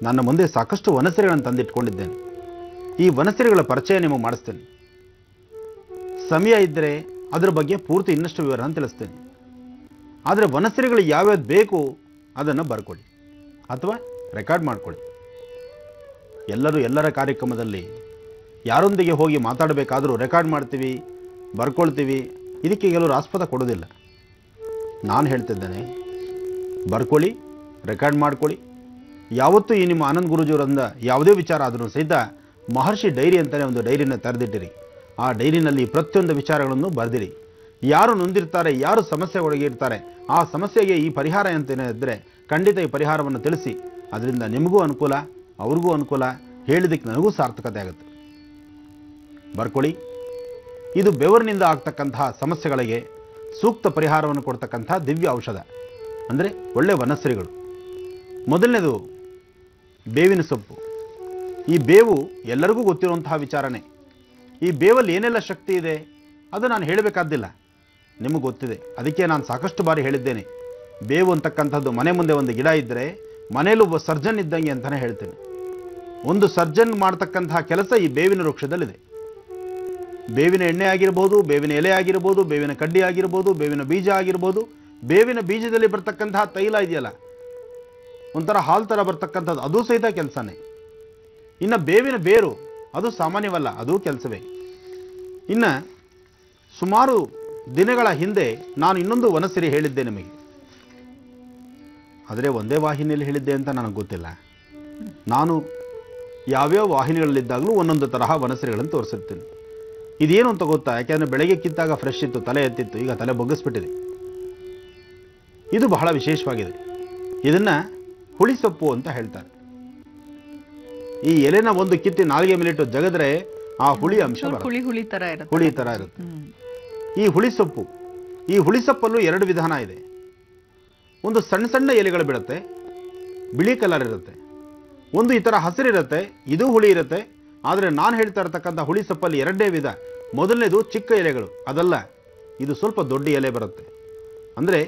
ನನ್ನ ಮುಂದೆ ಸಾಕಷ್ಟು ವನಸಿರಿಗಳನ್ನು ತಂದಿಟ್ಕೊಂಡಿದ್ದೇನೆ. ಈ ವನಸಿರಿಗಳ ಪರಿಚಯ ನಿಮಗೆ ಮಾಡಿಸ್ತೇನೆ. ಸಮಯ ಇದ್ದರೆ ಅದರ ಬಗ್ಗೆ ಪೂರ್ತಿ ಇನ್ನಷ್ಟು ವಿವರವನ್ನು ತಿಳಿಸ್ತೇನೆ. ಆದರೆ ವನಸಿರಿಗಳು ಯಾವ್ಯಾವ್ದು ಬೇಕು ಅದನ್ನು ಬರ್ಕೊಳ್ಳಿ ಅಥವಾ ರೆಕಾರ್ಡ್ ಮಾಡ್ಕೊಳ್ಳಿ. ಎಲ್ಲರೂ ಎಲ್ಲರ ಕಾರ್ಯಕ್ರಮದಲ್ಲಿ ಯಾರೊಂದಿಗೆ ಹೋಗಿ ಮಾತಾಡಬೇಕಾದರೂ ರೆಕಾರ್ಡ್ ಮಾಡ್ತೀವಿ, ಬರ್ಕೊಳ್ತೀವಿ. ಇದಕ್ಕೆ ಕೆಲವರು ಆಸ್ಪದ ಕೊಡೋದಿಲ್ಲ. ನಾನು ಹೇಳ್ತಿದ್ದೇನೆ, ಬರ್ಕೊಳ್ಳಿ, ರೆಕಾರ್ಡ್ ಮಾಡ್ಕೊಳ್ಳಿ. ಯಾವತ್ತೂ ಈ ನಿಮ್ಮ ಆನಂದ್ ಗುರೂಜಿಯವರಿಂದ ಯಾವುದೇ ವಿಚಾರ ಆದರೂ ಸಹಿತ ಮಹರ್ಷಿ ಡೈರಿ ಅಂತಲೇ ಒಂದು ಡೈರಿನ ತೆರೆದಿಟ್ಟಿರಿ. ಆ ಡೈರಿನಲ್ಲಿ ಪ್ರತಿಯೊಂದು ವಿಚಾರಗಳನ್ನು ಬರೆದಿರಿ. ಯಾರು ನೊಂದಿರ್ತಾರೆ, ಯಾರು ಸಮಸ್ಯೆ ಒಳಗಿರ್ತಾರೆ, ಆ ಸಮಸ್ಯೆಗೆ ಈ ಪರಿಹಾರ ಅಂತೇನೇ ಇದ್ದರೆ ಖಂಡಿತ ಈ ಪರಿಹಾರವನ್ನು ತಿಳಿಸಿ. ಅದರಿಂದ ನಿಮಗೂ ಅನುಕೂಲ, ಅವ್ರಿಗೂ ಅನುಕೂಲ, ಹೇಳಿದ್ದಕ್ಕೆ ನನಗೂ ಸಾರ್ಥಕತೆ ಆಗುತ್ತೆ. ಬರ್ಕೊಳ್ಳಿ. ಇದು ಬೆವರಿನಿಂದ ಆಗ್ತಕ್ಕಂತಹ ಸಮಸ್ಯೆಗಳಿಗೆ ಸೂಕ್ತ ಪರಿಹಾರವನ್ನು ಕೊಡ್ತಕ್ಕಂಥ ದಿವ್ಯ ಔಷಧ, ಅಂದರೆ ಒಳ್ಳೆ ವನಸ್ಸರಿಗಳು. ಮೊದಲನೇದು ಬೇವಿನ ಸೊಪ್ಪು. ಈ ಬೇವು ಎಲ್ಲರಿಗೂ ಗೊತ್ತಿರುವಂತಹ ವಿಚಾರನೇ. ಈ ಬೇವಲ್ಲಿ ಏನೆಲ್ಲ ಶಕ್ತಿ ಇದೆ ಅದು ನಾನು ಹೇಳಬೇಕಾದ್ದಿಲ್ಲ, ನಿಮಗೆ ಗೊತ್ತಿದೆ. ಅದಕ್ಕೆ ನಾನು ಸಾಕಷ್ಟು ಬಾರಿ ಹೇಳಿದ್ದೇನೆ, ಬೇವು ಅಂತಕ್ಕಂಥದ್ದು ಮನೆ ಮುಂದೆ ಒಂದು ಗಿಡ ಇದ್ದರೆ ಮನೆಯಲ್ಲೂ ಒಬ್ಬ ಸರ್ಜನ್ ಇದ್ದಂಗೆ ಅಂತಲೇ ಹೇಳ್ತೇನೆ. ಒಂದು ಸರ್ಜನ್ ಮಾಡ್ತಕ್ಕಂತಹ ಕೆಲಸ ಈ ಬೇವಿನ ವೃಕ್ಷದಲ್ಲಿದೆ. ಬೇವಿನ ಎಣ್ಣೆ ಆಗಿರ್ಬೋದು, ಬೇವಿನ ಎಲೆ ಆಗಿರ್ಬೋದು, ಬೇವಿನ ಕಡ್ಡಿ ಆಗಿರ್ಬೋದು, ಬೇವಿನ ಬೀಜ ಆಗಿರ್ಬೋದು, ಬೇವಿನ ಬೀಜದಲ್ಲಿ ಬರ್ತಕ್ಕಂತಹ ತೈಲ ಇದೆಯಲ್ಲ, ಒಂಥರ ಹಾಲು ಥರ ಬರ್ತಕ್ಕಂಥದ್ದು, ಅದು ಸಹಿತ ಕೆಲಸನೇ. ಇನ್ನು ಬೇವಿನ ಬೇರು, ಅದು ಸಾಮಾನ್ಯವಲ್ಲ, ಅದು ಕೆಲಸವೇ. ಇನ್ನು ಸುಮಾರು ದಿನಗಳ ಹಿಂದೆ ನಾನು ಇನ್ನೊಂದು ವನಸಿರಿ ಹೇಳಿದ್ದೆ ನಿಮಗೆ, ಆದರೆ ಒಂದೇ ವಾಹಿನಿಯಲ್ಲಿ ಹೇಳಿದ್ದೆ ಅಂತ ನನಗೆ ಗೊತ್ತಿಲ್ಲ. ನಾನು ಯಾವ್ಯಾವ ವಾಹಿನಿಗಳಲ್ಲಿದ್ದಾಗಲೂ ಒಂದೊಂದು ತರಹ ವನಸಿರಿಗಳನ್ನು ತೋರಿಸಿರ್ತೀನಿ. ಇದೇನು ಅಂತ ಗೊತ್ತಾ? ಯಾಕೆಂದರೆ ಬೆಳಗ್ಗೆ ಕಿತ್ತಾಗ ಫ್ರೆಶ್ ಇತ್ತು, ತಲೆ ಎತ್ತಿತ್ತು, ಈಗ ತಲೆ ಬಗ್ಗಿಸ್ಬಿಟ್ಟಿದೆ. ಇದು ಬಹಳ ವಿಶೇಷವಾಗಿದೆ. ಇದನ್ನು ಹುಳಿಸೊಪ್ಪು ಅಂತ ಹೇಳ್ತಾರೆ. ಈ ಎಲೆನ ಒಂದು ಕಿತ್ತಿ ನಾಲಿಗೆ ಮೇಲಿಟ್ಟು ಜಗದ್ರೆ ಆ ಹುಳಿ ಅಂಶ ಹುಳಿ ತರ ಇರುತ್ತೆ. ಈ ಹುಳಿಸೊಪ್ಪಲ್ಲೂ ಎರಡು ವಿಧಾನ ಇದೆ. ಒಂದು ಸಣ್ಣ ಸಣ್ಣ ಎಲೆಗಳು ಬಿಡುತ್ತೆ, ಬಿಳಿ ಕಲರ್ ಇರುತ್ತೆ. ಒಂದು ಈ ಥರ ಹಸಿರಿರುತ್ತೆ, ಇದು ಹುಳಿ ಇರುತ್ತೆ. ಆದರೆ ನಾನು ಹೇಳ್ತಾ ಇರತಕ್ಕಂಥ ಹುಳಿಸೊಪ್ಪಲ್ಲಿ ಎರಡೇ ವಿಧ. ಮೊದಲನೇದು ಚಿಕ್ಕ ಎಲೆಗಳು, ಅದಲ್ಲ, ಇದು ಸ್ವಲ್ಪ ದೊಡ್ಡ ಎಲೆ ಬರುತ್ತೆ. ಅಂದರೆ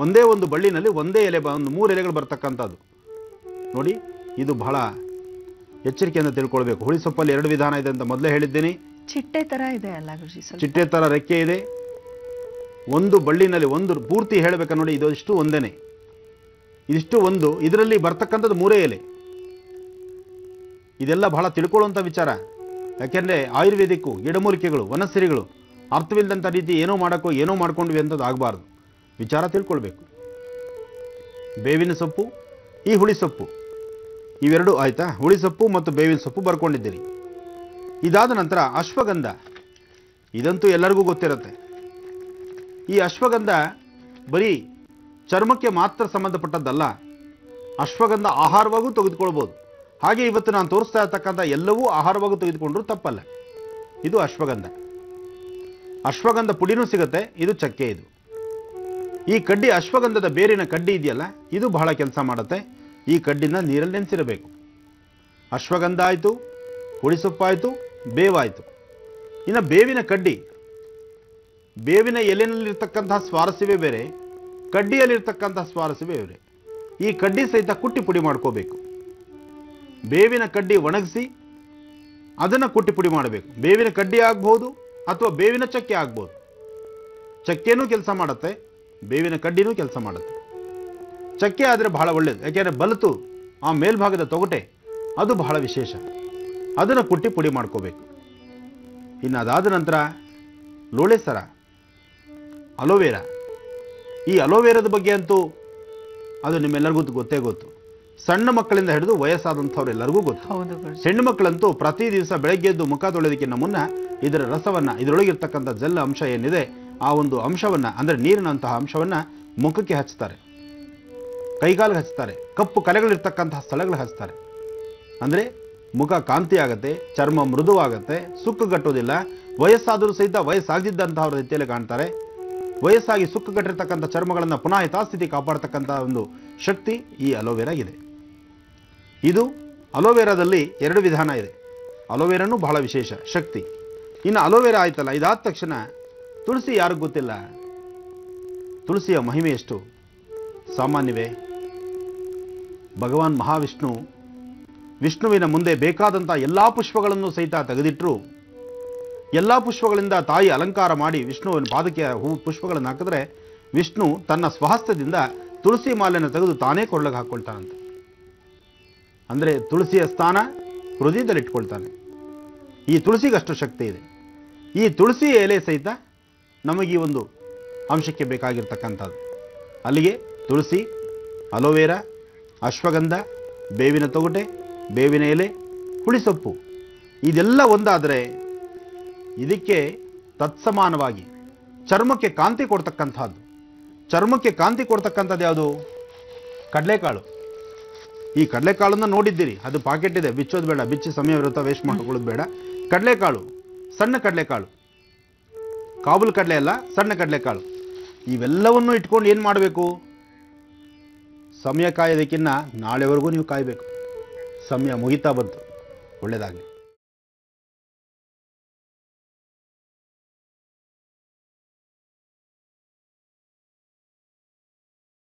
ಒಂದೇ ಒಂದು ಬಳ್ಳಿನಲ್ಲಿ ಒಂದೇ ಎಲೆ, ಒಂದು 3 ಎಲೆಗಳು ಬರ್ತಕ್ಕಂಥದ್ದು ನೋಡಿ. ಇದು ಬಹಳ ಎಚ್ಚರಿಕೆಯಿಂದ ತಿಳ್ಕೊಳ್ಬೇಕು. ಹುಳಿಸೊಪ್ಪಲ್ಲಿ 2 ವಿಧಾನ ಇದೆ ಅಂತ ಮೊದಲೇ ಹೇಳಿದ್ದೀನಿ. ಚಿಟ್ಟೆ ತರ ಇದೆ ಅಲ್ಲ ಗುರುಜಿ? ಚಿಟ್ಟೆ ತರ ರೆಕ್ಕೆ ಇದೆ. ಒಂದು ಬಳ್ಳಿನಲ್ಲಿ ಒಂದು ಪೂರ್ತಿ ಹೇಳಬೇಕಾ ನೋಡಿ, ಇದಿಷ್ಟು ಒಂದೇನೆ, ಇದಿಷ್ಟು ಒಂದು, ಇದರಲ್ಲಿ ಬರ್ತಕ್ಕಂಥದ್ದು 3 ಎಲೆ. ಇದೆಲ್ಲ ಬಹಳ ತಿಳ್ಕೊಳ್ಳುವಂಥ ವಿಚಾರ. ಯಾಕೆಂದರೆ ಆಯುರ್ವೇದಿಕ್ಕು, ಗಿಡಮೂಲಿಕೆಗಳು, ವನಸಿರಿಗಳು ಅರ್ಥವಿಲ್ಲದಂಥ ರೀತಿ ಏನೋ ಮಾಡೋಕ್ಕೋ ಏನೋ ಮಾಡ್ಕೊಂಡ್ವಿ ಅಂತದ್ದು ಆಗಬಾರ್ದು. ವಿಚಾರ ತಿಳ್ಕೊಳ್ಬೇಕು. ಬೇವಿನ ಸೊಪ್ಪು, ಈ ಹುಳಿಸೊಪ್ಪು, ಇವೆರಡು ಆಯ್ತಾ? ಹುಳಿಸೊಪ್ಪು ಮತ್ತು ಬೇವಿನ ಸೊಪ್ಪು ಬರ್ಕೊಂಡಿದ್ದೀರಿ. ಇದಾದ ನಂತರ ಅಶ್ವಗಂಧ. ಇದಂತೂ ಎಲ್ಲರಿಗೂ ಗೊತ್ತಿರುತ್ತೆ. ಈ ಅಶ್ವಗಂಧ ಬರೀ ಚರ್ಮಕ್ಕೆ ಮಾತ್ರ ಸಂಬಂಧಪಟ್ಟದ್ದಲ್ಲ, ಅಶ್ವಗಂಧ ಆಹಾರವಾಗೂ ತೆಗೆದುಕೊಳ್ಬೋದು. ಹಾಗೆ ಇವತ್ತು ನಾನು ತೋರಿಸ್ತಾ ಇರ್ತಕ್ಕಂಥ ಎಲ್ಲವೂ ಆಹಾರವಾಗೂ ತೆಗೆದುಕೊಂಡ್ರೂ ತಪ್ಪಲ್ಲ. ಇದು ಅಶ್ವಗಂಧ. ಅಶ್ವಗಂಧ ಪುಡಿನೂ ಸಿಗುತ್ತೆ. ಇದು ಚಕ್ಕೆ. ಇದು ಈ ಕಡ್ಡಿ, ಅಶ್ವಗಂಧದ ಬೇರಿನ ಕಡ್ಡಿ ಇದೆಯಲ್ಲ, ಇದು ಬಹಳ ಕೆಲಸ ಮಾಡುತ್ತೆ. ಈ ಕಡ್ಡಿನ ನೀರಲ್ಲಿ ನೆನೆಸಿರಬೇಕು. ಅಶ್ವಗಂಧ ಆಯಿತು, ಹುಳಿಸೊಪ್ಪಾಯಿತು, ಬೇವಾಯಿತು. ಇನ್ನು ಬೇವಿನ ಕಡ್ಡಿ, ಬೇವಿನ ಎಲೆನಲ್ಲಿರ್ತಕ್ಕಂತಹ ಸ್ವಾರಸ್ಯವೇ ಬೇರೆ, ಕಡ್ಡಿಯಲ್ಲಿರ್ತಕ್ಕಂತಹ ಸ್ವಾರಸ್ಯವೇ ಬೇರೆ. ಈ ಕಡ್ಡಿ ಸಹಿತ ಕುಟ್ಟಿ ಪುಡಿ ಮಾಡ್ಕೋಬೇಕು. ಬೇವಿನ ಕಡ್ಡಿ ಒಣಗಿಸಿ ಅದನ್ನು ಕುಟ್ಟಿ ಪುಡಿ ಮಾಡಬೇಕು. ಬೇವಿನ ಕಡ್ಡಿ ಆಗ್ಬೋದು ಅಥವಾ ಬೇವಿನ ಚಕ್ಕೆ ಆಗ್ಬೋದು. ಚಕ್ಕೆನೂ ಕೆಲಸ ಮಾಡುತ್ತೆ, ಬೇವಿನ ಕಡ್ಡಿನೂ ಕೆಲಸ ಮಾಡುತ್ತೆ. ಚಕ್ಕೆ ಆದರೆ ಬಹಳ ಒಳ್ಳೆಯದು. ಯಾಕೆಂದರೆ ಬಲತು ಆ ಮೇಲ್ಭಾಗದ ತೊಗಟೆ ಅದು ಬಹಳ ವಿಶೇಷ. ಅದನ್ನು ಕುಟ್ಟಿ ಪುಡಿ ಮಾಡ್ಕೋಬೇಕು. ಇನ್ನು ಅದಾದ ನಂತರ ಲೋಳೆ ಸರ, ಅಲೋವೆರಾ. ಈ ಅಲೋವೆರಾದ ಬಗ್ಗೆ ಅಂತೂ ಅದು ನಿಮ್ಮೆಲ್ಲರಿಗೂ ಗೊತ್ತೇ ಗೊತ್ತು. ಸಣ್ಣ ಮಕ್ಕಳಿಂದ ಹಿಡಿದು ವಯಸ್ಸಾದಂಥವ್ರೆಲ್ಲರಿಗೂ ಗೊತ್ತು. ಹೆಣ್ಣು ಮಕ್ಕಳಂತೂ ಪ್ರತಿ ದಿವಸ ಬೆಳಗ್ಗೆ ಎದ್ದು ಮುಖ ತೊಳೆಯೋದಕ್ಕಿಂತ ಮುನ್ನ ಇದರ ರಸವನ್ನು, ಇದರೊಳಗಿರ್ತಕ್ಕಂಥ ಜಲ್ಲ ಅಂಶ ಏನಿದೆ ಆ ಒಂದು ಅಂಶವನ್ನು, ಅಂದರೆ ನೀರಿನಂತಹ ಅಂಶವನ್ನು ಮುಖಕ್ಕೆ ಹಚ್ತಾರೆ, ಕೈಗಾಲಿಗೆ ಹಚ್ತಾರೆ, ಕಪ್ಪು ಕಲೆಗಳಿರ್ತಕ್ಕಂತಹ ಸ್ಥಳಗಳಿಗೆ ಹಚ್ತಾರೆ. ಅಂದರೆ ಮುಖ ಕಾಂತಿ ಆಗುತ್ತೆ, ಚರ್ಮ ಮೃದುವಾಗುತ್ತೆ, ಸುಕ್ಕುಗಟ್ಟೋದಿಲ್ಲ. ವಯಸ್ಸಾದರೂ ಸಹಿತ ವಯಸ್ಸಾಗಿದ್ದಂತಹ ರೀತಿಯಲ್ಲಿ ಕಾಣ್ತಾರೆ. ವಯಸ್ಸಾಗಿ ಸುಕ್ಕುಗಟ್ಟಿರ್ತಕ್ಕಂಥ ಚರ್ಮಗಳನ್ನು ಪುನಃ ಯಥಾಸ್ಥಿತಿ ಕಾಪಾಡ್ತಕ್ಕಂಥ ಒಂದು ಶಕ್ತಿ ಈ ಅಲೋವೆರಾಗಿದೆ. ಇದು ಅಲೋವೆರಾದಲ್ಲಿ 2 ವಿಧಾನ ಇದೆ. ಅಲೋವೆರಾನು ಬಹಳ ವಿಶೇಷ ಶಕ್ತಿ. ಇನ್ನು ಅಲೋವೆರಾ ಆಯ್ತಲ್ಲ, ಇದಾದ ತಕ್ಷಣ ತುಳಸಿ ಯಾರಿಗೂ ಗೊತ್ತಿಲ್ಲ. ತುಳಸಿಯ ಮಹಿಮೆ ಎಷ್ಟು ಸಾಮಾನ್ಯವೇ. ಭಗವಾನ್ ಮಹಾವಿಷ್ಣು ವಿಷ್ಣುವಿನ ಮುಂದೆ ಬೇಕಾದಂಥ ಎಲ್ಲ ಪುಷ್ಪಗಳನ್ನು ಸಹಿತ ತೆಗೆದಿಟ್ಟರು. ಎಲ್ಲ ಪುಷ್ಪಗಳಿಂದ ತಾಯಿ ಅಲಂಕಾರ ಮಾಡಿ ವಿಷ್ಣುವಿನ ಪಾದಕ್ಕೆ ಪುಷ್ಪಗಳನ್ನು ಹಾಕಿದ್ರೆ ವಿಷ್ಣು ತನ್ನ ಸ್ವಹಸ್ತದಿಂದ ತುಳಸಿ ಮಾಲೆಯನ್ನು ತೆಗೆದು ತಾನೇ ಕೊಳ್ಳಗೆ ಹಾಕ್ಕೊಳ್ತಾನಂತೆ. ಅಂದರೆ ತುಳಸಿಯ ಸ್ಥಾನ ಹೃದಯದಲ್ಲಿ ಇಟ್ಕೊಳ್ತಾನೆ. ಈ ತುಳಸಿಗಷ್ಟು ಶಕ್ತಿ ಇದೆ. ಈ ತುಳಸಿ ಎಲೆ ಸಹಿತ ನಮಗೆ ಈ ಒಂದು ಅಂಶಕ್ಕೆ ಬೇಕಾಗಿರ್ತಕ್ಕಂಥದ್ದು. ಅಲ್ಲಿಗೆ ತುಳಸಿ, ಅಲೋವೆರಾ, ಅಶ್ವಗಂಧ, ಬೇವಿನ ತೊಗಟೆ, ಬೇವಿನ ಎಲೆ, ಹುಳಿಸೊಪ್ಪು ಇದೆಲ್ಲ ಒಂದಾದರೆ ಇದಕ್ಕೆ ತತ್ಸಮಾನವಾಗಿ ಚರ್ಮಕ್ಕೆ ಕಾಂತಿ ಕೊಡ್ತಕ್ಕಂಥದ್ದು. ಚರ್ಮಕ್ಕೆ ಕಾಂತಿ ಕೊಡ್ತಕ್ಕಂಥದ್ದು ಯಾವುದು? ಕಡಲೆಕಾಳು. ಈ ಕಡಲೆಕಾಳನ್ನು ನೋಡಿದ್ದೀರಿ, ಅದು ಪಾಕೆಟ್ ಇದೆ, ಬಿಚ್ಚೋದು ಬೇಡ, ಬಿಚ್ಚಿ ಸಮಯ ಇರುತ್ತಾ ವೇಸ್ಟ್ ಮಾಡ್ಕೊಳ್ಳೋದು ಬೇಡ. ಕಡಲೆಕಾಳು ಸಣ್ಣ ಕಡಲೆಕಾಳು, ಕಾಬೂಲ್ ಕಡಲೆ ಅಲ್ಲ, ಸಣ್ಣ ಕಡಲೆಕಾಳು. ಇವೆಲ್ಲವನ್ನು ಇಟ್ಕೊಂಡು ಏನು ಮಾಡಬೇಕು? ಸಮಯ ಕಾಯೋದಕ್ಕಿಂತ ನಾಳೆವರೆಗೂ ನೀವು ಕಾಯಬೇಕು. ಸಮಯ ಮುಗಿತಾ ಬಂತು. ಒಳ್ಳೆಯದಾಗಲಿ.